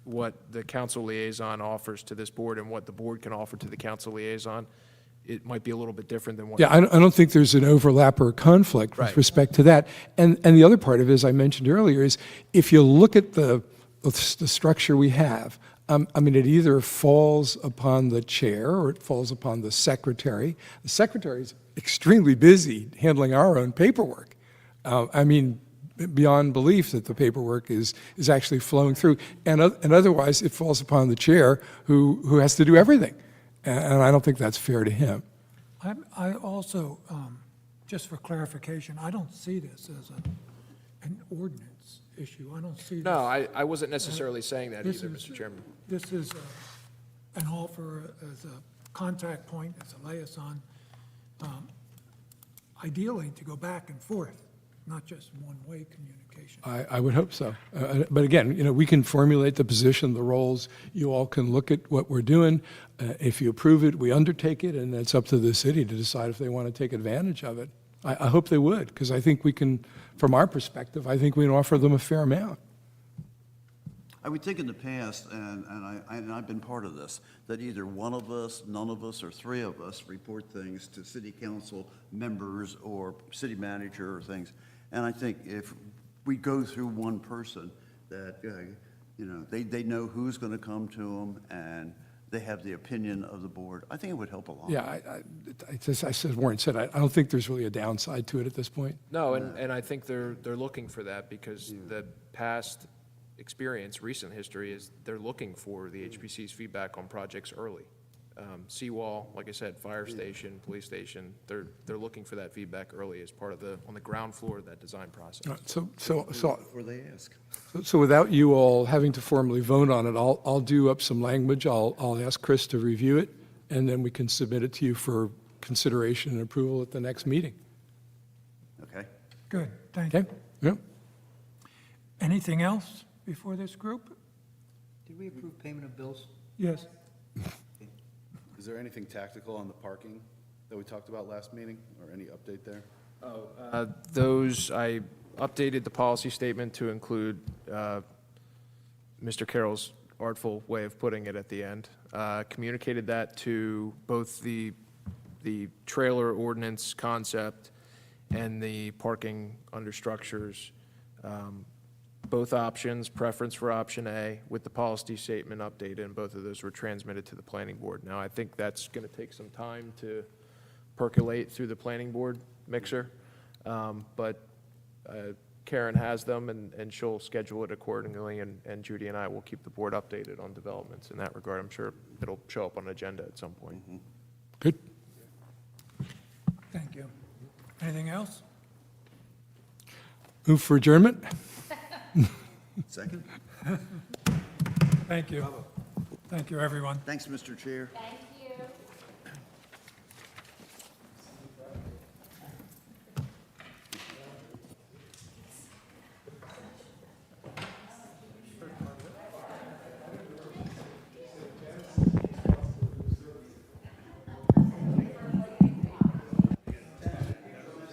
what the council liaison offers to this board and what the board can offer to the council liaison. It might be a little bit different than what. Yeah, I don't think there's an overlap or a conflict with Right. respect to that. And the other part of it, as I mentioned earlier, is if you look at the structure we have, it either falls upon the chair or it falls upon the secretary. The secretary's extremely busy handling our own paperwork. Beyond belief that the paperwork is actually flowing through. And otherwise, it falls upon the chair who has to do everything. And I don't think that's fair to him. I also, just for clarification, I don't see this as an ordinance issue. I don't see this. No, I wasn't necessarily saying that This either, is- Mr. Chairman. This is an offer as a contact point, as a liaison, ideally to go back and forth, not just one-way communication. I would hope so. But again, we can formulate the position, the roles. You all can look at what we're doing. If you approve it, we undertake it, and it's up to the city to decide if they want to take advantage of it. I hope they would, because I think we can, from our perspective, I think we can offer them a fair amount. I would think in the past, and I've been part of this, that either one of us, none of us, or three of us report things to city council members or city manager or things. And I think if we go through one person, that, they know who's going to come to them, and they have the opinion of the board, I think it would help a lot. Yeah, as Warren said, I don't think there's really a downside to it at this point. No, and I think they're looking for that because the past experience, recent history, is they're looking for the HPC's feedback on projects early. Seawall, like I said, fire station, police station, they're looking for that feedback early as part of on the ground floor of that design process. Before they ask. So without you all having to formally vote on it, I'll do up some language. I'll ask Chris to review it, and then we can submit it to you for consideration and approval at the next meeting. Okay. Good, thank you. Okay? Yep. Anything else before this group? Did we approve payment of bills? Yes. Is there anything tactical on the parking that we talked about last meeting, or any update there? I updated the policy statement to include Mr. Carroll's artful way of putting it at the end. Communicated that to both the trailer ordinance concept and the parking under structures. Both options, preference for option A, with the policy statement updated, and both of those were transmitted to the planning board. Now, I think that's going to take some time to percolate through the planning board mixer, but Karen has them, and she'll schedule it accordingly, and Judy and I will keep the board updated on developments in that regard. I'm sure it'll show up on an agenda at some point. Good. Thank you. Anything else? Move for adjournment? Second? Thank you. Thank you, everyone. Thanks, Mr. Chair. Thank